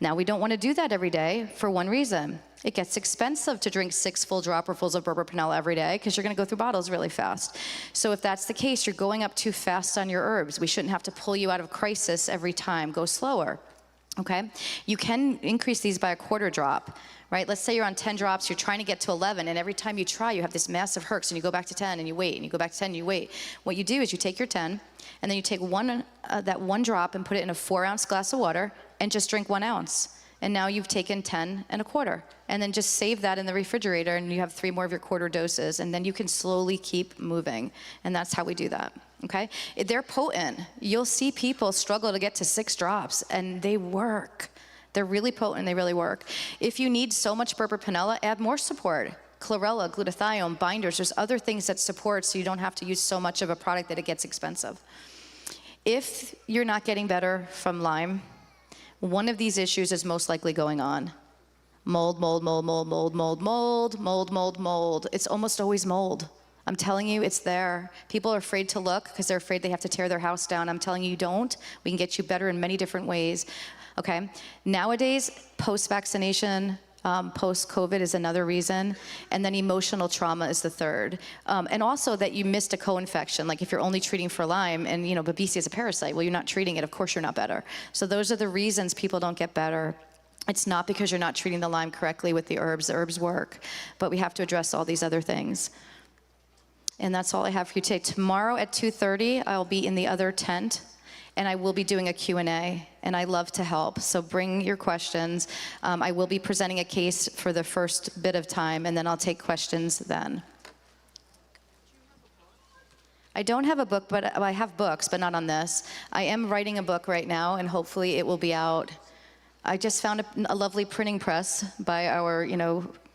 S21: Now, we don't want to do that every day for one reason. It gets expensive to drink 6 full dropperfuls of Berber Panella every day because you're going to go through bottles really fast. So if that's the case, you're going up too fast on your herbs. We shouldn't have to pull you out of crisis every time. Go slower, okay? You can increase these by a 1/4 drop, right? Let's say you're on 10 drops, you're trying to get to 11, and every time you try, you have this massive Herx, and you go back to 10, and you wait, and you go back to 10, and you wait. What you do is you take your 10, and then you take that 1 drop and put it in a 4-ounce glass of water, and just drink 1 ounce. And now you've taken 10 1/4. And then just save that in the refrigerator, and you have 3 more of your 1/4 doses, and then you can slowly keep moving. And that's how we do that, okay? They're potent. You'll see people struggle to get to 6 drops, and they work. They're really potent, they really work. If you need so much Berber Panella, add more support. Chlorella, glutathione, binders, there's other things that support so you don't have to use so much of a product that it gets expensive. If you're not getting better from Lyme, one of these issues is most likely going on. Mold, mold, mold, mold, mold, mold, mold, mold, mold, mold. It's almost always mold. I'm telling you, it's there. People are afraid to look because they're afraid they have to tear their house down. I'm telling you, don't. We can get you better in many different ways, okay? Nowadays, post-vaccination, post-COVID is another reason, and then emotional trauma is the third. And also that you missed a co-infection, like if you're only treating for Lyme and, you know, Babesia is a parasite, well, you're not treating it, of course you're not better. So those are the reasons people don't get better. It's not because you're not treating the Lyme correctly with the herbs work, but we have to address all these other things. And that's all I have for you today. Tomorrow at 2:30, I'll be in the other tent, and I will be doing a Q&A, and I love to help. So bring your questions. I will be presenting a case for the first bit of time, and then I'll take questions then. I don't have a book, but I have books, but not on this. I am writing a book right now, and hopefully it will be out. I just found a lovely printing press by our,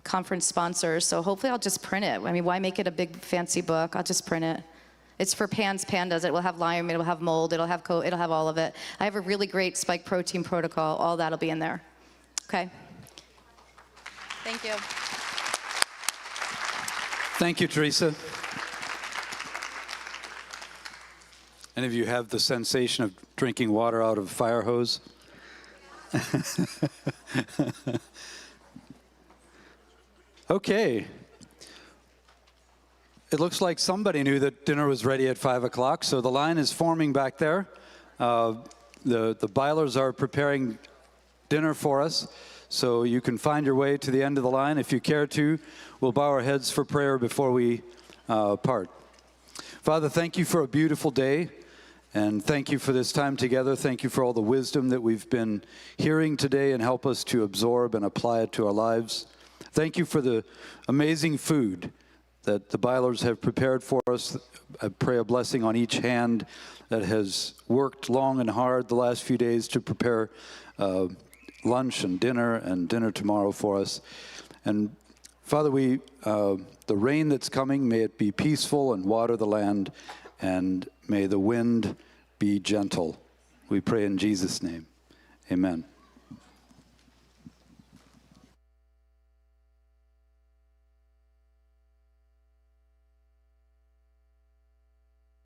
S21: conference sponsors, so hopefully I'll just print it. I mean, why make it a big fancy book? I'll just print it. It's for PANS, pandas. It will have Lyme, it will have mold, it'll have all of it. I have a really great spike protein protocol. All that'll be in there. Okay. Thank you.
S20: Thank you, Teresa. Any of you have the sensation of drinking water out of a fire hose? Okay. It looks like somebody knew that dinner was ready at 5 o'clock, so the line is forming back there. The Bylers are preparing dinner for us, so you can find your way to the end of the line. If you care to, we'll bow our heads for prayer before we part. Father, thank you for a beautiful day, and thank you for this time together. Thank you for all the wisdom that we've been hearing today, and help us to absorb and apply it to our lives. Thank you for the amazing food that the Bylers have prepared for us. I pray a blessing on each hand that has worked long and hard the last few days to prepare lunch and dinner tomorrow for us. And Father, the rain that's coming, may it be peaceful and water the land, and may the wind be gentle. We pray in Jesus' name. Amen.